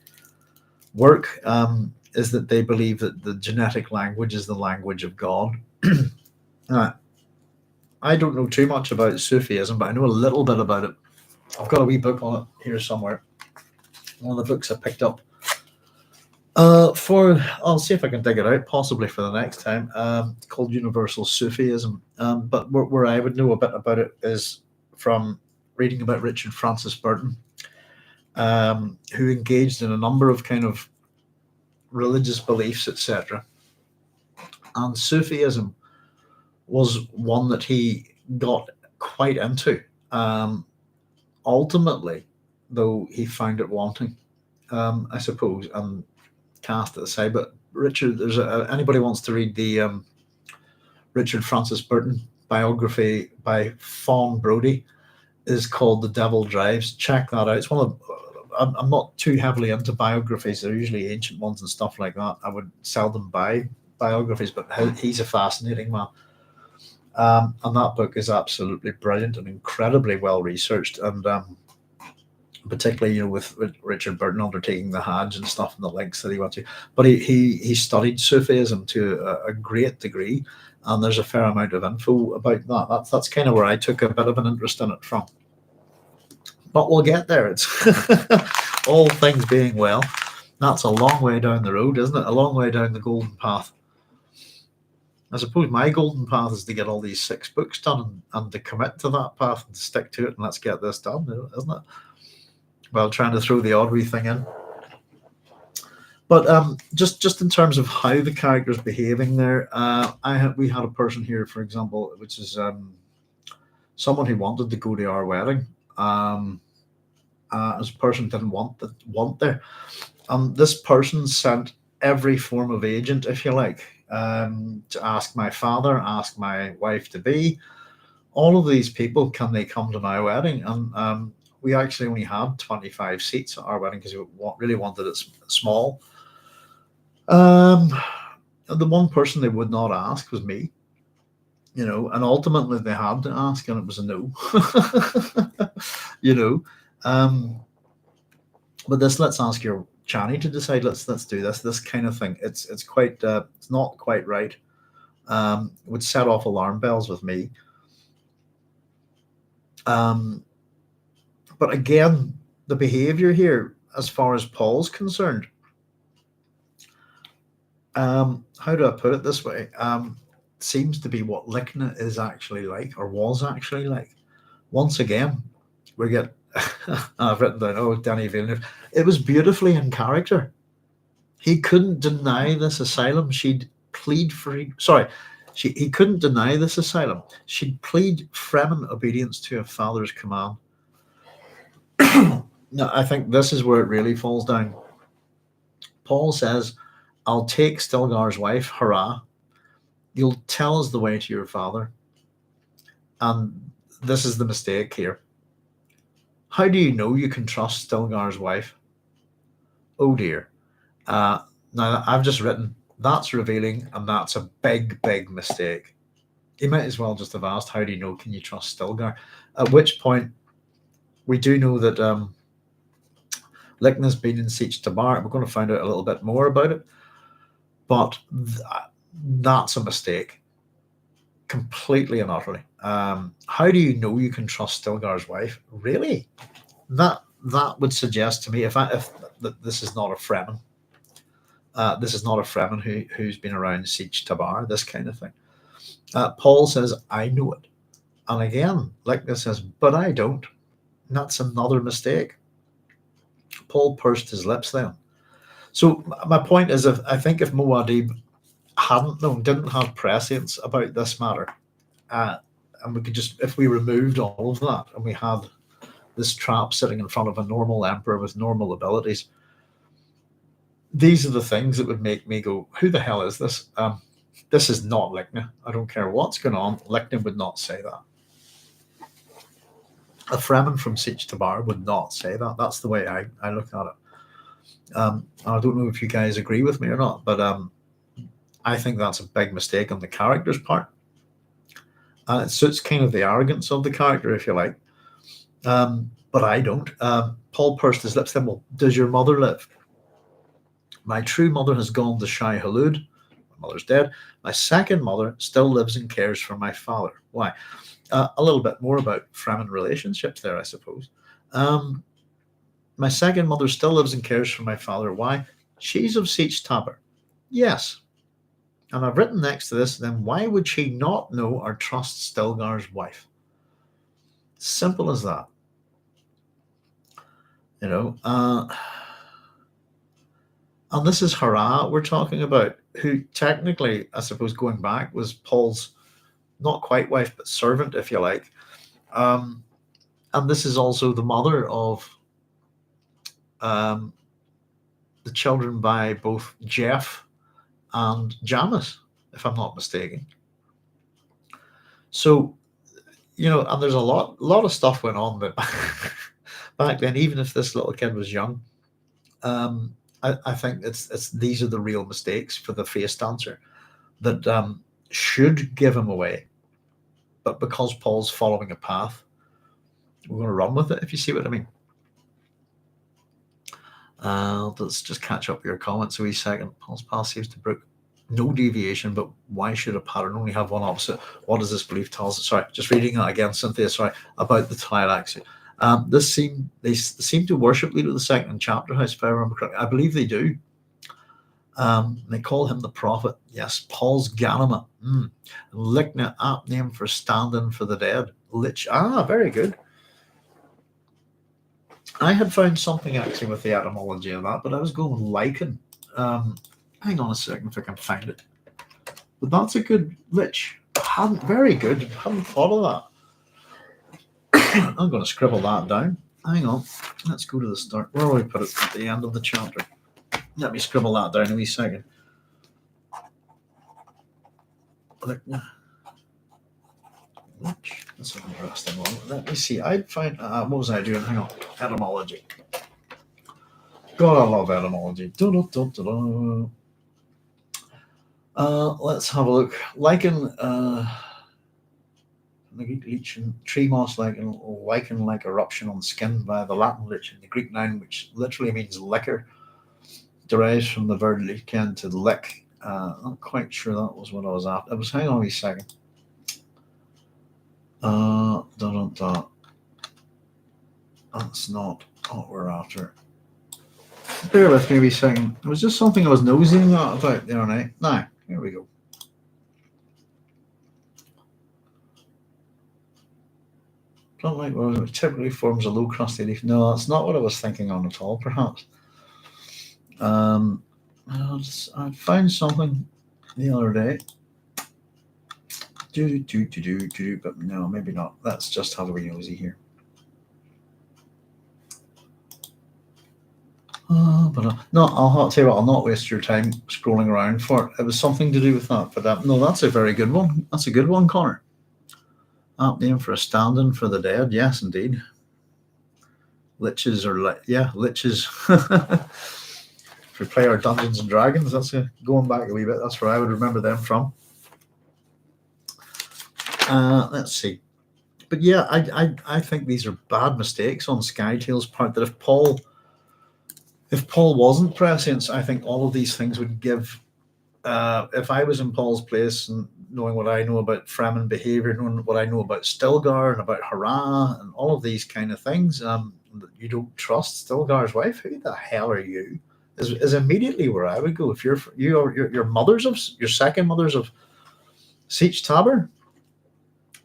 work is that they believe that the genetic language is the language of God. I don't know too much about Sufism, but I know a little bit about it. I've got a wee book on it here somewhere. One of the books I picked up. I'll see if I can dig it out, possibly for the next time, called Universal Sufism. But where I would know a bit about it is from reading about Richard Francis Burton, who engaged in a number of kind of religious beliefs, etc. And Sufism was one that he got quite into. Ultimately, though, he found it wanting, I suppose, and cast it aside. But Richard, there's anybody wants to read the Richard Francis Burton biography by Fawn Brodie, is called The Devil Drives. Check that out. It's one of I'm not too heavily into biographies. They're usually ancient ones and stuff like that. I would seldom buy biographies, but he's a fascinating man. And that book is absolutely brilliant and incredibly well researched, and particularly with Richard Burton undertaking the Hajj and stuff and the links that he went to. But he studied Sufism to a great degree, and there's a fair amount of info about that. That's kind of where I took a bit of an interest in it from. But we'll get there. It's all things being well. That's a long way down the road, isn't it? A long way down the golden path. I suppose my golden path is to get all these 6 books done and to commit to that path and to stick to it, and let's get this done, isn't it? Well, trying to throw the odd wee thing in. But just in terms of how the character's behaving there, we had a person here, for example, which is someone who wanted to go to our wedding. As a person didn't want there. This person sent every form of agent, if you like, to ask my father, ask my wife to be, all of these people, can they come to my wedding? And we actually only had 25 seats at our wedding because we really wanted it small. The one person they would not ask was me, and ultimately they had to ask, and it was a no. But this, let's ask your Chani to decide. Let's do this kind of thing. It's quite it's not quite right. Would set off alarm bells with me. But again, the behavior here, as far as Paul's concerned, how do I put it this way? Seems to be what Lichna is actually like, or was actually like. Once again, we get. I've written down, oh, Danny Villeneuve. It was beautifully in character. He couldn't deny this asylum. She'd plead for. Sorry, he couldn't deny this asylum. She'd plead Fremen obedience to a father's command. No, I think this is where it really falls down. Paul says, I'll take Stilgar's wife, hurrah. You'll tell us the way to your father. And this is the mistake here. How do you know you can trust Stilgar's wife? Oh dear. Now, I've just written, that's revealing, and that's a big, big mistake. He might as well just have asked, how do you know, can you trust Stilgar? At which point, we do know that Lichna's been in Siege Tabar. We're going to find out a little bit more about it. But that's a mistake. Completely and utterly. How do you know you can trust Stilgar's wife? Really? That would suggest to me, if this is not a Fremen. This is not a Fremen who's been around Siege Tabar, this kind of thing. Paul says, I know it. And again, Lichna says, but I don't. And that's another mistake. Paul pursed his lips then. So my point is, I think if Muad'Dib hadn't known, didn't have prescience about this matter, and we could just, if we removed all of that and we had this trap sitting in front of a normal emperor with normal abilities, these are the things that would make me go, who the hell is this? This is not Lichna. I don't care what's going on. Lichna would not say that. A Fremen from Siege Tabar would not say that. That's the way I look at it. I don't know if you guys agree with me or not, but I think that's a big mistake on the character's part. It suits kind of the arrogance of the character, if you like. But I don't. Paul pursed his lips then, well, does your mother live? My true mother has gone to Shai Hulud. My mother's dead. My second mother still lives and cares for my father. Why? A little bit more about Fremen relationships there, I suppose. My second mother still lives and cares for my father. Why? She's of Siege Tabar. Yes. And I've written next to this, then why would she not know or trust Stilgar's wife? Simple as that. You know, and this is Hera we're talking about, who technically, I suppose, going back, was Paul's not quite wife, but servant, if you like. And this is also the mother of the children by both Jeff and Jamis, if I'm not mistaken. So, you know, and there's a lot of stuff went on that back then, even if this little kid was young. I think it's these are the real mistakes for the face dancer that should give him away. But because Paul's following a path, we're going to run with it, if you see what I mean. Let's just catch up your comments a wee second. Paul's path seems to brook no deviation, but why should a pattern only have one opposite? What does this belief tell us? Sorry, just reading that again, Cynthia, sorry, about the Tleilaxu. They seem to worship Leader of the Second in Chapter House, if I remember correctly. I believe they do. They call him the prophet. Yes, Paul's Ganima. Lichna, apt name for standing for the dead. Very good. I had found something actually with the etymology of that, but I was going lichen. Hang on a second if I can find it. But that's a good lich. Very good. Hadn't thought of that. I'm going to scribble that down. Hang on. Let's go to the start. Where will we put it? At the end of the chapter. Let me scribble that down a wee second. That's an interesting one. Let me see. I'd find. What was I doing? Hang on. Etymology. God, I love etymology. Let's have a look. Lichen. the Greek lichen, tree moss like lichen-like eruption on skin via the Latin lichen, the Greek noun which literally means liquor, derives from the verb lichen to lick. Not quite sure that was what I was after. It was, hang on a wee second. Dun, dun, dun. That's not what we're after. Bear with me a wee second. It was just something I was nosing about the other night. Now, here we go. Don't like what it typically forms a low crusty leaf. No, that's not what I was thinking on at all, perhaps. I found something the other day. But no, maybe not. Let's just have a wee nosy here. No, I'll tell you what, I'll not waste your time scrolling around for it. It was something to do with that. But no, that's a very good one. That's a good one, Connor. Apt name for a stand-in for the dead. Yes, indeed. Liches liches. If we play our Dungeons and Dragons, that's going back a wee bit. That's where I would remember them from. Let's see. But yeah, I think these are bad mistakes on Scytale's part. That if Paul wasn't prescience, I think all of these things would give. If I was in Paul's place and knowing what I know about Fremen behavior, knowing what I know about Stilgar and about Hara and all of these kind of things, you don't trust Stilgar's wife. Who the hell are you? Is immediately where I would go. If your mothers of your second mothers of Siege Tabor,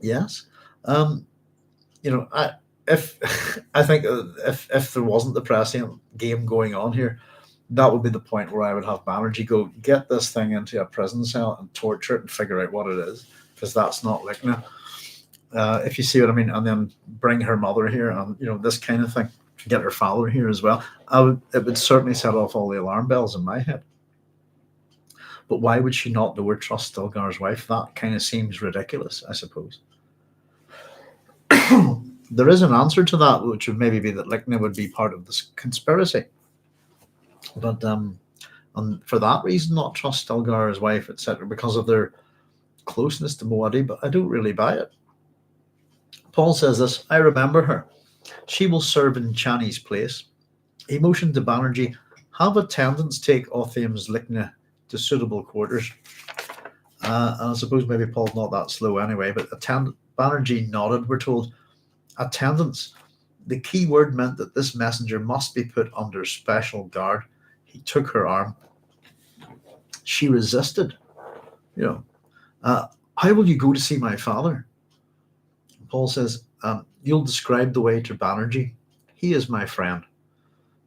yes. I think if there wasn't the prescient game going on here, that would be the point where I would have Bannerjee go get this thing into a prison cell and torture it and figure out what it is, because that's not Lichna. If you see what I mean, and then bring her mother here and this kind of thing, get her father here as well. It would certainly set off all the alarm bells in my head. But why would she not know or trust Stilgar's wife? That kind of seems ridiculous, I suppose. There is an answer to that, which would maybe be that Lichna would be part of this conspiracy. But and for that reason, not trust Stilgar's wife, etc., because of their closeness to Muad'Dib. But I don't really buy it. Paul says this: I remember her. She will serve in Chani's place. He motioned to Bannerjee, have attendants take Otheym's Lichna to suitable quarters. And I suppose maybe Paul's not that slow anyway, but Bannerjee nodded, we're told. Attendants. The key word meant that this messenger must be put under special guard. He took her arm. She resisted. How will you go to see my father? Paul says, you'll describe the way to Bannerjee. He is my friend.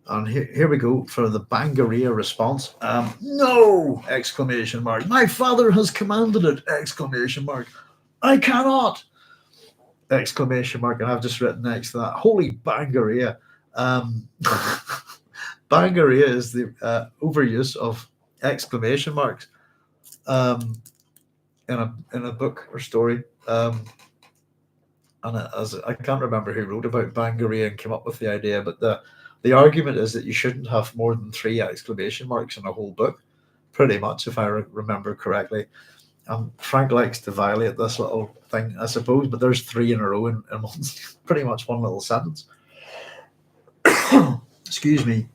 And here we go for the Bannerjee response. No! Exclamation mark. My father has commanded it! Exclamation mark. I cannot! Exclamation mark. And I've just written next to that, holy Bannerjee. Bannerjee is the overuse of exclamation marks in a book or story. And I can't remember who wrote about Bannerjee and came up with the idea, but the argument is that you shouldn't have more than 3 exclamation marks in a whole book, pretty much, if I remember correctly. Frank likes to violate this little thing, I suppose, but there's 3 in a row in pretty much one little sentence. Excuse me.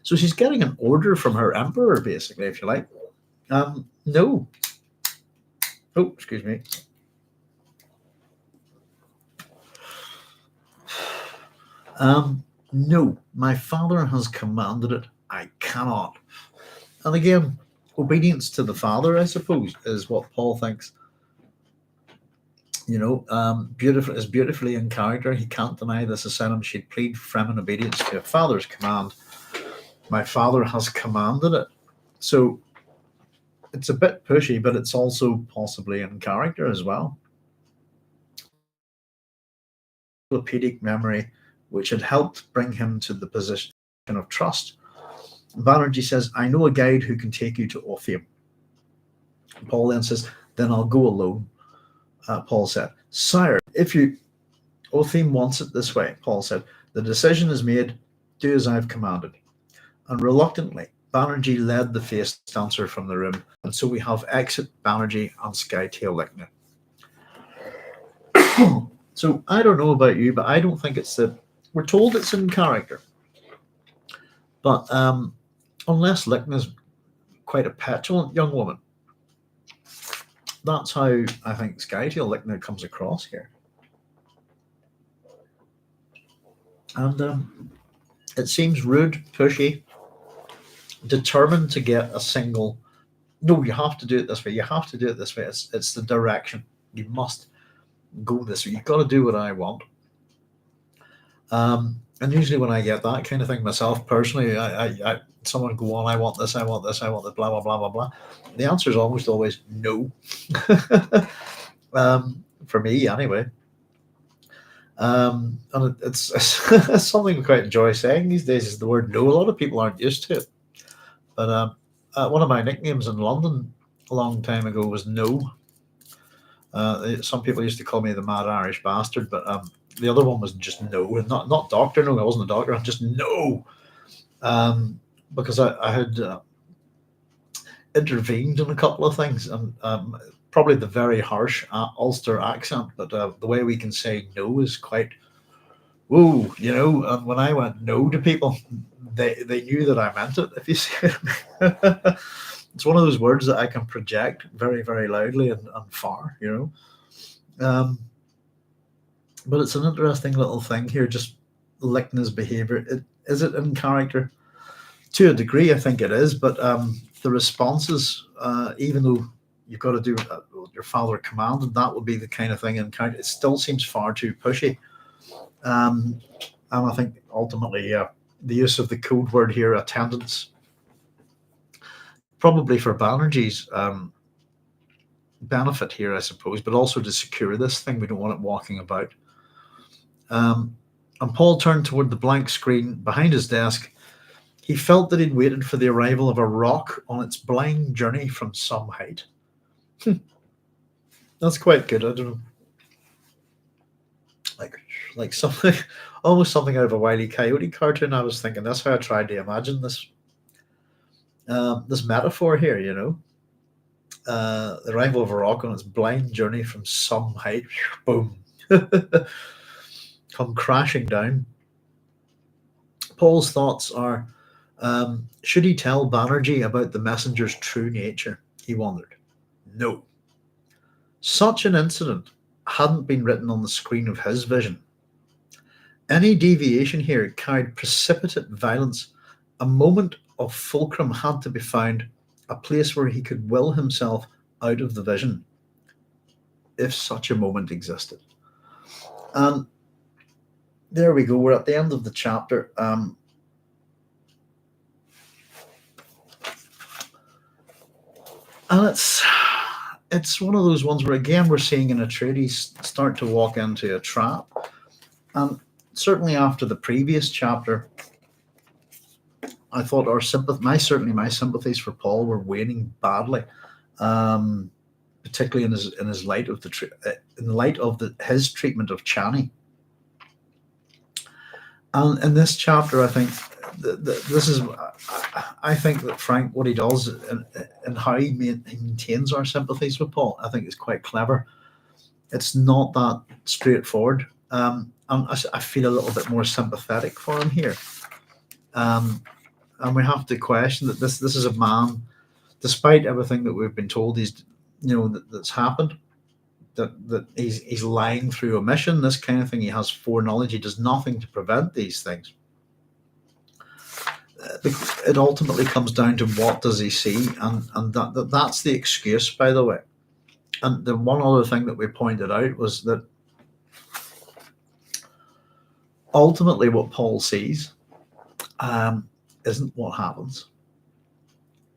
So she's getting an order from her emperor, basically, if you like. No. Oh, excuse me. No, my father has commanded it. I cannot. And again, obedience to the father, I suppose, is what Paul thinks. Beautifully in character. He can't deny this asylum. She'd plead Fremen obedience to a father's command. My father has commanded it. So it's a bit pushy, but it's also possibly in character as well. Encyclopedic memory, which had helped bring him to the position of trust. Bannerjee says, I know a guide who can take you to Otheym. Paul then says, then I'll go alone. Paul said, sire, Otheym wants it this way, Paul said. The decision is made. Do as I've commanded. And reluctantly, Bannerjee led the face dancer from the room. And so we have exit Bannerjee and Scytale Lichna. So I don't know about you, but I don't think it's the. We're told it's in character, but unless Lichna's quite a petulant young woman, that's how I think Scytale Lichna comes across here. And it seems rude, pushy, determined to get a single. No, you have to do it this way. You have to do it this way. It's the direction. You must go this way. You've got to do what I want. And usually when I get that kind of thing myself personally, I someone go on, I want this, I want this, I want this, blah blah blah blah blah. The answer is almost always no. For me anyway. And it's something we quite enjoy saying these days is the word no. A lot of people aren't used to it. But one of my nicknames in London a long time ago was No. Some people used to call me the Mad Irish Bastard, but the other one was just No, and not Doctor No. I wasn't a doctor. I'm just No, because I had intervened in a couple of things, and probably the very harsh Ulster accent, but the way we can say no is quite, woo, and when I went no to people, they knew that I meant it, if you see what I mean. It's one of those words that I can project very, very loudly and far, but it's an interesting little thing here, just Lichna's behavior. Is it in character? To a degree, I think it is, but the responses, even though you've got to do what your father commanded, that would be the kind of thing in character. It still seems far too pushy. And I think ultimately, the use of the code word here, attendance, probably for Bannerjee's benefit here, I suppose, but also to secure this thing. We don't want it walking about. And Paul turned toward the blank screen behind his desk. He felt that he'd waited for the arrival of a rock on its blind journey from some height. That's quite good. I don't know. Like something, almost something out of a Wile E. Coyote cartoon. I was thinking that's how I tried to imagine this metaphor here. The arrival of a rock on its blind journey from some height. Boom, come crashing down. Paul's thoughts are: should he tell Bannerjee about the messenger's true nature? He wondered. No. Such an incident hadn't been written on the screen of his vision. Any deviation here carried precipitate violence. A moment of fulcrum had to be found, a place where he could will himself out of the vision, if such a moment existed. And there we go. We're at the end of the chapter. And it's one of those ones where, again, we're seeing an Atreides start to walk into a trap. And certainly after the previous chapter, I thought my sympathies for Paul were waning badly, particularly in his light of his treatment of Chani. And in this chapter, I think I think that Frank, what he does and how he maintains our sympathies with Paul, I think is quite clever. It's not that straightforward. And I feel a little bit more sympathetic for him here. And we have to question that this is a man, despite everything that we've been told that's happened, that he's lying through omission, this kind of thing. He has foreknowledge. He does nothing to prevent these things. It ultimately comes down to what does he see, and that's the excuse, by the way. And the one other thing that we pointed out was that ultimately what Paul sees isn't what happens.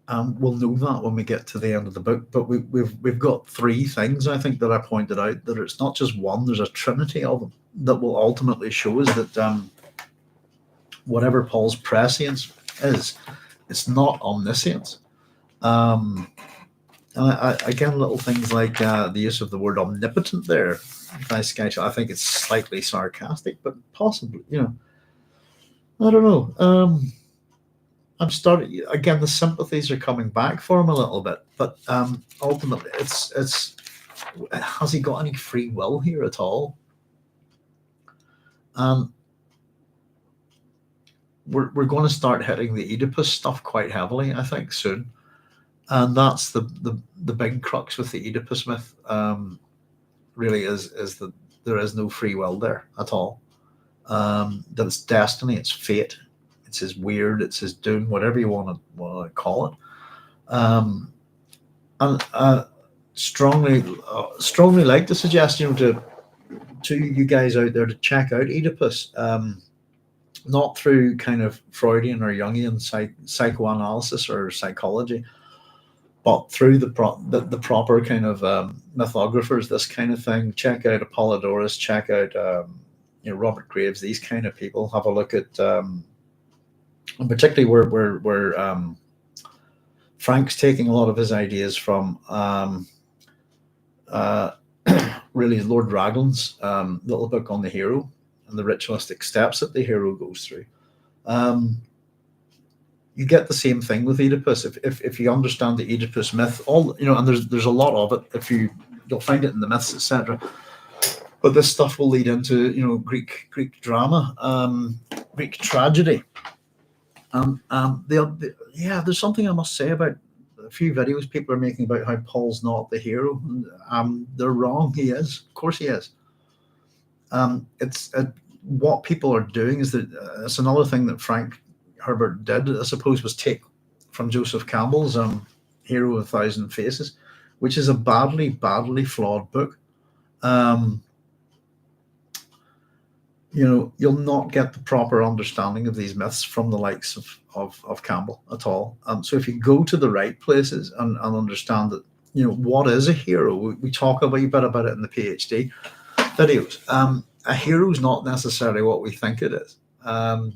We'll know that when we get to the end of the book. But we've got three things, I think, that I pointed out, that it's not just one. There's a trinity of them that will ultimately show us that whatever Paul's prescience is, it's not omniscience. And again, little things like the use of the word omnipotent there by Scytale, I think it's slightly sarcastic, but possibly, I don't know. I'm starting again. The sympathies are coming back for him a little bit, but ultimately, it's has he got any free will here at all? We're going to start hitting the Oedipus stuff quite heavily, I think, soon. And that's the big crux with the Oedipus myth, really is that there is no free will there at all. That it's destiny, it's fate, it's his weird, it's his doom, whatever you want to call it. And strongly like to suggest, to you guys out there to check out Oedipus. Not through kind of Freudian or Jungian psychoanalysis or psychology, but through the proper kind of mythographers, this kind of thing. Check out Apollodorus, check out Robert Graves, these kind of people. Have a look at, and particularly where Frank's taking a lot of his ideas from really Lord Raglan's little book on the hero and the ritualistic steps that the hero goes through. You get the same thing with Oedipus. If you understand the Oedipus myth, and there's a lot of it. You'll find it in the myths, etc. But this stuff will lead into Greek drama, Greek tragedy. There's something I must say about a few videos people are making about how Paul's not the hero. They're wrong. He is. Of course he is. What people are doing is that it's another thing that Frank Herbert did, I suppose, was take from Joseph Campbell's Hero of a Thousand Faces, which is a badly flawed book. You'll not get the proper understanding of these myths from the likes of Campbell at all. So if you go to the right places and understand that, what is a hero? We talk a wee bit about it in the PhD videos. A hero is not necessarily what we think it is. And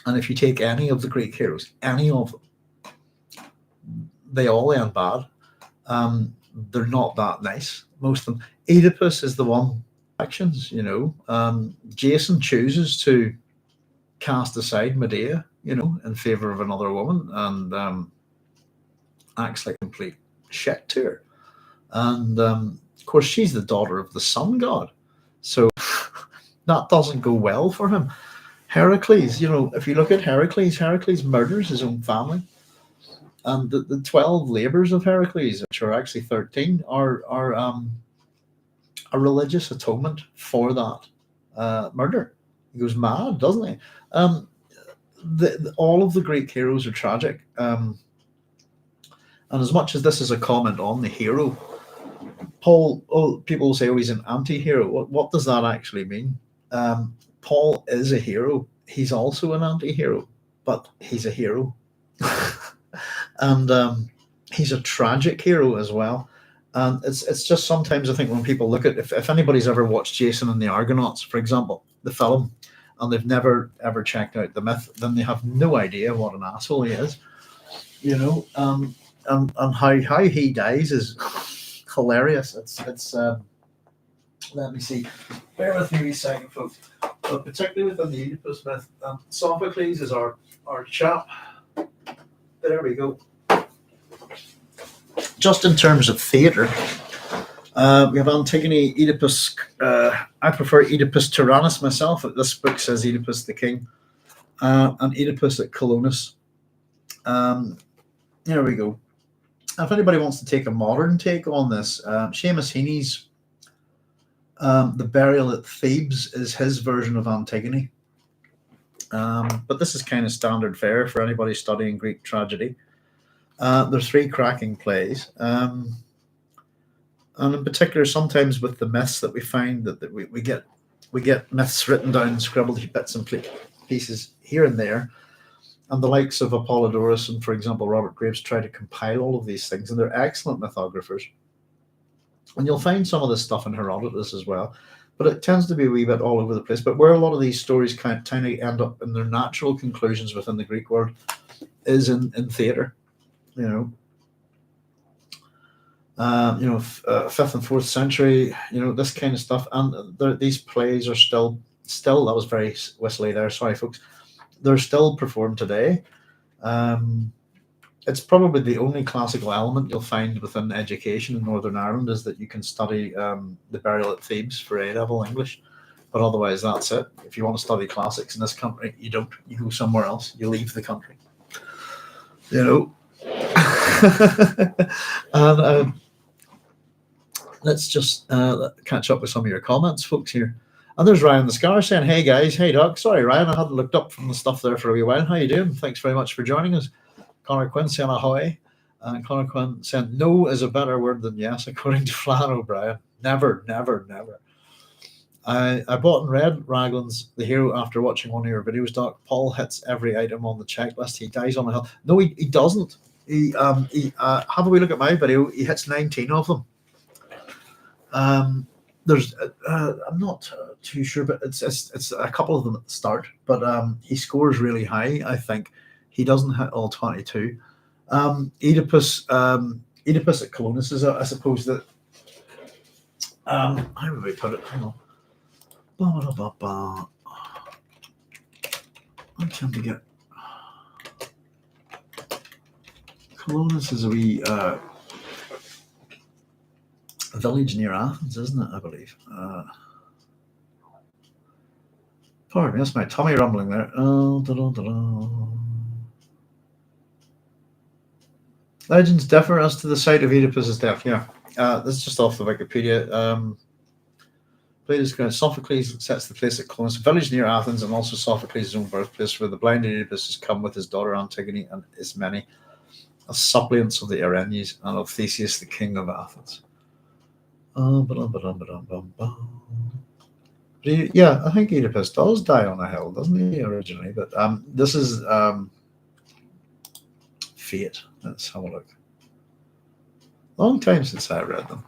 if you take any of the Greek heroes, any of them, they all end bad. They're not that nice, most of them. Oedipus is the one. Actions, Jason chooses to cast aside Medea, in favor of another woman, and acts like complete shit to her. And of course, she's the daughter of the sun god, so that doesn't go well for him. Heracles, if you look at Heracles murders his own family, and the 12 labors of Heracles, which are actually 13, are a religious atonement for that murder. He goes mad, doesn't he? All of the Greek heroes are tragic. And as much as this is a comment on the hero, Paul, people will say, he's an anti-hero. What does that actually mean? Paul is a hero. He's also an anti-hero, but he's a hero. And he's a tragic hero as well. And it's just sometimes I think when people look at, if anybody's ever watched Jason and the Argonauts, for example, the film, and they've never ever checked out the myth, then they have no idea what an asshole he is, and how he dies is hilarious. It's let me see, bear with me a second, folks. But particularly within the Oedipus myth, Sophocles is our chap. There we go. Just in terms of theatre, we have Antigone, Oedipus. I prefer Oedipus Tyrannus myself. This book says Oedipus the King, and Oedipus at Colonus. There we go. If anybody wants to take a modern take on this, Seamus Heaney's The Burial at Thebes is his version of Antigone. But this is kind of standard fare for anybody studying Greek tragedy. There's 3 cracking plays, and in particular, sometimes with the myths that we find that we get myths written down, scribbled bits and pieces here and there, and the likes of Apollodorus and, for example, Robert Graves try to compile all of these things, and they're excellent mythographers. And you'll find some of this stuff in Herodotus as well, but it tends to be a wee bit all over the place. But where a lot of these stories kind of end up in their natural conclusions within the Greek world is in theatre. 5th and 4th century, this kind of stuff, and these plays are still. That was very whistly there. Sorry, folks. They're still performed today, it's probably the only classical element you'll find within education in Northern Ireland is that you can study the burial at Thebes for A-level English, but otherwise that's it. If you want to study classics in this country, you don't. You go somewhere else. You leave the country. You know. And let's just catch up with some of your comments, folks, here. And there's Ryan the Scar saying, "Hey guys, hey Doug. Sorry, Ryan, I hadn't looked up from the stuff there for a wee while. How you doing? Thanks very much for joining us." Connor Quinn saying ahoy. And Connor Quinn saying, "No is a better word than yes," according to Flan O'Brien. Never, never, never. I bought and read Raglan's The Hero after watching one of your videos, Doc. Paul hits every item on the checklist. He dies on a hill. No, he doesn't. He have a wee look at my video. He hits 19 of them. There's I'm not too sure, but it's a couple of them at the start. But he scores really high. I think he doesn't hit all 22. Oedipus at Colonus is, I suppose that. How would we put it? Hang on. I tend to get Colonus is a wee village near Athens, isn't it? I believe. Pardon me, that's my tummy rumbling there. Legends differ as to the site of Oedipus's death. Yeah, this is just off the Wikipedia. Sophocles sets the place at Colonus, a village near Athens, and also Sophocles' own birthplace, where the blind Oedipus has come with his daughter Antigone and Ismene, as suppliants of the Erinyes and of Theseus, the king of Athens. Yeah, I think Oedipus does die on a hill, doesn't he, originally? But this is Fate. Let's have a look. Long time since I read them.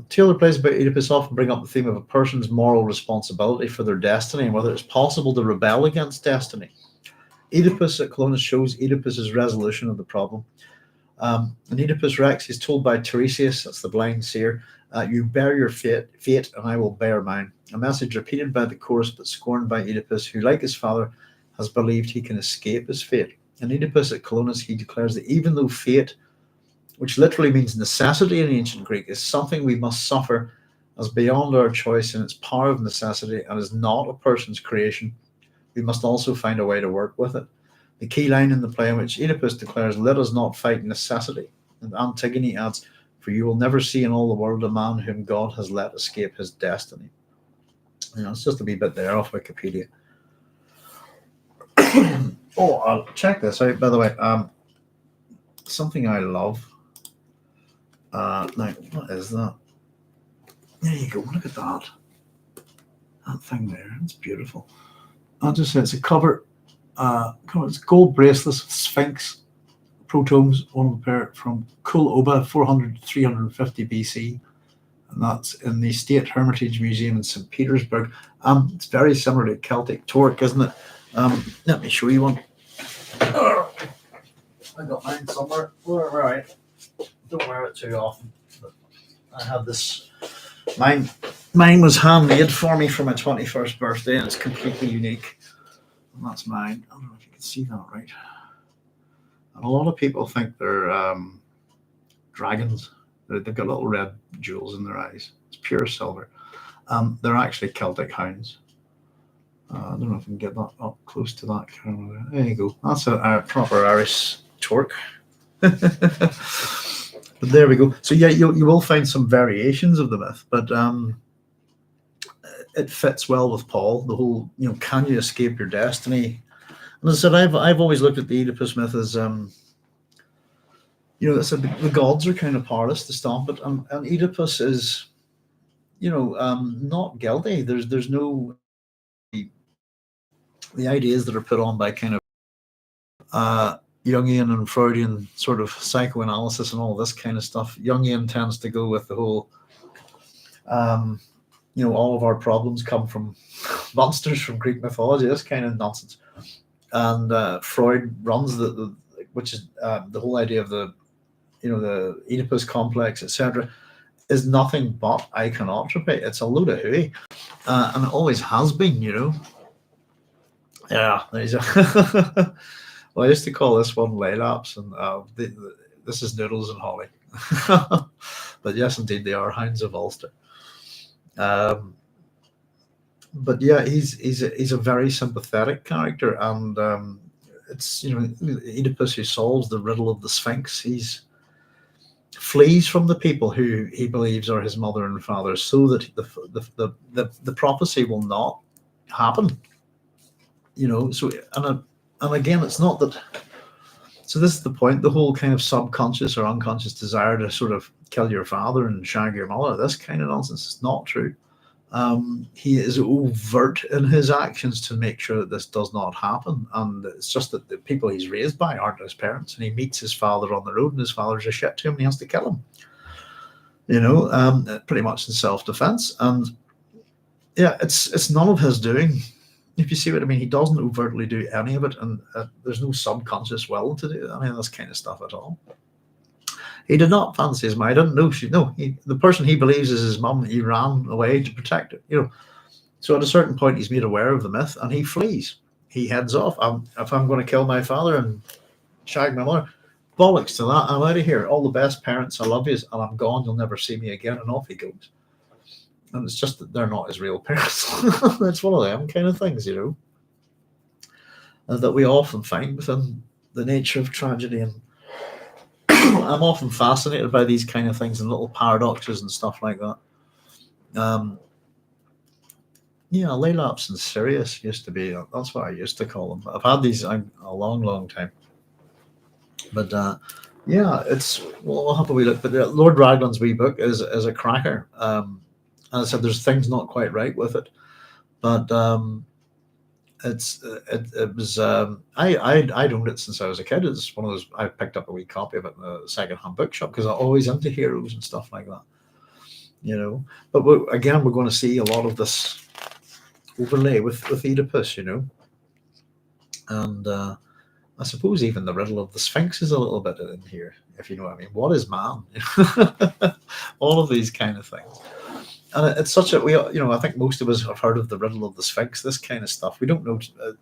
Taylor plays about Oedipus often bring up the theme of a person's moral responsibility for their destiny and whether it's possible to rebel against destiny. Oedipus at Colonus shows Oedipus's resolution of the problem. And Oedipus Rex is told by Tiresias, that's the blind seer, "You bear your fate, and I will bear mine." A message repeated by the chorus but scorned by Oedipus, who, like his father, has believed he can escape his fate. In Oedipus at Colonus, he declares that even though fate, which literally means necessity in ancient Greek, is something we must suffer as beyond our choice in its power of necessity and is not a person's creation, we must also find a way to work with it. The key line in the play in which Oedipus declares, "Let us not fight necessity," and Antigone adds, "For you will never see in all the world a man whom God has let escape his destiny." You know, it's just a wee bit there off Wikipedia. Oh, I'll check this out, by the way. Something I love. Now, what is that? There you go. Look at that. That thing there. It's beautiful. I'll just say it's a cover. It's gold bracelets with Sphinx protomes, one of a pair from Kul Oba, 400 to 350 BC. And that's in the State Hermitage Museum in St. Petersburg. It's very similar to Celtic torque, isn't it? Let me show you one. I got mine somewhere. Right. Don't wear it too often. But I have this. Mine was handmade for me for my 21st birthday, and it's completely unique. And that's mine. I don't know if you can see that right. And a lot of people think they're dragons. They've got little red jewels in their eyes. It's pure silver. They're actually Celtic hounds. I don't know if I can get that up close to that camera. There you go. That's a proper Irish torque. But there we go. So yeah, you will find some variations of the myth, but it fits well with Paul. The whole, can you escape your destiny? And as I said, I've always looked at the Oedipus myth as the gods are kind of powerless to stop it, and Oedipus is, not guilty. There's no the ideas that are put on by kind of Jungian and Freudian sort of psychoanalysis and all this kind of stuff. Jungian tends to go with the whole, all of our problems come from monsters from Greek mythology. This kind of nonsense. And Freud runs which is the whole idea of the Oedipus complex, etc., is nothing but iconotropy. It's a load of hooey, and it always has been. Yeah, there's a well, I used to call this one Laylaps, and this is Noodles and Holly. But yes, indeed, they are Hounds of Ulster. Um, but yeah, he's a very sympathetic character, and it's Oedipus who solves the riddle of the Sphinx. He's flees from the people who he believes are his mother and father, so that the prophecy will not happen. So and again, it's not that. So this is the point. The whole kind of subconscious or unconscious desire to sort of kill your father and shag your mother. This kind of nonsense is not true. He is overt in his actions to make sure that this does not happen. And it's just that the people he's raised by aren't his parents. And he meets his father on the road, and his father's a shit to him, and he has to kill him. Pretty much in self-defense. And yeah, it's none of his doing. If you see what I mean, he doesn't overtly do any of it, and there's no subconscious will to do any of this kind of stuff at all. He did not fancy his mom. I didn't know the person he believes is his mum. He ran away to protect it. So at a certain point, he's made aware of the myth, and he flees. He heads off. If I'm going to kill my father and shag my mother, bollocks to that. I'm out of here. All the best, parents. I love you, and I'm gone. You'll never see me again. And off he goes. And it's just that they're not his real parents. It's one of them kind of things, that we often find within the nature of tragedy. And I'm often fascinated by these kind of things and little paradoxes and stuff like that. Laylaps and Sirius used to be, that's what I used to call them. I've had these a long, long time. But we'll have a wee look. But Lord Raglan's wee book is a cracker. And I said there's things not quite right with it, but it was I'd owned it since I was a kid. It's one of those. I picked up a wee copy of it in a second-hand bookshop because I'm always into heroes and stuff like that, But we're going to see a lot of this overlay with Oedipus, and I suppose even the riddle of the Sphinx is a little bit in here, if you know what I mean. What is man? All of these kind of things. And it's such a I think most of us have heard of the riddle of the Sphinx. This kind of stuff we don't know.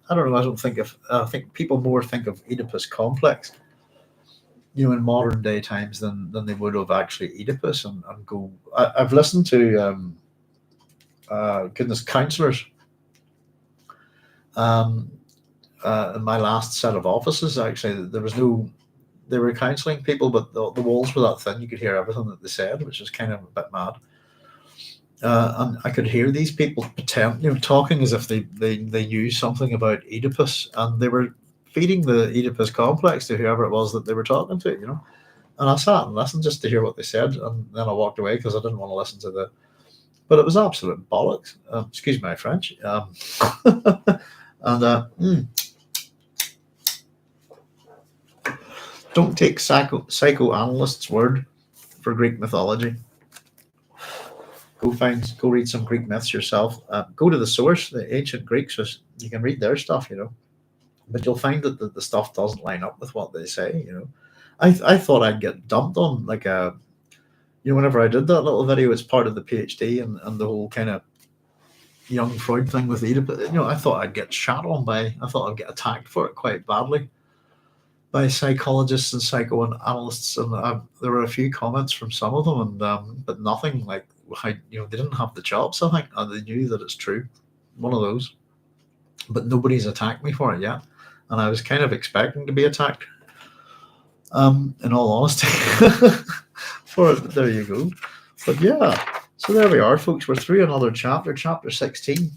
I don't know. I think people more think of Oedipus complex, in modern day times than they would of actually Oedipus and go. I've listened to counselors. In my last set of offices, actually, they were counselling people, but the walls were that thin you could hear everything that they said, which is kind of a bit mad. And I could hear these people pretend, talking as if they knew something about Oedipus, and they were feeding the Oedipus complex to whoever it was that they were talking to, And I sat and listened just to hear what they said, and then I walked away because I didn't want to listen to but it was absolute bollocks. Excuse my French. And don't take psychoanalysts' word for Greek mythology. Go read some Greek myths yourself. Go to the source, the ancient Greeks. You can read their stuff, But you'll find that the stuff doesn't line up with what they say, I thought I'd get dumped on whenever I did that little video. It's part of the PhD and the whole kind of young Freud thing with Oedipus. I thought I'd get shot on I thought I'd get attacked for it quite badly by psychologists and psychoanalysts, and there were a few comments from some of them, and but nothing like how they didn't have the jobs. I think and they knew that it's true, one of those. But nobody's attacked me for it yet, and I was kind of expecting to be attacked. In all honesty, for it. But there you go. But yeah, so there we are, folks. We're through another chapter 16.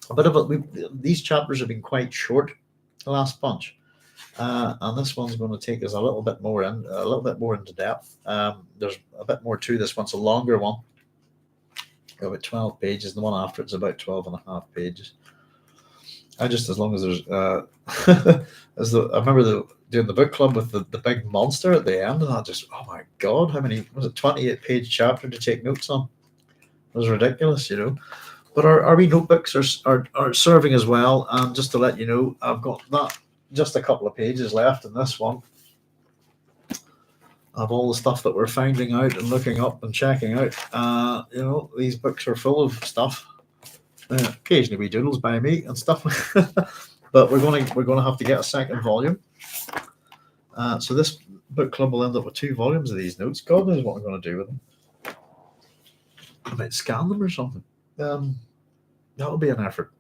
A bit of it. These chapters have been quite short, the last bunch. And this one's going to take us a little bit more into depth. There's a bit more to this one. It's a longer one, about 12 pages. The one after it's about 12 and a half pages. As long as there's I remember doing the book club with the big monster at the end, and I just, oh my god, how many was it? 28-page chapter to take notes on. It was ridiculous, But our wee notebooks are serving as well. And just to let you know, I've got that. Just a couple of pages left in this one of all the stuff that we're finding out and looking up and checking out. These books are full of stuff. Occasionally we doodles by me and stuff, but we're gonna have to get a second volume. So this book club will end up with 2 volumes of these notes. God knows what I'm going to do with them. I might scan them or something. That'll be an effort.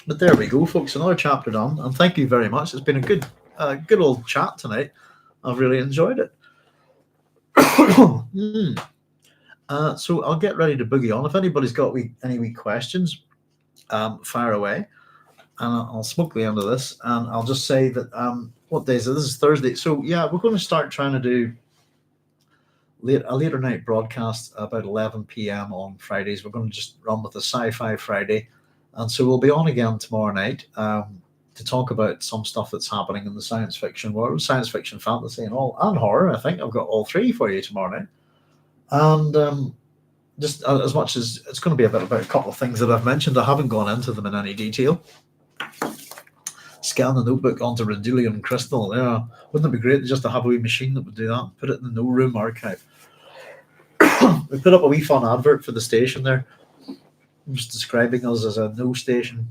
But there we go, folks. Another chapter done, and thank you very much. It's been a good old chat tonight. I've really enjoyed it. So I'll get ready to boogie on. If anybody's got any wee questions, fire away, and I'll smoke the end of this. And I'll just say that what day is it? This is Thursday. So yeah, we're going to start trying to do a later night broadcast about 11 p.m. on Fridays. We're going to just run with a sci-fi Friday, and so we'll be on again tomorrow night to talk about some stuff that's happening in the science fiction world, science fiction, fantasy, and horror. I think I've got all 3 for you tomorrow night. And just as much as it's going to be about a couple of things that I've mentioned, I haven't gone into them in any detail. Scan the notebook onto Rendulian crystal. Yeah, wouldn't it be great just to have a wee machine that would do that and put it in the No Room archive? We put up a wee fun advert for the station there, just describing us as a no station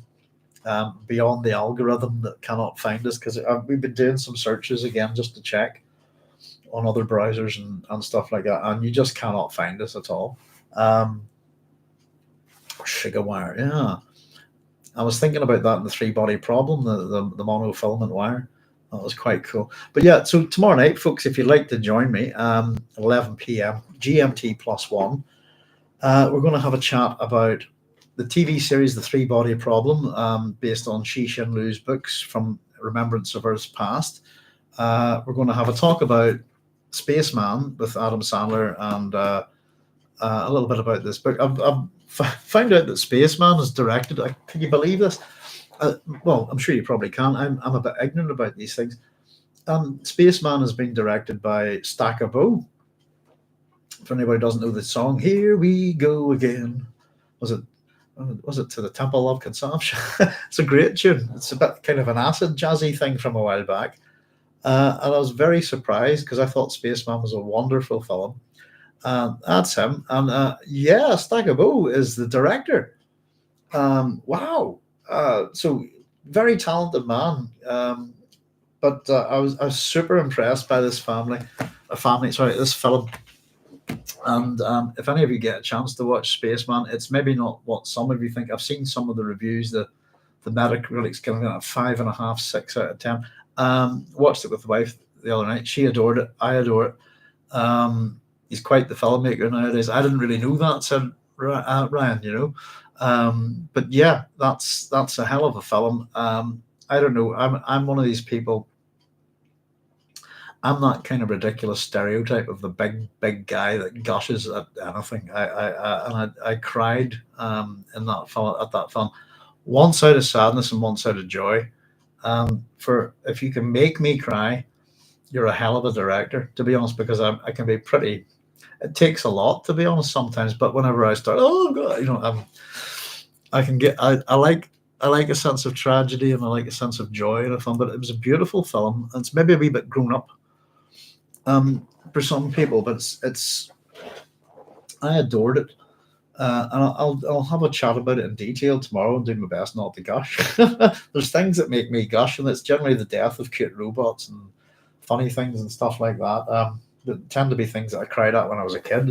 beyond the algorithm that cannot find us, because we've been doing some searches again just to check on other browsers and stuff like that, and you just cannot find us at all. Sugar wire, yeah. I was thinking about that in the 3-body problem, the monofilament wire. That was quite cool. But yeah, so tomorrow night, folks, if you'd like to join me, 11 p.m. GMT +1, we're going to have a chat about the TV series The 3-Body Problem, based on Cixin Liu's books from Remembrance of Earth's Past. We're going to have a talk about Spaceman with Adam Sandler, and a little bit about this book. I've found out that Spaceman is directed. Can you believe this? Well, I'm sure you probably can. I'm a bit ignorant about these things. Spaceman has been directed by Stacker Bow. For anybody who doesn't know the song, "Here We Go Again," was it To the Temple of Consumption? It's a great tune. It's a bit kind of an acid jazzy thing from a while back. And I was very surprised because I thought Spaceman was a wonderful film. That's him. And yeah, Stacker Bow is the director. Wow. So very talented man. But I was super impressed by this film. And if any of you get a chance to watch Spaceman, it's maybe not what some of you think. I've seen some of the reviews. The Metacritic's giving it a 5.5, 6 out of 10. Watched it with the wife the other night. She adored it. I adore it. He's quite the filmmaker nowadays. I didn't really know that, said Ryan, you know. But yeah, that's a hell of a film. I don't know. I'm one of these people. I'm that kind of ridiculous stereotype of the big guy that gushes at anything. I cried in that film, at that film, once out of sadness and once out of joy. For if you can make me cry, you're a hell of a director, to be honest, because I can be pretty. It takes a lot, to be honest, sometimes. But whenever I start, oh god, you know, I can get. I like a sense of tragedy and I like a sense of joy in a film. But it was a beautiful film. It's maybe a wee bit grown up for some people, but it's I adored it, and I'll have a chat about it in detail tomorrow and do my best not to gush. There's things that make me gush, and it's generally the death of cute robots and funny things and stuff like that. That tend to be things that I cried at when I was a kid,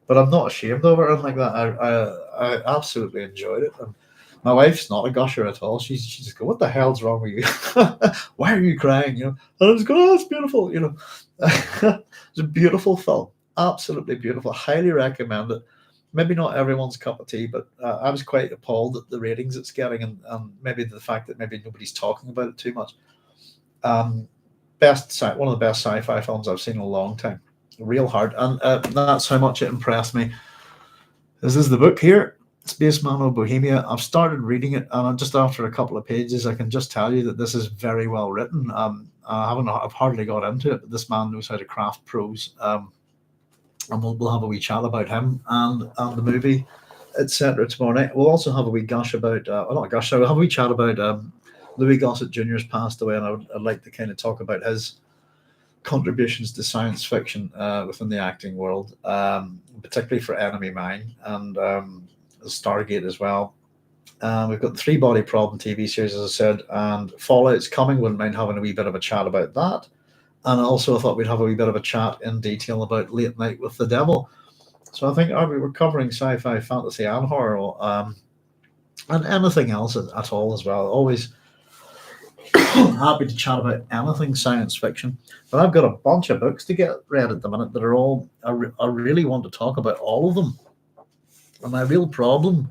but I'm not ashamed of it or anything like that. I absolutely enjoyed it. And my wife's not a gusher at all. She's just go, "What the hell's wrong with you? Why are you crying?" You know, and I was going, "Oh, it's beautiful." You know, it's a beautiful film, absolutely beautiful. Highly recommend it. Maybe not everyone's cup of tea, but I was quite appalled at the ratings it's getting, and maybe the fact that maybe nobody's talking about it too much. One of the best sci-fi films I've seen in a long time. Real hard, and that's how much it impressed me. This is the book here. Spaceman of Bohemia. I've started reading it, and just after a couple of pages, I can just tell you that this is very well written. I've hardly got into it, but this man knows how to craft prose. And we'll have a wee chat about him and the movie, etc. tomorrow night. We'll also have a wee gush about, we'll have a wee chat about Louis Gossett Jr.'s passed away, and I'd like to kind of talk about his contributions to science fiction within the acting world, particularly for Enemy Mine. And Stargate as well. We've got the Three Body Problem TV series, as I said, and Fallout's coming. Wouldn't mind having a wee bit of a chat about that. And also I thought we'd have a wee bit of a chat in detail about Late Night with the Devil. So I think we were covering sci-fi, fantasy, and horror, and anything else at all as well. Always happy to chat about anything science fiction. But I've got a bunch of books to get read at the minute that are all, I really want to talk about all of them. And my real problem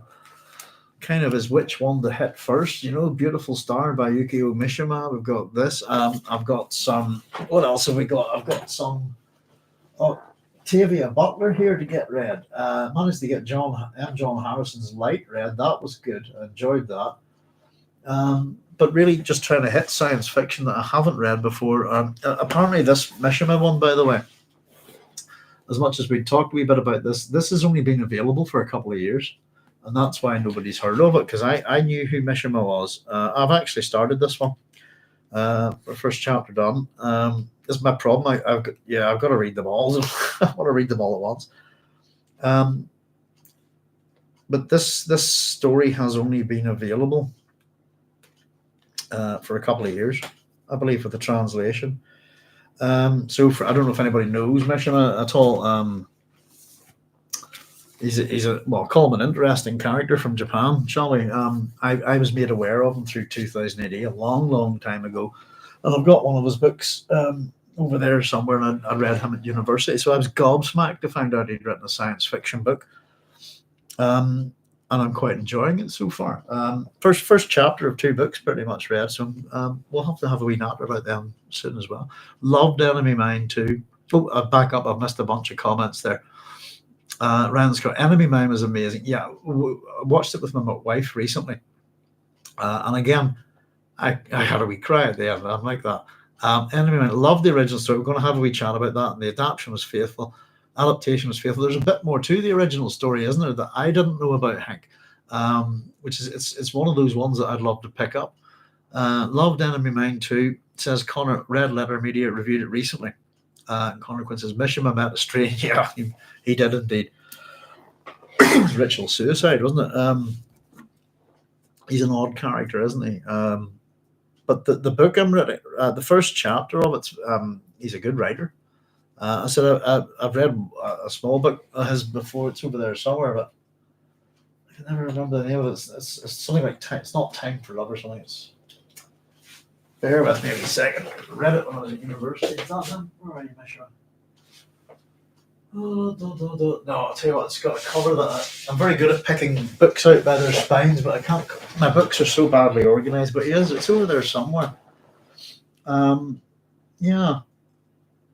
kind of is which one to hit first. Beautiful Star by Yukio Mishima. We've got this. I've got some, what else have we got? I've got some Octavia Butler here to get read. Managed to get John Harrison's Light read. That was good. I enjoyed that. But really just trying to hit science fiction that I haven't read before. Apparently this Mishima one, by the way, as much as we talked a wee bit about this has only been available for a couple of years. And that's why nobody's heard of it, because I knew who Mishima was. I've actually started this one. The first chapter done. This is my problem. I've got to read them all. I want to read them all at once. But this story has only been available for a couple of years, I believe, for the translation. I don't know if anybody knows Mishima at all. He's call him an interesting character from Japan, shall we? I was made aware of him through 2000 AD, a long time ago, and I've got one of his books over there somewhere, and I read him at university, so I was gobsmacked to find out he'd written a science fiction book, and I'm quite enjoying it so far. First chapter of 2 books pretty much read, so we'll have to have a wee natter about them soon as well. Loved Enemy Mine too. Oh, I'll back up, I've missed a bunch of comments there. Ryan Scott, Enemy Mine was amazing. Yeah, I watched it with my wife recently, and again, I had a wee cry at the end. I'm like that. Enemy Mine, loved the original story. We're going to have a wee chat about that. And the adaptation was faithful, adaptation was faithful. There's a bit more to the original story, isn't there, that I didn't know about, Hank? Which is it's one of those ones that I'd love to pick up. Loved Enemy Mine too. Says Connor, Red Letter Media reviewed it recently. Connor Quinn says Mishima met a strange. Yeah, he did indeed. It was ritual suicide, wasn't it? He's an odd character, isn't he? But the book I'm reading, the first chapter of it, he's a good writer. I said I've read a small book of his before. It's over there somewhere, but I can never remember the name of it. It's something like it's not Time for Love or something. It's bear with me a second. I read it when I was at university. Is that him? Where are you, Mishima? No, I'll tell you what, it's got a cover that I'm very good at picking books out by their spines, but I can't. My books are so badly organized, but it's over there somewhere. Yeah.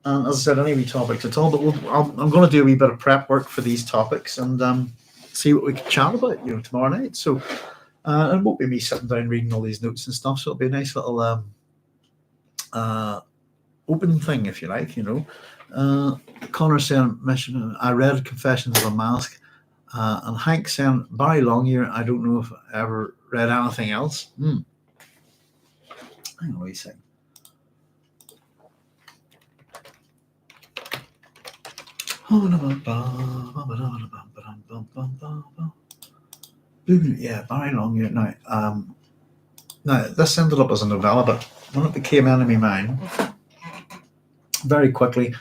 And as I said, any wee topics at all, but I'm going to do a wee bit of prep work for these topics and see what we can chat about, tomorrow night. So it won't be me sitting down reading all these notes and stuff, so it'll be a nice little open thing, if you like, Connor saying, I read Confessions of a Mask, and Hank saying, Barry Longyear, I don't know if I ever read anything else. Hang on a wee second. Yeah, Barry Longyear. Now, this ended up as a novella, but when it became Enemy Mine, very quickly,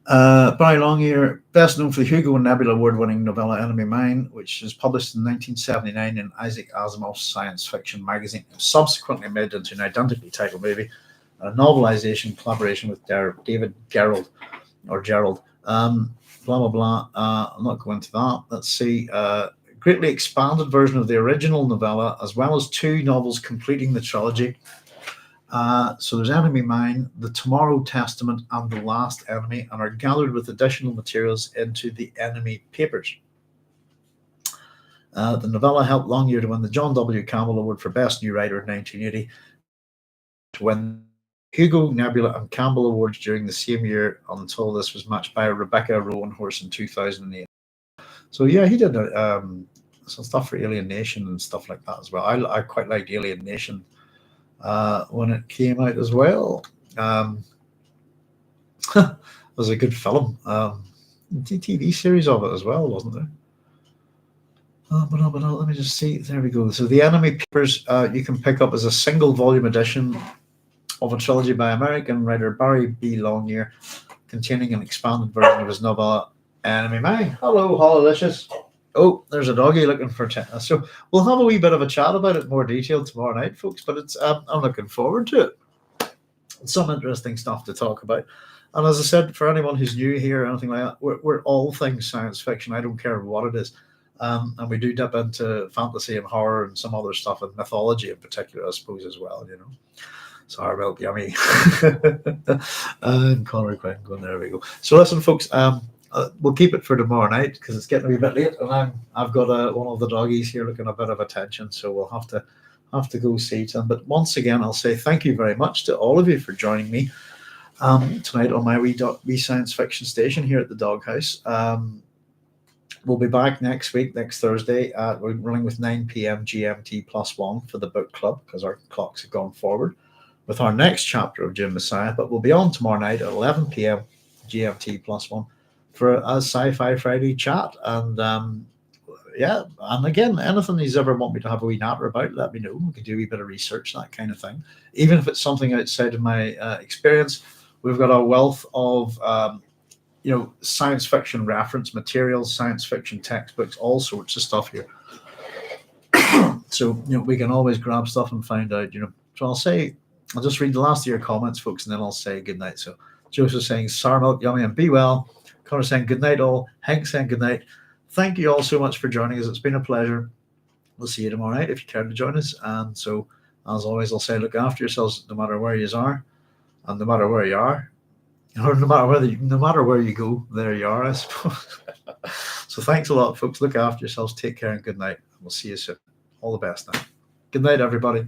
Barry Longyear, best known for the Hugo and Nebula award-winning novella Enemy Mine, which was published in 1979 in Isaac Asimov's science fiction magazine, subsequently made into an identically titled movie, a novelization collaboration with David Gerald. Blah, blah, blah. I'm not going to that. Let's see. Greatly expanded version of the original novella, as well as 2 novels completing the trilogy. So there's Enemy Mine, The Tomorrow Testament, and The Last Enemy, and are gathered with additional materials into the Enemy Papers. The novella helped Longyear to win the John W. Campbell Award for Best New Writer in 1980, to win Hugo, Nebula, and Campbell Awards during the same year, until this was matched by Rebecca Rowanhorse in 2008. So yeah, he did some stuff for Alien Nation and stuff like that as well. I quite liked Alien Nation when it came out as well. It was a good film. TV series of it as well, wasn't there? Let me just see. There we go. So the Enemy Papers you can pick up as a single volume edition of a trilogy by American writer Barry B. Longyear, containing an expanded version of his novella Enemy Mine. Hello, Hollylicious. Oh, there's a doggy looking for tennis. So we'll have a wee bit of a chat about it in more detail tomorrow night, folks. But it's I'm looking forward to it. It's some interesting stuff to talk about. And as I said, for anyone who's new here or anything like that, we're all things science fiction. I don't care what it is. And we do dip into fantasy and horror and some other stuff and mythology in particular, I suppose, as well, you know. Sorry about yummy. And Conor Quinn going, there we go. So listen, folks, we'll keep it for tomorrow night because it's getting a wee bit late, and I've got one of the doggies here looking a bit of attention, so we'll have to go see them. But once again, I'll say thank you very much to all of you for joining me tonight on my wee science fiction station here at the Doghouse. We'll be back next week, next Thursday. We're running with 9 p.m. GMT +1 for the book club because our clocks have gone forward with our next chapter of Dune Messiah. But we'll be on tomorrow night at 11 p.m. GMT +1 for a Sci-Fi Friday chat. And yeah, and again, anything you ever want me to have a wee natter about, let me know. We can do a wee bit of research, that kind of thing. Even if it's something outside of my experience, we've got a wealth of science fiction reference materials, science fiction textbooks, all sorts of stuff here. So we can always grab stuff and find out. So I'll just read the last of your comments, folks, and then I'll say good night. So Joseph saying, Sarmilk, yummy, and be well. Connor saying good night all. Hank saying good night. Thank you all so much for joining us. It's been a pleasure. We'll see you tomorrow night if you care to join us. And so, as always, I'll say look after yourselves no matter where you are, and no matter where you are, or no matter where you go, there you are, I suppose. So thanks a lot, folks. Look after yourselves. Take care and good night. We'll see you soon. All the best now. Good night, everybody.